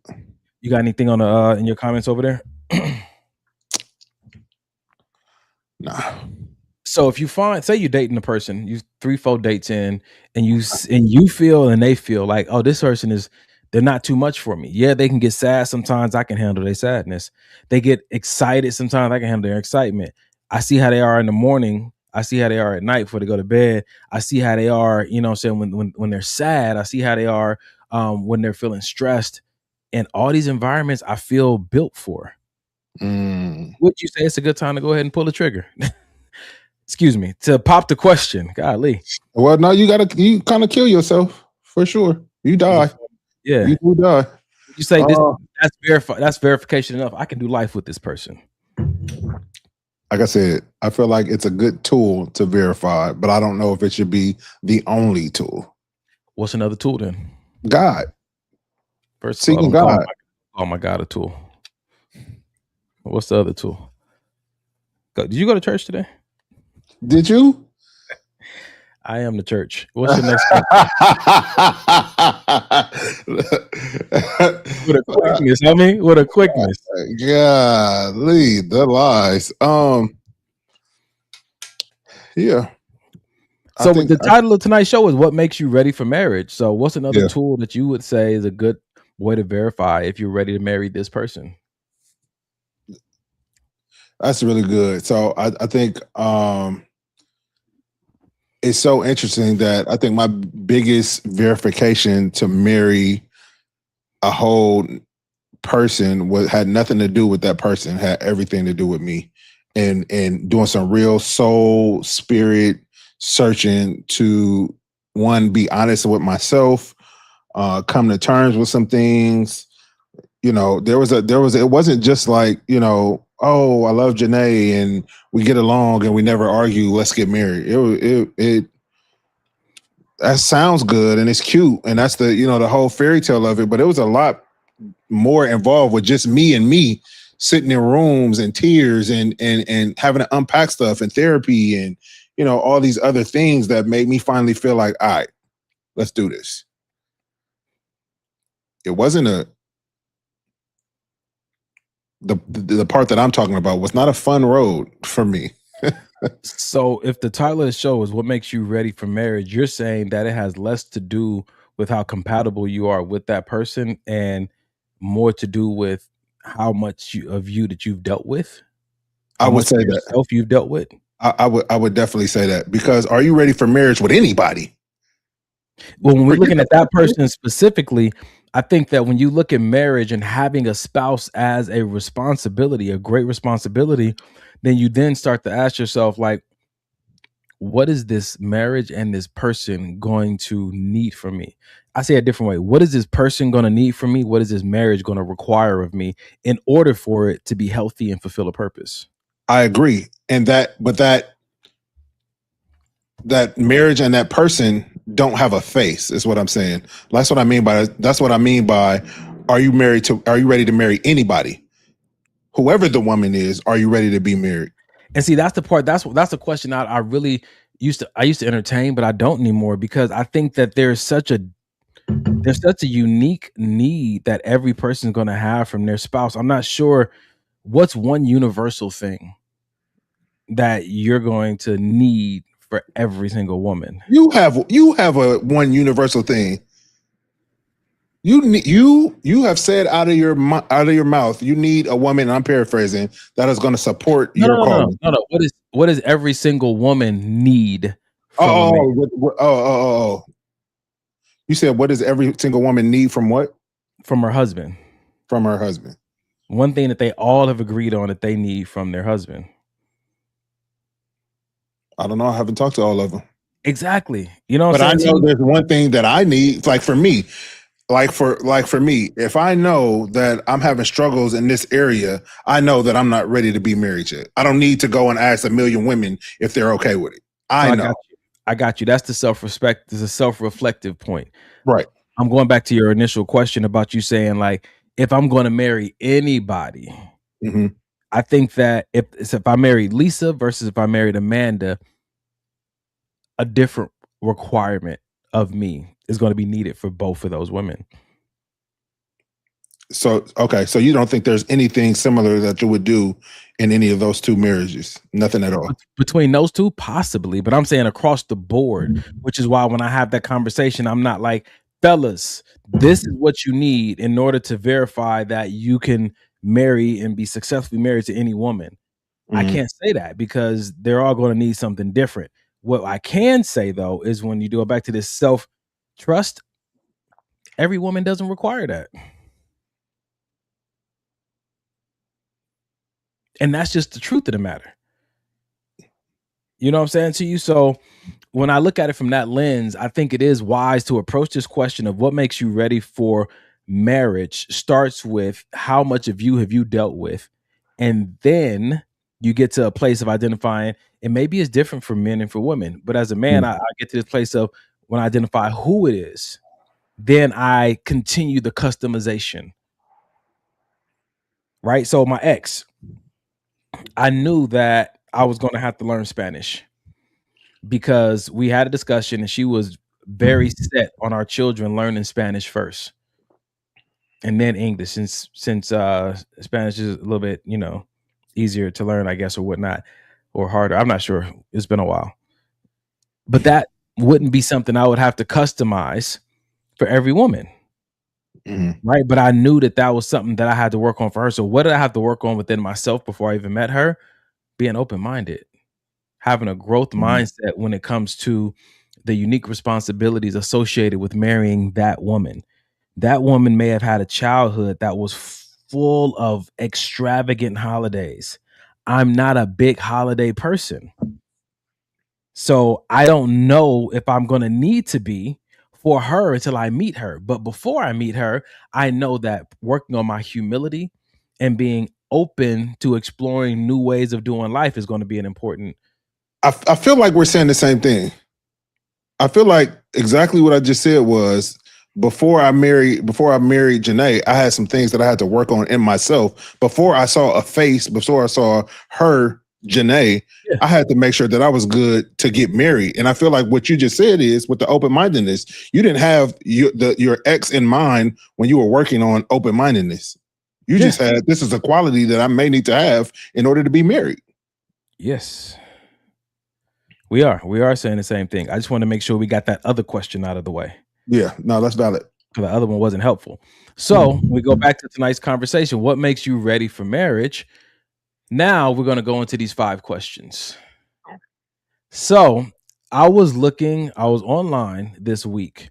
You got anything on in your comments over there?
Nah.
So if you say you're dating a person, you 3-4 dates in, and you feel and they feel like, oh, this person they're not too much for me. Yeah, they can get sad sometimes. I can handle their sadness. They get excited sometimes. I can handle their excitement. I see how they are in the morning. I see how they are at night before they go to bed. I see how they are, you know what I'm saying, when they're sad. I see how they are when they're feeling stressed. And all these environments I feel built for. Would you say it's a good time to go ahead and pull the trigger? Excuse me, to pop the question. Golly.
Well, no, you kind of kill yourself for sure. You die.
Yeah.
You do die.
You say that's verification enough. I can do life with this person.
Like I said, I feel like it's a good tool to verify, but I don't know if it should be the only tool.
What's another tool then?
God.
First
Seeking
of all,
God.
Oh my God, a tool. What's the other tool? Did you go to church today?
Did you?
I am the church. What's your next With a quickness, with a quickness.
Golly, the lies. Yeah.
So the title of tonight's show is What Makes You Ready for Marriage. So what's another tool that you would say is a good way to verify if you're ready to marry this person?
That's really good. So I think it's so interesting that I think my biggest verification to marry a whole person had nothing to do with that person, had everything to do with me, and doing some real soul spirit searching to, one, be honest with myself, come to terms with some things. You know, it wasn't just like, you know, oh, I love Janae and we get along and we never argue, let's get married. It that sounds good and it's cute and that's the, you know, the whole fairy tale of it, but it was a lot more involved with just me and me sitting in rooms and tears and having to unpack stuff and therapy and, you know, all these other things that made me finally feel like, all right, let's do this. It wasn't the part that I'm talking about was not a fun road for me.
So if the title of the show is what makes you ready for marriage, you're saying that it has less to do with how compatible you are with that person and more to do with how much of you that you've dealt with?
I would say that
you've dealt with.
I would definitely say that, because are you ready for marriage with anybody?
Well, when we're looking at that person specifically, I think that when you look at marriage and having a spouse as a responsibility, a great responsibility, then you then start to ask yourself, like, what is this marriage and this person going to need from me? I say it a different way. What is this person going to need from me? What is this marriage going to require of me in order for it to be healthy and fulfill a purpose?
I agree. And that marriage and that person don't have a face is what I'm saying. That's what I mean by are you ready to marry anybody? Whoever the woman is, are you ready to be married?
And see, that's the part. That's the question I really used to entertain, but I don't anymore, because I think that there's such a unique need that every person is going to have from their spouse. I'm not sure what's one universal thing that you're going to need for every single woman.
You have a one universal thing. You have said out of your mouth, you need a woman, and I'm paraphrasing, that is going to support your calling.
No. What does every single woman need?
Oh. You said, what does every single woman need from what?
From her husband.
From her husband.
One thing that they all have agreed on that they need from their husband.
I don't know. I haven't talked to all of them.
Exactly. You know,
but I know there's one thing that I need. Like for me, if I know that I'm having struggles in this area, I know that I'm not ready to be married yet. I don't need to go and ask a million women if they're okay with it. I know.
I got you. That's the self-respect. There's a self-reflective point.
Right.
I'm going back to your initial question about you saying, like, if I'm going to marry anybody,
mm-hmm.
I think that if I married Lisa versus if I married Amanda, a different requirement of me is going to be needed for both of those women.
So, okay. So you don't think there's anything similar that you would do in any of those two marriages? Nothing at all?
Between those two, possibly. But I'm saying across the board, which is why when I have that conversation, I'm not like, fellas, this is what you need in order to verify that you can marry and be successfully married to any woman. Mm-hmm. I can't say that because they're all going to need something different. What I can say, though, is when you go back to this self-trust, every woman doesn't require that. And that's just the truth of the matter. You know what I'm saying to you? So when I look at it from that lens, I think it is wise to approach this question of what makes you ready for marriage starts with how much of you have you dealt with. And then you get to a place of identifying, and maybe it's different for men and for women. But as a man, I get to this place of when I identify who it is, then I continue the customization. Right? So my ex, I knew that I was going to have to learn Spanish because we had a discussion and she was very set on our children learning Spanish first and then English, since Spanish is a little bit, easier to learn, I guess, or whatnot, or harder. I'm not sure. It's been a while. But that wouldn't be something I would have to customize for every woman. Mm-hmm. Right. But I knew that was something that I had to work on for her. So what did I have to work on within myself before I even met her? Being open-minded, having a growth mindset when it comes to the unique responsibilities associated with marrying that woman. That woman may have had a childhood that was full of extravagant holidays. I'm not a big holiday person. So I don't know if I'm going to need to be for her until I meet her. But before I meet her, I know that working on my humility and being open to exploring new ways of doing life is going to be an important.
I feel like we're saying the same thing. I feel like exactly what I just said was before I married Janae, I had some things that I had to work on in myself. Before I saw her, Janae,
Yeah.
I had to make sure that I was good to get married. And I feel like what you just said is with the open-mindedness, you didn't have your ex in mind when you were working on open-mindedness. You just had, this is a quality that I may need to have in order to be married.
Yes. We are saying the same thing. I just want to make sure we got that other question out of the way.
Yeah, no, that's valid.
The other one wasn't helpful. So we go back to tonight's conversation. What makes you ready for marriage? Now we're going to go into these 5 questions. So I was online this week,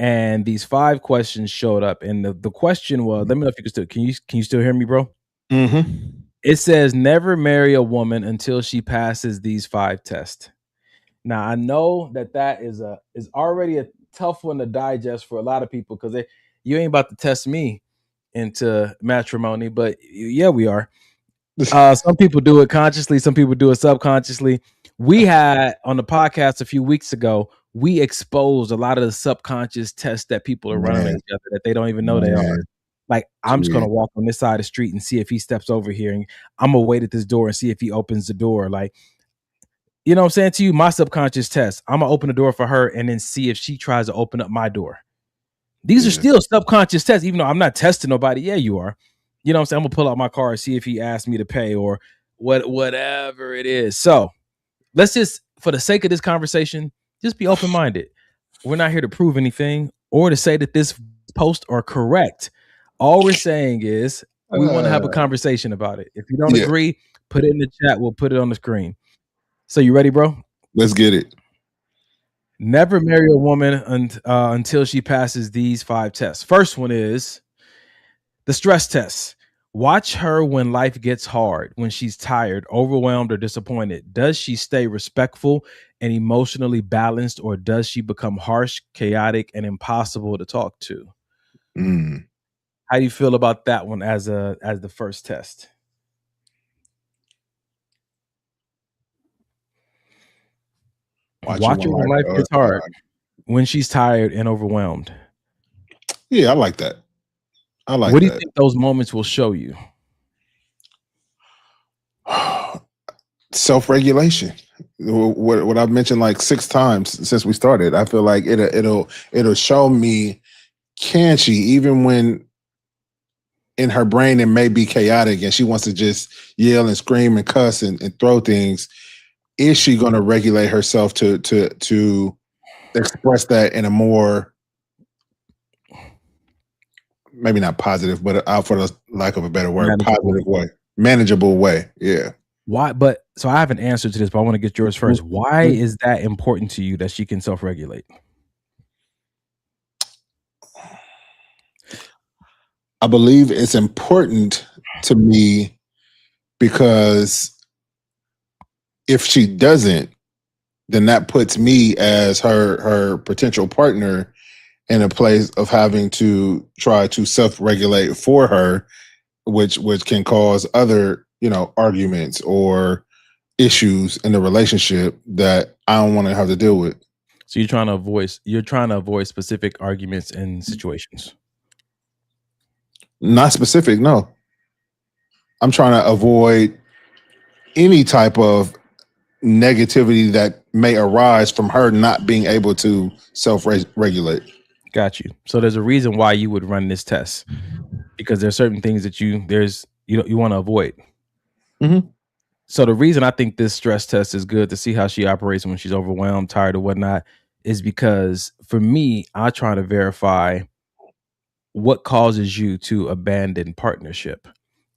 and these 5 questions showed up. And the question was, let me know if you can you still hear me, bro?
Mm-hmm.
It says, never marry a woman until she passes these 5 tests. Now I know that is already a tough one to digest for a lot of people because you ain't about to test me into matrimony, but yeah, we are. Some people do it consciously, some people do it subconsciously. We had on the podcast a few weeks ago, we exposed a lot of the subconscious tests that people are running together that they don't even know they are. Like, I'm just gonna walk on this side of the street and see if he steps over here, and I'm gonna wait at this door and see if he opens the door. Like, you know what I'm saying to you? My subconscious test. I'm gonna open the door for her and then see if she tries to open up my door. These are still subconscious tests, even though I'm not testing nobody. Yeah, you are. You know what I'm saying? I'm gonna pull out my car and see if he asks me to pay or whatever it is. So let's just, for the sake of this conversation, just be open-minded. We're not here to prove anything or to say that this post are correct. All we're saying is we want to have a conversation about it. If you don't agree, put it in the chat. We'll put it on the screen. So you ready, bro?
Let's get it.
Never marry a woman until she passes these 5 tests. First one is the stress test. Watch her when life gets hard, when she's tired, overwhelmed, or disappointed. Does she stay respectful and emotionally balanced, or does she become harsh, chaotic, and impossible to talk to? How do you feel about that one as the first test? Watch her when life gets hard, when she's tired and overwhelmed.
Yeah, I like that.
What do you think those moments will show you?
Self-regulation. What I've mentioned like 6 times since we started. I feel like it'll show me, can she, even when in her brain it may be chaotic and she wants to just yell and scream and cuss and throw things, is she going to regulate herself to express that in a more, maybe not positive, but for the lack of a better word, positive way, manageable way? Yeah.
Why? But so I have an answer to this, but I want to get yours first. Why is that important to you that she can self-regulate?
I believe it's important to me because if she doesn't, then that puts me as her potential partner in a place of having to try to self-regulate for her, which can cause other, arguments or issues in the relationship that I don't want to have to deal with.
So you're trying to avoid specific arguments and situations.
Not specific, no. I'm trying to avoid any type of negativity that may arise from her not being able to self-regulate.
Got you. So there's a reason why you would run this test, because there's certain things that you want to avoid.
Mm-hmm.
So the reason I think this stress test is good to see how she operates when she's overwhelmed, tired, or whatnot, is because for me, I try to verify what causes you to abandon partnership.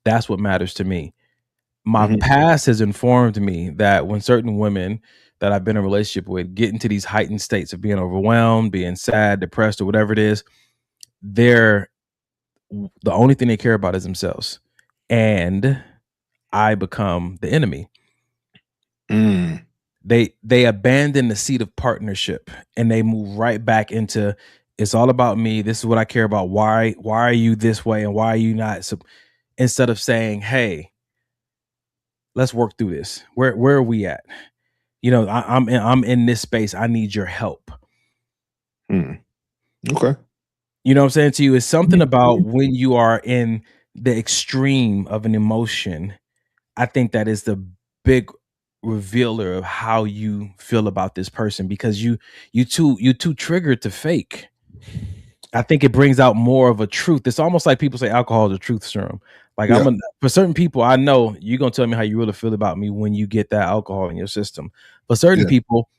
That's what matters to me. My past has informed me that when certain women that I've been in a relationship with get into these heightened states of being overwhelmed, being sad, depressed, or whatever it is, their the only thing they care about is themselves, and I become the enemy.
Mm.
They abandon the seat of partnership and they move right back into it's all about me. This is what I care about. Why are you this way and why are you not? So instead of saying, hey, let's work through this. Where are we at? You know, I'm in this space. I need your help.
Mm. Okay.
You know what I'm saying to you? It's something about when you are in the extreme of an emotion. I think that is the big revealer of how you feel about this person because you too triggered to fake. I think it brings out more of a truth. It's almost like people say alcohol is a truth serum. Like
Yeah.
for certain people, I know you're gonna tell me how you really feel about me when you get that alcohol in your system. For certain
Yeah.
people,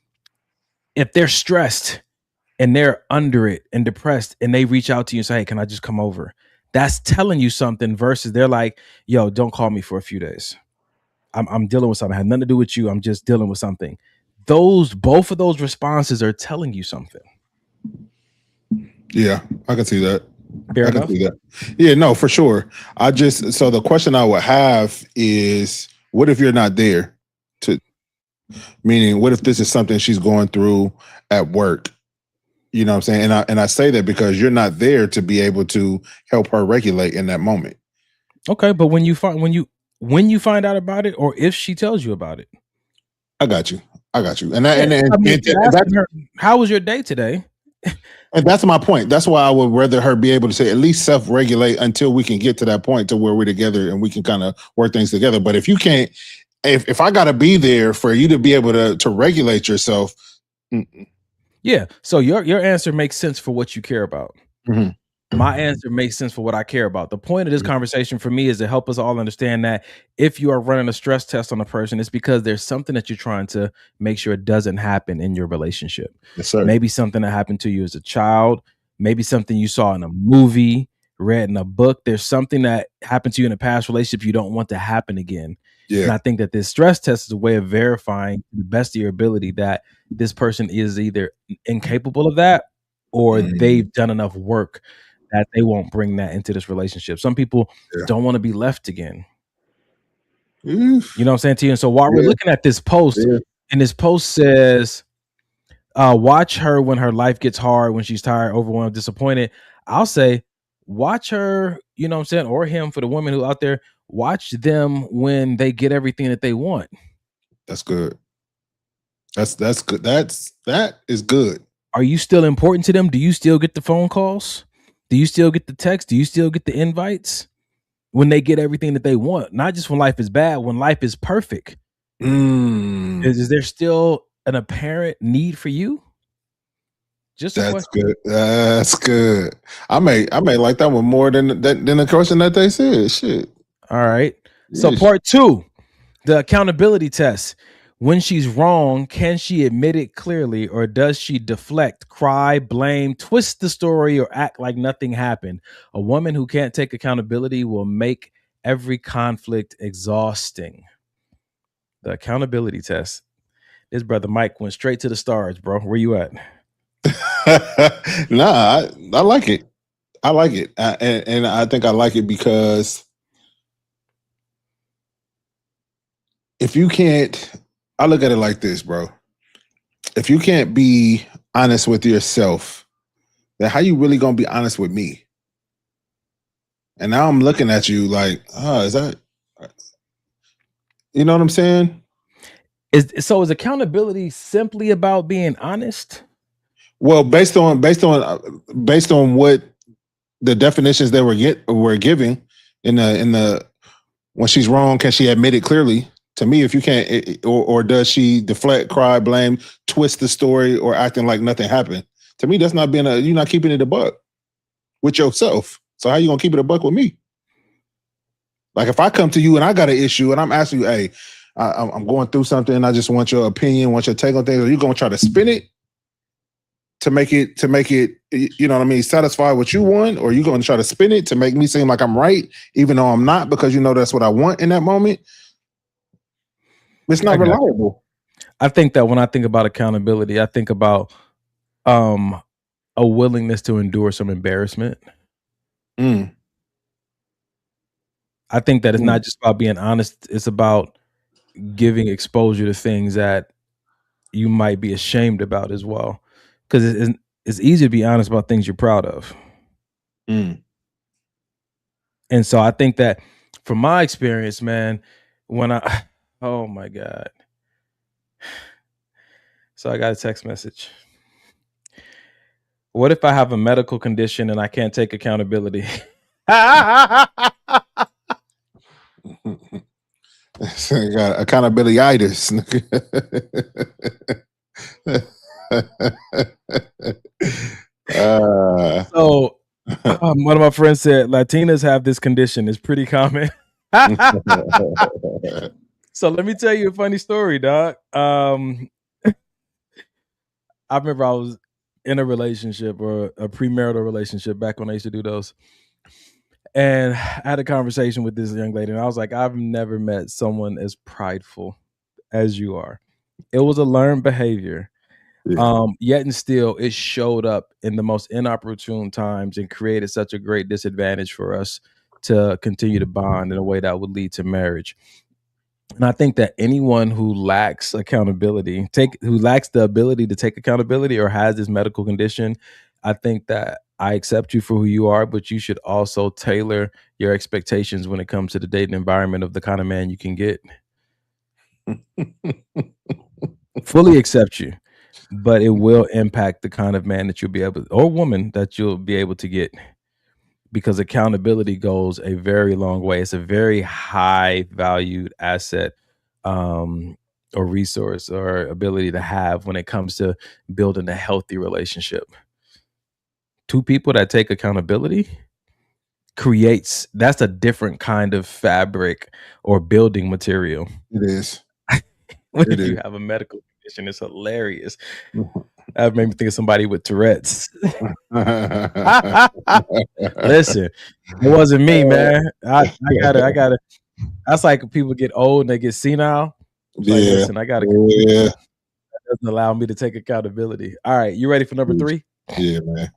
if they're stressed and they're under it and depressed and they reach out to you and say, hey, can I just come over? That's telling you something versus they're like, yo, don't call me for a few days. I'm dealing with something. It had nothing to do with you. I'm just dealing with something. Both of those responses are telling you something.
Yeah, I can see that.
Fair
I can
enough.
see that. Yeah, no, for sure. So the question I would have is, what if you're not there? Meaning, what if this is something she's going through at work? You know what I'm saying? And I say that because you're not there to be able to help her regulate in that moment.
Okay, but when you find out about it, or if she tells you about it,
I got you. And
asking her, how was your day today?
And that's my point. That's why I would rather her be able to say at least self-regulate until we can get to that point to where we're together and we can kind of work things together. But if you can't, if I got to be there for you to be able to regulate yourself.
Yeah. So your answer makes sense for what you care about.
Mm-hmm.
My answer makes sense for what I care about. The point of this conversation for me is to help us all understand that if you are running a stress test on a person, it's because there's something that you're trying to make sure it doesn't happen in your relationship.
Yes, sir.
Maybe something that happened to you as a child, maybe something you saw in a movie, read in a book. There's something that happened to you in a past relationship you don't want to happen again.
Yeah.
And I think that this stress test is a way of verifying to the best of your ability that this person is either incapable of that or they've done enough work that they won't bring that into this relationship. Some people don't want to be left again. You know what I'm saying to you? And so while we're looking at this post, and this post says, watch her when her life gets hard, when she's tired, overwhelmed, disappointed. I'll say, watch her, you know what I'm saying, or him, for the women who out there, watch them when they get everything that they want.
That's good. That's good. That is good.
Are you still important to them? Do you still get the phone calls? Do you still get the text? Do you still get the invites when they get everything that they want? Not just when life is bad, when life is perfect. Is there still an apparent need for you?
That's good. That's good. I may like that one more than the question that they said. Shit.
All right. So part 2, the accountability test. When she's wrong, can she admit it clearly, or does she deflect, cry, blame, twist the story, or act like nothing happened? A woman who can't take accountability will make every conflict exhausting. The accountability test. This brother Mike went straight to the stars, bro. Where you at?
Nah, I like it. I like it. And I think I like it because if you can't, I look at it like this, bro. If you can't be honest with yourself, then how you really gonna be honest with me? And now I'm looking at you like, is that, you know what I'm saying?
Is accountability simply about being honest?
Well, based on what the definitions they were giving in the when she's wrong, can she admit it clearly? To me, if you can't, or does she deflect, cry, blame, twist the story, or acting like nothing happened? To me, that's not you're not keeping it a buck with yourself. So how you gonna keep it a buck with me? Like if I come to you and I got an issue and I'm asking you, hey, I'm going through something and I just want your opinion, want your take on things, are you gonna try to spin it to make it, you know what I mean, satisfy what you want, or are you gonna try to spin it to make me seem like I'm right, even though I'm not, because you know that's what I want in that moment? It's not reliable.
I think that when I think about accountability, I think about a willingness to endure some embarrassment. I think that it's not just about being honest. It's about giving exposure to things that you might be ashamed about as well. Because it's easy to be honest about things you're proud of.
Mm.
And so I think that from my experience, man, when oh my God. So I got a text message. What if I have a medical condition and I can't take accountability?
Got accountability-itis.
So one of my friends said Latinas have this condition. It's pretty common. So let me tell you a funny story, dog. I remember I was in a relationship or a premarital relationship back when I used to do those. And I had a conversation with this young lady, and I was like, I've never met someone as prideful as you are. It was a learned behavior. Yet and still, it showed up in the most inopportune times and created such a great disadvantage for us to continue to bond in a way that would lead to marriage. And I think that anyone who lacks accountability, who lacks the ability to take accountability or has this medical condition, I think that I accept you for who you are, but you should also tailor your expectations when it comes to the dating environment of the kind of man you can get. Fully accept you, but it will impact the kind of man that you'll be able, or woman that you'll be able to get, because accountability goes a very long way. It's a very high valued asset or resource or ability to have when it comes to building a healthy relationship. Two people that take accountability that's a different kind of fabric or building material.
It is.
What if you have a medical condition? It's hilarious. That made me think of somebody with Tourette's. Listen, it wasn't me, man. I gotta. That's like people get old and they get senile. Like, listen, I gotta. That doesn't allow me to take accountability. All right, you ready for number 3?
Yeah, man.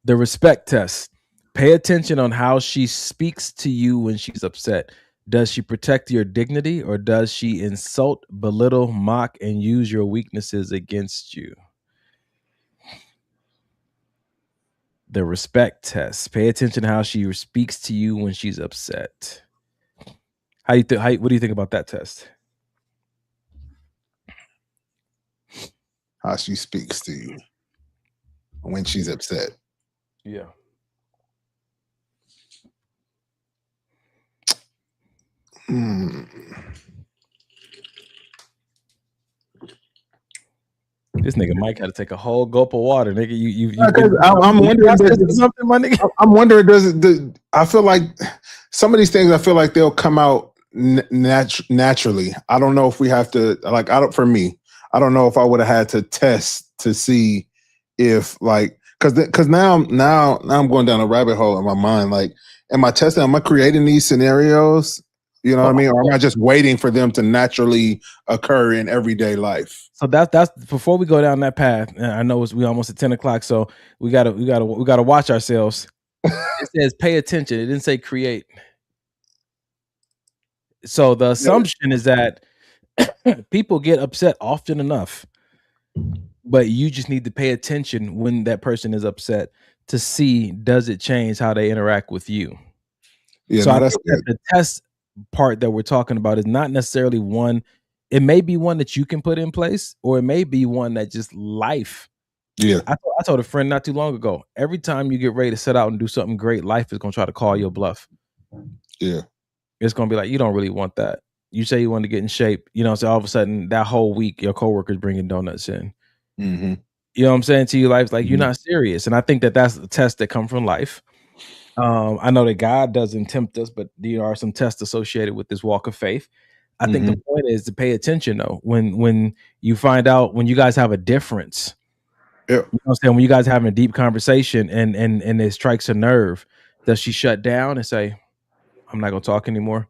The respect test. Pay attention on how she speaks to you when she's upset. Does she protect your dignity, or does she insult, belittle, mock, and use your weaknesses against you? The respect test. Pay attention to how she speaks to you when she's upset. What do you think about that test?
How she speaks to you when she's upset.
Yeah. This nigga Mike had to take a whole gulp of water, nigga.
I'm wondering something, my nigga. I'm wondering, I feel like some of these things, I feel like they'll come out naturally. I don't know if we have to, like, for me, I don't know if I would have had to test to see if, like, because now I'm going down a rabbit hole in my mind. Like, am I creating these scenarios? You know what I mean? Or am I just waiting for them to naturally occur in everyday life?
So that's before we go down that path. And I know we almost at 10 o'clock, so we gotta watch ourselves. It says pay attention. It didn't say create. So the assumption is that people get upset often enough, but you just need to pay attention when that person is upset to see, does it change how they interact with you?
Yeah,
so I think that the test part that we're talking about is not necessarily one. It may be one that you can put in place, or it may be one that just life.
Yeah.
I told a friend not too long ago, every time you get ready to set out and do something great, life is going to try to call your bluff.
Yeah.
It's going to be like, you don't really want that. You say you want to get in shape, so all of a sudden that whole week your coworker's bringing donuts in.
Mm-hmm.
You know what I'm saying to you? Life's like, you're not serious. And I think that that's the test that come from life. I know that God doesn't tempt us, but there are some tests associated with this walk of faith. I think the point is to pay attention, though, when you find out, when you guys have a difference.
Yeah.
You know what I'm saying? When you guys are having a deep conversation and it strikes a nerve, does she shut down and say, I'm not going to talk anymore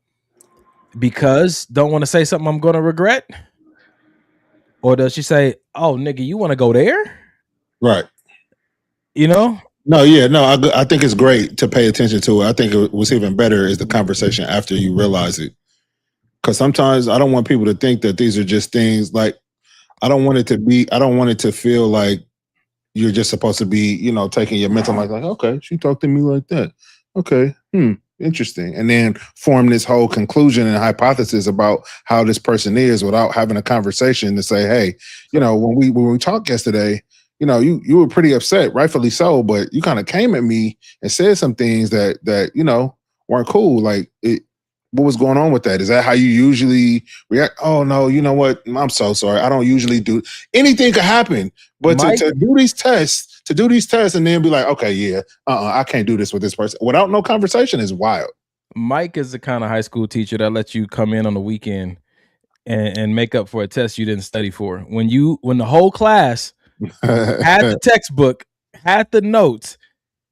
because don't want to say something I'm going to regret? Or does she say, oh, nigga, you want to go there?
Right.
You know?
No, yeah, no, I think it's great to pay attention to it. I think what's even better is the conversation after you realize it. Because sometimes I don't want people to think that these are just things like I don't want it to feel like you're just supposed to be, taking your mental like, okay, she talked to me like that. Okay, interesting. And then form this whole conclusion and hypothesis about how this person is without having a conversation to say, hey, when we talked yesterday, you were pretty upset, rightfully so, but you kind of came at me and said some things that weren't cool. Like what was going on with that? Is that how you usually react? Oh no, you know what? I'm so sorry. I don't usually do anything could happen. But to do these tests, and then be like, okay, yeah, I can't do this with this person without no conversation is wild.
Mike is the kind of high school teacher that lets you come in on the weekend and make up for a test you didn't study for. When the whole class had the textbook, had the notes,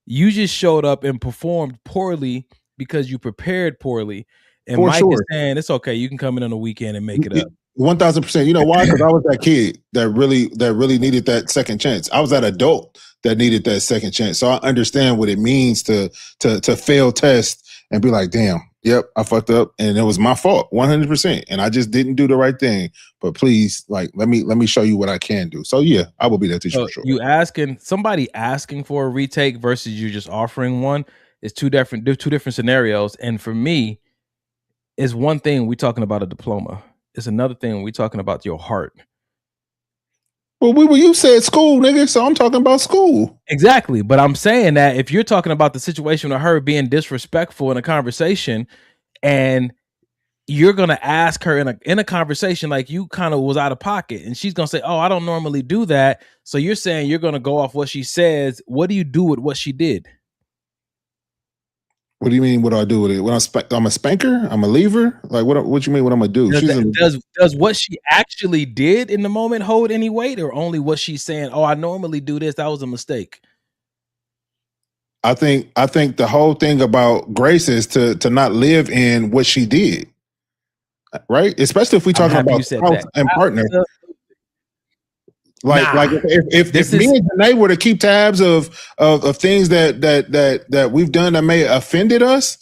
you just showed up and performed poorly because you prepared poorly. And
For
Mike
sure.
is saying it's okay. You can come in on the weekend and make it up.
1000%. You know why? Because I was that kid that really needed that second chance. I was that adult that needed that second chance. So I understand what it means to fail test and be like, damn, yep, I fucked up and it was my fault, 100%. And I just didn't do the right thing. But please, like, let me show you what I can do. So yeah, I will be that teacher for sure.
Somebody asking for a retake versus you just offering one is two different scenarios. And for me, it's one thing we talking about a diploma. It's another thing we talking about your heart.
Well, you said school, nigga, so I'm talking about school.
Exactly. But I'm saying that if you're talking about the situation of her being disrespectful in a conversation and you're going to ask her in a conversation like you kind of was out of pocket and she's going to say, oh, I don't normally do that. So you're saying you're going to go off what she says. What do you do with what she did?
What do you mean? What do I do with it? When I'm a spanker? I'm a lever? Like what you mean? What I'm gonna do?
Does what she actually did in the moment hold any weight, or only what she's saying? Oh, I normally do this. That was a mistake.
I think the whole thing about Grace is to not live in what she did, right? Especially if we talking about spouse and partner. Like if me and Janae were to keep tabs of things that we've done that may have offended us,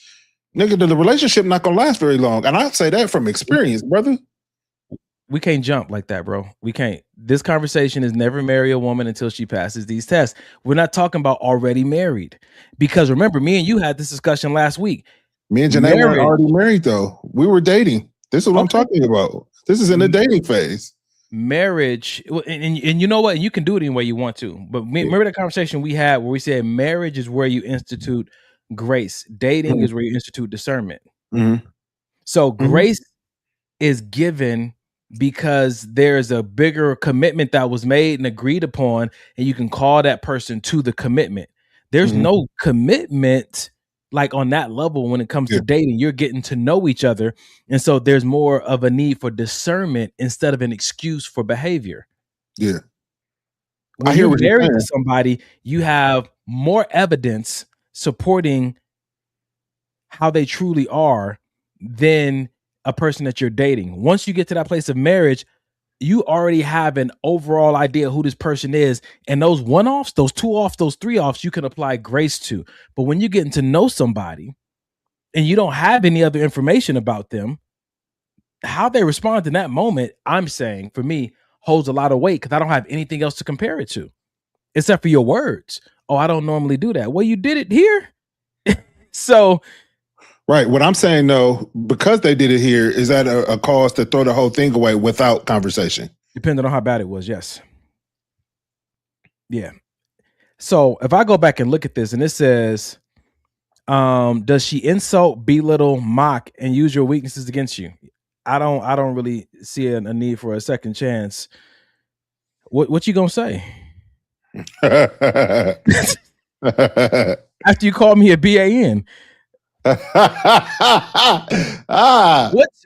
nigga, the relationship not gonna last very long. And I say that from experience, brother.
We can't jump like that, bro. We can't. This conversation is never marry a woman until she passes these tests. We're not talking about already married. Because remember, me and you had this discussion last week.
Me and Janae weren't already married though. We were dating. This is what I'm talking about. This is in the dating phase.
Marriage, and you know what? You can do it any way you want to. But remember the conversation we had where we said marriage is where you institute grace. Dating is where you institute discernment. So grace is given because there's a bigger commitment that was made and agreed upon, and you can call that person to the commitment. There's no commitment like on that level when it comes to dating. You're getting to know each other, and so there's more of a need for discernment instead of an excuse for behavior.
Yeah,
when you're married to somebody, you have more evidence supporting how they truly are than a person that you're dating. Once you get to that place of marriage, you already have an overall idea who this person is. And those one-offs, those two-offs, those three-offs, you can apply grace to. But when you're getting to know somebody and you don't have any other information about them, how they respond in that moment, I'm saying, for me, holds a lot of weight because I don't have anything else to compare it to except for your words. Oh, I don't normally do that. Well, you did it here. So...
Right. What I'm saying, though, because they did it here, is that a cause to throw the whole thing away without conversation?
Depending on how bad it was, yes. Yeah. So if I go back and look at this and it says, does she insult, belittle, mock, and use your weaknesses against you? I don't really see a need for a second chance. What you gonna say? After you call me a BAN. What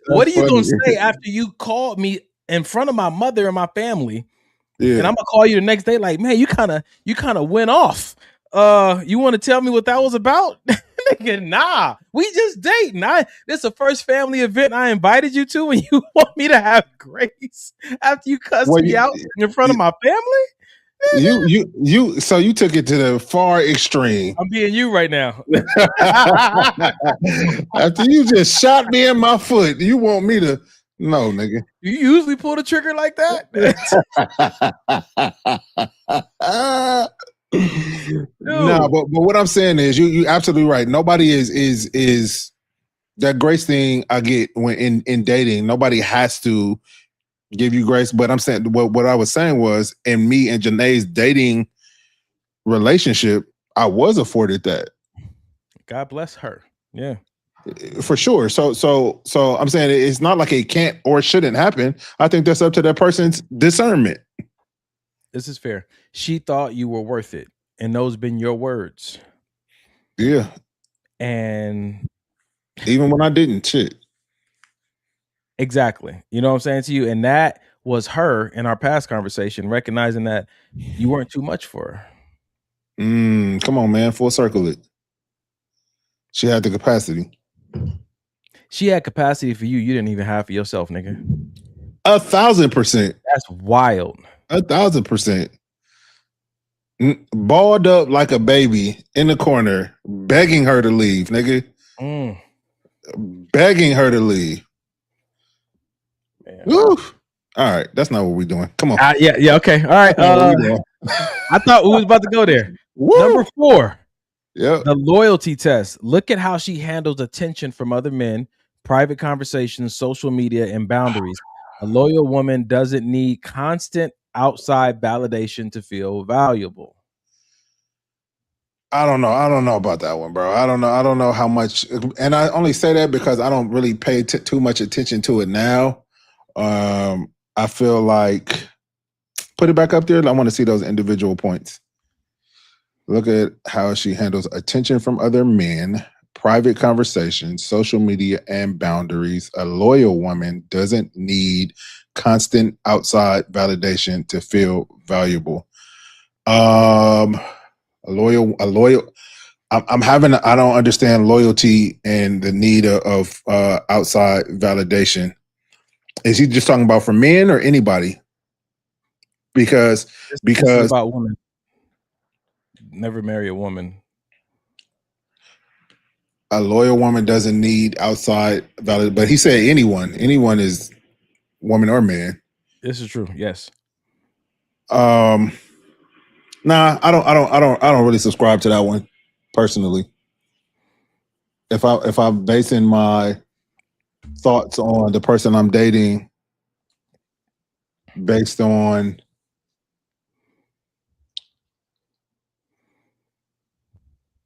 are you gonna say after you called me in front of my mother and my family? And I'm gonna call you the next day like, man, you kind of went off. You want to tell me what that was about? Nigga, nah, we just dating. This is the first family event I invited you to, and you want me to have grace after you cussed me out in front of my family?
So you took it to the far extreme.
I'm being you right now.
After you just shot me in my foot, you want me to no, nigga.
You usually pull the trigger like that?
No, but what I'm saying is you absolutely right. Nobody is that grace thing I get when in dating, nobody has to give you grace. But I'm saying what I was saying was in me and Janae's dating relationship, I was afforded that.
God bless her. Yeah.
For sure. So I'm saying it's not like it can't or shouldn't happen. I think that's up to that person's discernment.
This is fair. She thought you were worth it, and those been your words.
Yeah.
And
even when I didn't, shit.
Exactly. You know what I'm saying to you? And that was her in our past conversation, recognizing that you weren't too much for her.
Come on, man. Full circle it. She had the capacity.
She had capacity for you. You didn't even have for yourself, nigga.
1,000%.
That's wild.
1,000%. Balled up like a baby in the corner, begging her to leave, nigga. Begging her to leave. Woo. All right, that's not what we're doing. Come on.
Yeah, okay. All right. I thought we was about to go there.
Woo.
Number 4.
Yeah.
The loyalty test. Look at how she handles attention from other men, private conversations, social media, and boundaries. A loyal woman doesn't need constant outside validation to feel valuable.
I don't know about that one, bro. I don't know how much, and I only say that because I don't really pay too much attention to it now. I feel like put it back up there. I want to see those individual points. Look at how she handles attention from other men, private conversations, social media, and boundaries. A loyal woman doesn't need constant outside validation to feel valuable. A loyal. I don't understand loyalty and the need of outside validation. Is he just talking about for men or anybody? Because
about women. Never marry a woman.
A loyal woman doesn't need outside validation, but he said anyone. Anyone is woman or man.
This is true. Yes.
Nah, I don't really subscribe to that one personally. If I'm basing my thoughts on the person I'm dating based on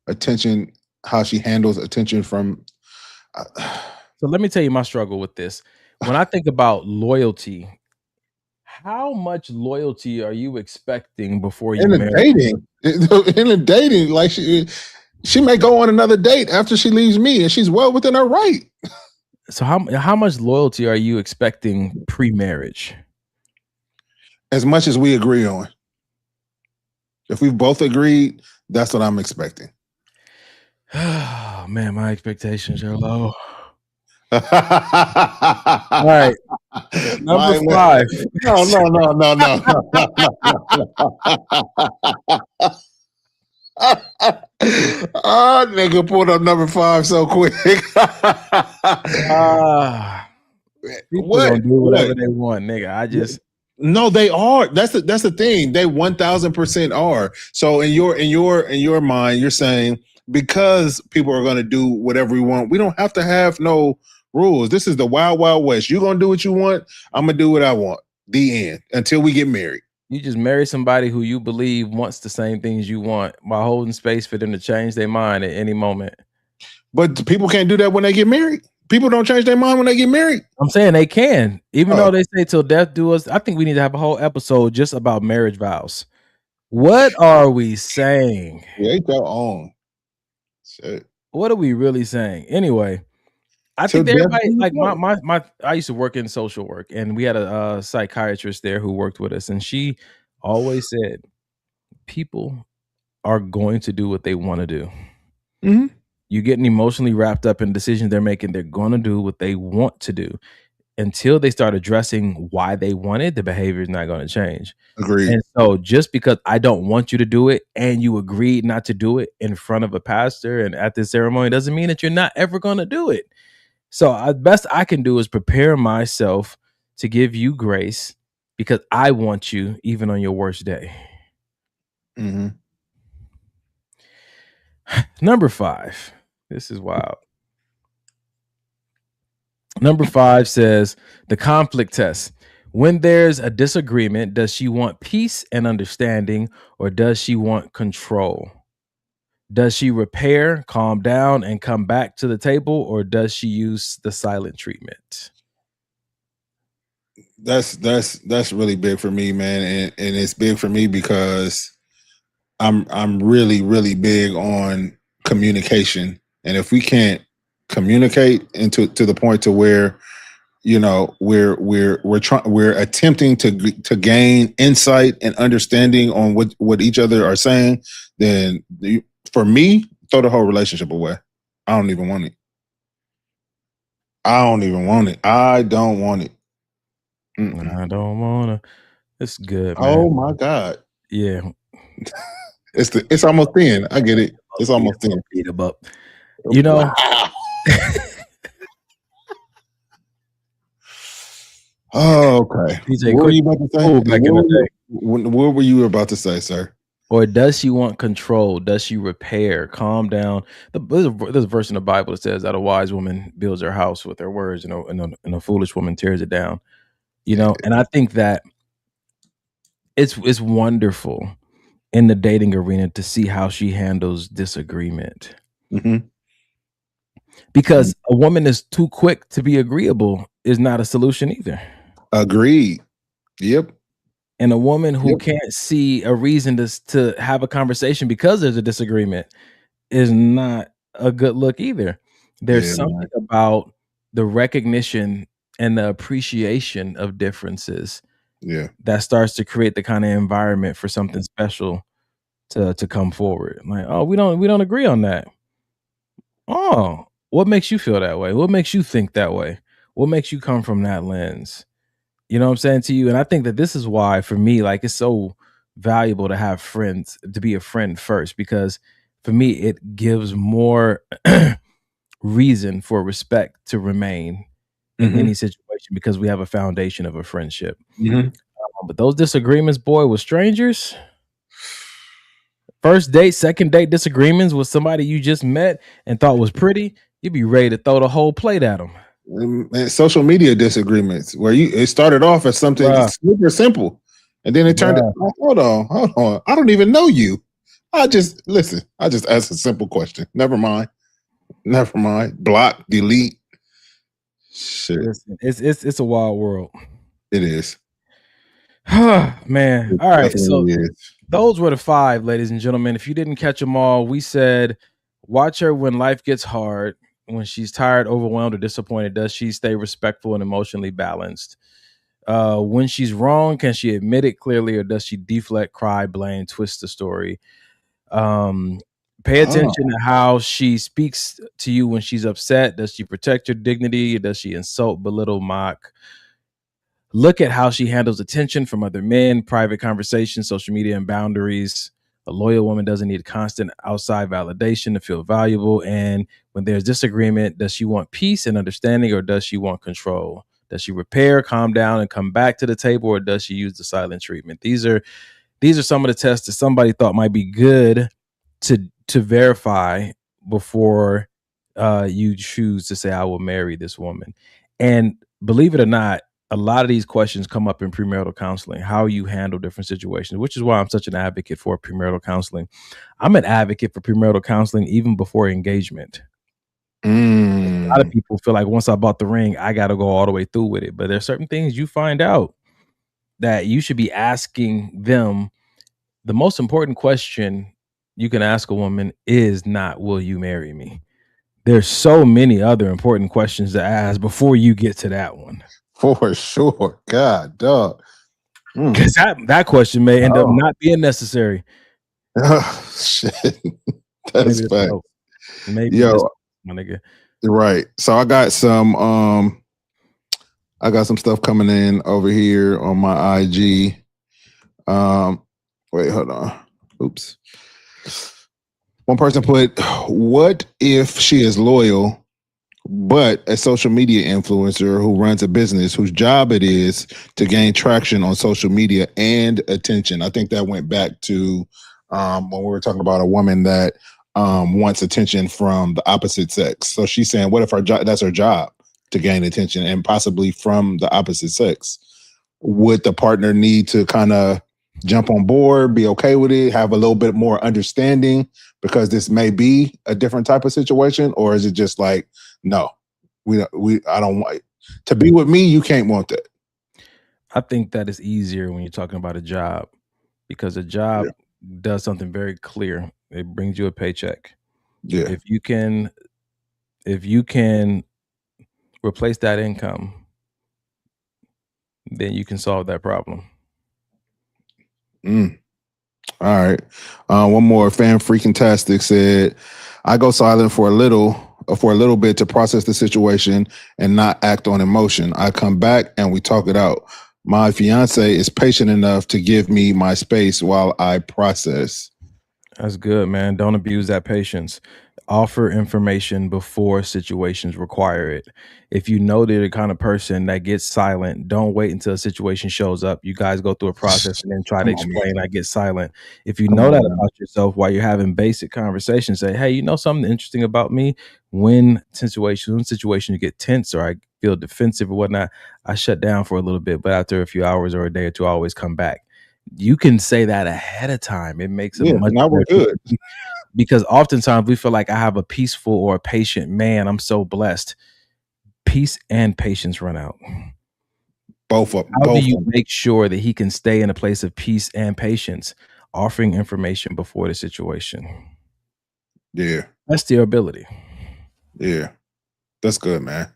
attention, how she handles attention from.
So let me tell you my struggle with this. When I think about loyalty, how much loyalty are you expecting before you marry?
In a dating, like she may go on another date after she leaves me, and she's well within her right.
So how much loyalty are you expecting pre-marriage?
As much as we agree on. If we both agreed, that's what I'm expecting.
Oh man, my expectations are low. All right. Number 5.
No. Nigga pulled up number 5 so quick.
People gonna do whatever they want, nigga.
No, they are. That's the thing. They 1,000% are. So in your mind, you're saying because people are gonna do whatever we want, we don't have to have no rules. This is the wild, wild west. You're gonna do what you want. I'm gonna do what I want. The end. Until we get married.
You just marry somebody who you believe wants the same things you want while holding space for them to change their mind at any moment.
But people can't do that when they get married. People don't change their mind when they get married.
I'm saying they can, even though they say till death do us. I think we need to have a whole episode just about marriage vows. What are we saying?
Ain't that on? Shit.
What are we really saying? Anyway, I think everybody like my. I used to work in social work, and we had a psychiatrist there who worked with us, and she always said, "People are going to do what they want to do."
Mm-hmm.
You getting emotionally wrapped up in decisions they're making. They're going to do what they want to do. until they start addressing why they want it, the behavior is not going to change.
Agreed.
And so just because I don't want you to do it and you agreed not to do it in front of a pastor and at this ceremony doesn't mean that you're not ever going to do it. So the best I can do is prepare myself to give you grace because I want you even on your worst day.
Mm-hmm.
Number 5. This is wild. Number 5 says the conflict test. When there's a disagreement, does she want peace and understanding, or does she want control? Does she repair, calm down, and come back to the table, or does she use the silent treatment?
That's really big for me, man, and it's big for me because I'm really, really big on communication, and if we can't communicate into to the point to where, you know, we're attempting to gain insight and understanding on what each other are saying, then for me, throw the whole relationship away. I don't even want it. I don't want it. Mm-mm.
I don't wanna. It's good, man.
Oh my God.
Yeah.
It's almost 10. I get it. It's almost 10.
Beat him up. You know.
Wow. Oh, okay.
DJ,
what were you about to say?
back in the day.
What were you about to say, sir?
Or does she want control? Does she repair? Calm down. There's a verse in the Bible that says that a wise woman builds her house with her words, and a foolish woman tears it down. You know, and I think that it's wonderful in the dating arena to see how she handles disagreement.
Mm-hmm.
Because a woman is too quick to be agreeable is not a solution either.
Agreed. Yep.
And a woman who can't see a reason to have a conversation because there's a disagreement is not a good look either. There's something about the recognition and the appreciation of differences that starts to create the kind of environment for something special to come forward. Like, oh, we don't agree on that. Oh, what makes you feel that way? What makes you think that way? What makes you come from that lens? You know what I'm saying to you? And I think that this is why, for me, like, it's so valuable to have friends, to be a friend first, because for me, it gives more reason for respect to remain in any situation because we have a foundation of a friendship. But those disagreements, boy, with strangers, first date, second date disagreements with somebody you just met and thought was pretty, you'd be ready to throw the whole plate at them.
And social media disagreements where it started off as something super simple, and then it turned to, hold on, I don't even know you. I just asked a simple question. Never mind. Block, delete. Shit.
Listen, it's a wild world.
It is.
Man. All right. So those were the 5, ladies and gentlemen. If you didn't catch them all, we said watch her when life gets hard. When she's tired, overwhelmed, or disappointed, does she stay respectful and emotionally balanced? When she's wrong, can she admit it clearly, or does she deflect, cry, blame, twist the story? Pay attention to how she speaks to you when she's upset. Does she protect your dignity, or does she insult, belittle, mock? Look at how she handles attention from other men, private conversations, social media, and boundaries. A loyal woman doesn't need constant outside validation to feel valuable. And when there's disagreement, does she want peace and understanding, or does she want control? Does she repair, calm down, and come back to the table, or does she use the silent treatment? These are some of the tests that somebody thought might be good to verify before you choose to say, I will marry this woman. And believe it or not, a lot of these questions come up in premarital counseling, how you handle different situations, which is why I'm such an advocate for premarital counseling. I'm an advocate for premarital counseling even before engagement. A lot of people feel like once I bought the ring, I got to go all the way through with it. But there's certain things you find out that you should be asking them. The most important question you can ask a woman is not, will you marry me? There's so many other important questions to ask before you get to that one.
For sure. God, dog.
Because that question may end up not being necessary.
Oh, shit. That's fact.
Maybe
my
nigga.
Right. So I got some I got some stuff coming in over here on my IG. Wait, hold on. Oops. One person put, what if she is loyal, but a social media influencer who runs a business whose job it is to gain traction on social media and attention? I think that went back to when we were talking about a woman that wants attention from the opposite sex. So she's saying, what if that's her job, to gain attention and possibly from the opposite sex? Would the partner need to kind of jump on board, be okay with it, have a little bit more understanding because this may be a different type of situation? Or is it just like, no, I don't want to be with me, you can't want that?
I think that is easier when you're talking about a job, because a job does something very clear. It brings you a paycheck.
Yeah.
If you can replace that income, then you can solve that problem.
All right. One more. Fan Freaking Tastic said, I go silent for a little bit to process the situation and not act on emotion. I come back and we talk it out. My fiance is patient enough to give me my space while I process.
That's good, man. Don't abuse that patience. Offer information before situations require it. If you know they're the kind of person that gets silent, don't wait until a situation shows up. You guys go through a process and then try to explain. I get silent. If you know that about yourself while you're having basic conversations, say, hey, you know something interesting about me? When situations get tense or I feel defensive or whatnot, I shut down for a little bit, but after a few hours or a day or two, I always come back. You can say that ahead of time. It makes it much
now we're
more
good.
because oftentimes we feel like I have a peaceful or a patient man. I'm so blessed. Peace and patience run out.
Both of them.
How do you make sure that he can stay in a place of peace and patience? Offering information before the situation.
Yeah.
That's their ability.
Yeah. That's good, man.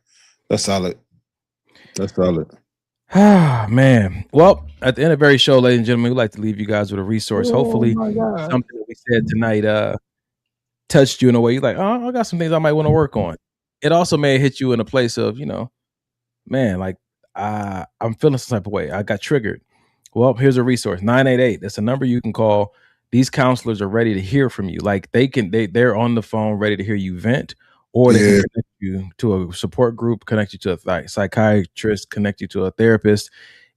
That's solid. That's solid.
Ah, man. Well, at the end of every show, ladies and gentlemen, we'd like to leave you guys with a resource. Hopefully something that we said tonight touched you in a way you're like, oh, I got some things I might want to work on. It also may hit you in a place of, man, like I'm feeling some type of way. I got triggered. Well, here's a resource, 988. That's a number you can call. These counselors are ready to hear from you. Like they're on the phone ready to hear you vent, or they can connect you to a support group, connect you to a psychiatrist, connect you to a therapist.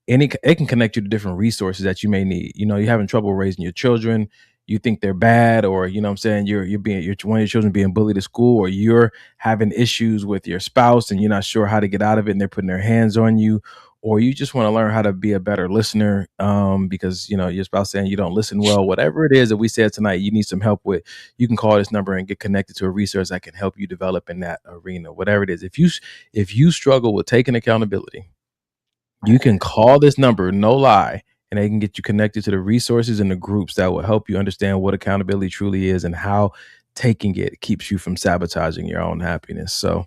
It can connect you to different resources that you may need. You're having trouble raising your children. You think they're bad, or you know what I'm saying, you're one of your children being bullied at school, or you're having issues with your spouse and you're not sure how to get out of it and they're putting their hands on you, or you just want to learn how to be a better listener because your spouse saying you don't listen well. Whatever it is that we said tonight you need some help with, you can call this number and get connected to a resource that can help you develop in that arena. Whatever it is, if you struggle with taking accountability, you can call this number, no lie, and they can get you connected to the resources and the groups that will help you understand what accountability truly is and how taking it keeps you from sabotaging your own happiness. So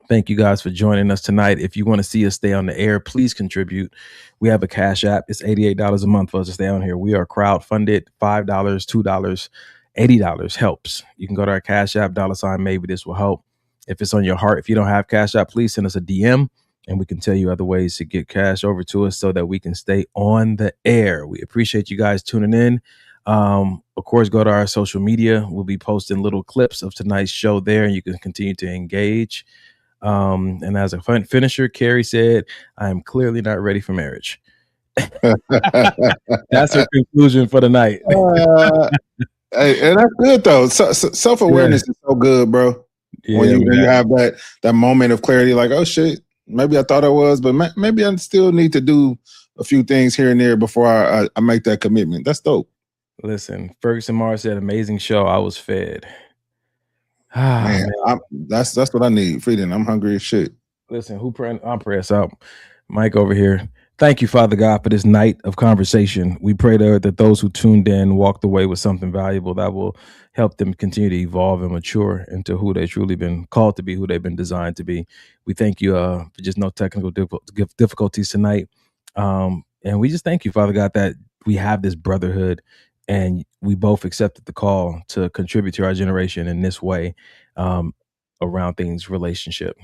thank you guys for joining us tonight. If you want to see us stay on the air, please contribute. We have a Cash App. It's $88 a month for us to stay on here. We are crowdfunded, $5, $2, $80 helps. You can go to our Cash App, $ maybe this will help. If it's on your heart, if you don't have Cash App, please send us a DM. And we can tell you other ways to get cash over to us so that we can stay on the air. We appreciate you guys tuning in. Of course, go to our social media. We'll be posting little clips of tonight's show there, and you can continue to engage. And as a finisher, Carrie said, I am clearly not ready for marriage. That's her conclusion for the night.
Hey, and that's good, though. Self-awareness is so good, bro. Yeah, when you have that moment of clarity, like, oh, shit. Maybe I thought I was, but maybe I still need to do a few things here and there before I make that commitment. That's dope.
Listen, Ferguson Mars said, amazing show. I was fed.
Man. That's what I need. Feeding. I'm hungry as shit.
Listen, I'm praying out. Mike over here. Thank you, Father God, for this night of conversation. We pray that those who tuned in walked away with something valuable that will help them continue to evolve and mature into who they've truly been called to be, who they've been designed to be. We thank you for just no technical difficulties tonight. And we just thank you, Father God, that we have this brotherhood and we both accepted the call to contribute to our generation in this way around things relationship.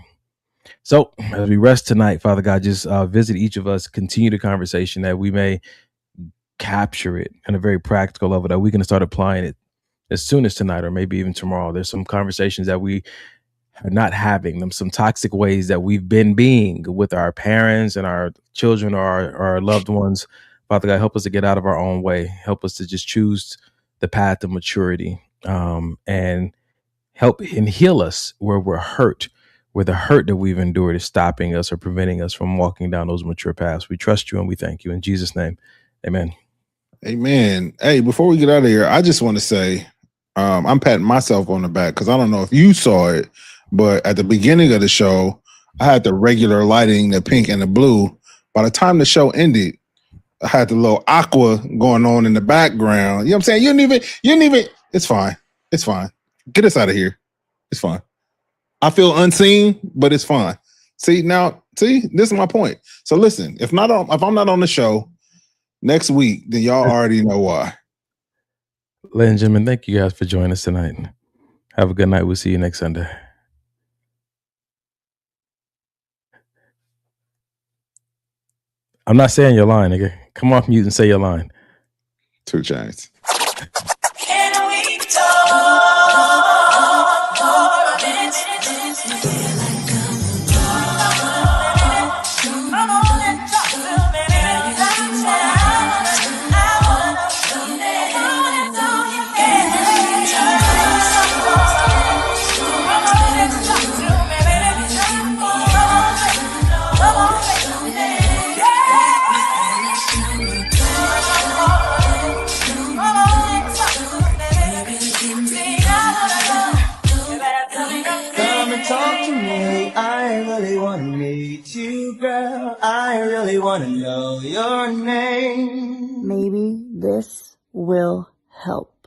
So as we rest tonight, Father God, just visit each of us, continue the conversation that we may capture it in a very practical level, that we can start applying it as soon as tonight or maybe even tomorrow. There's some conversations that we are not having, them some toxic ways that we've been being with our parents and our children or our loved ones. Father God, help us to get out of our own way. Help us to just choose the path of maturity, and help and heal us where we're hurt, where the hurt that we've endured is stopping us or preventing us from walking down those mature paths. We trust you and we thank you. In Jesus' name, amen.
Amen. Hey, before we get out of here, I just want to say I'm patting myself on the back because I don't know if you saw it, but at the beginning of the show, I had the regular lighting, the pink and the blue. By the time the show ended, I had the little aqua going on in the background. You know what I'm saying? You didn't even, it's fine. It's fine. Get us out of here. It's fine. I feel unseen, but it's fine. See, this is my point. So listen, if I'm not on the show next week, then y'all already know why.
Ladies and gentlemen, thank you guys for joining us tonight. Have a good night. We'll see you next Sunday. I'm not saying your line, nigga. Come off mute and say your line.
2 Chainz.
Can we talk for a minute? Come on and talk to me. That's what I wanna know. Come on and talk, yeah. Come on and talk to me, baby. Come on, baby.
Come and talk to me. I really wanna meet you, girl. I really wanna know your name.
Maybe this will help.